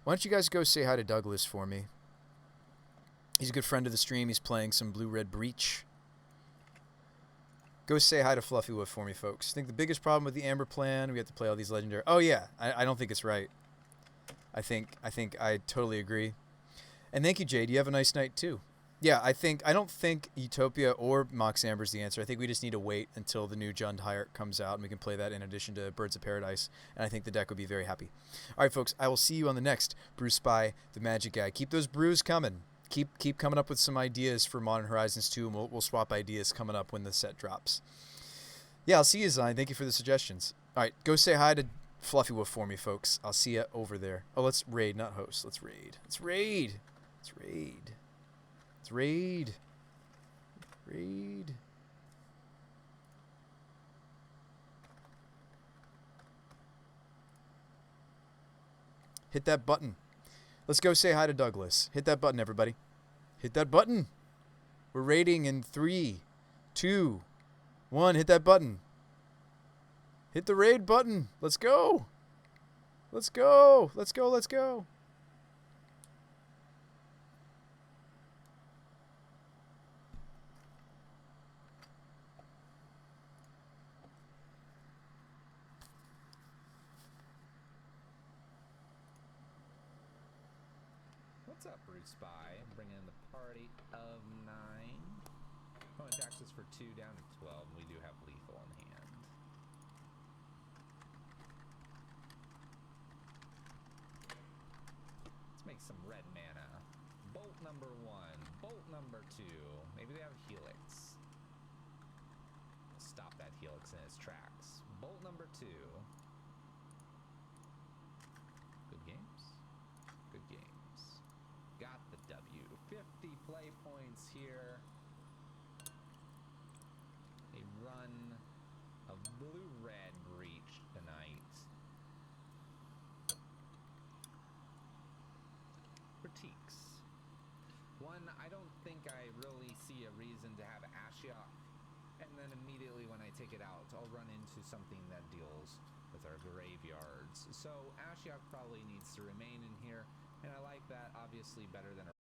Why don't you guys go say hi to Douglas for me? He's a good friend of the stream. He's playing some Blue-Red Breach. Go say hi to Fluffy Wolf for me, folks. I think the biggest problem with the Amber plan, we have to play all these legendary... Oh, yeah. I don't think it's right. I think I totally agree. And thank you, Jade. You have a nice night, too. Yeah, I don't think Utopia or Mox Amber is the answer. I think we just need to wait until the new Jund Hierarch comes out, and we can play that in addition to Birds of Paradise, and I think the deck would be very happy. All right, folks, I will see you on the next Brew Spy, the Magic Guy. Keep those brews coming. Keep coming up with some ideas for Modern Horizons 2, and we'll swap ideas coming up when the set drops. Yeah, I'll see you, Zion. Thank you for the suggestions. All right, go say hi to Fluffy Wolf for me, folks. I'll see you over there. Oh, let's raid, not host. Let's raid. Let's raid. Let's raid. Let's raid. Raid. Hit that button. Let's go say hi to Douglas. Hit that button, everybody. Hit that button. We're raiding in 3, 2, 1. Hit that button. Hit the raid button. Let's go. Let's go. Let's go. Let's go. What's up, Brute Spy? I'm bringing in the party of 9. Opponent attacks us for 2 down to 12. We do have lethal in hand. Let's make some red mana. Bolt number 1. Bolt number 2. Maybe they have Helix. Stop that Helix in its tracks. Bolt number 2. Good games. Good games. Got the W. 50 play points here. A run of Blue-Red Breach tonight. Critiques. One, I don't think I really Ashiok. And then immediately when I take it out, I'll run into something that deals with our graveyards. So Ashiok probably needs to remain in here, and I like that obviously better than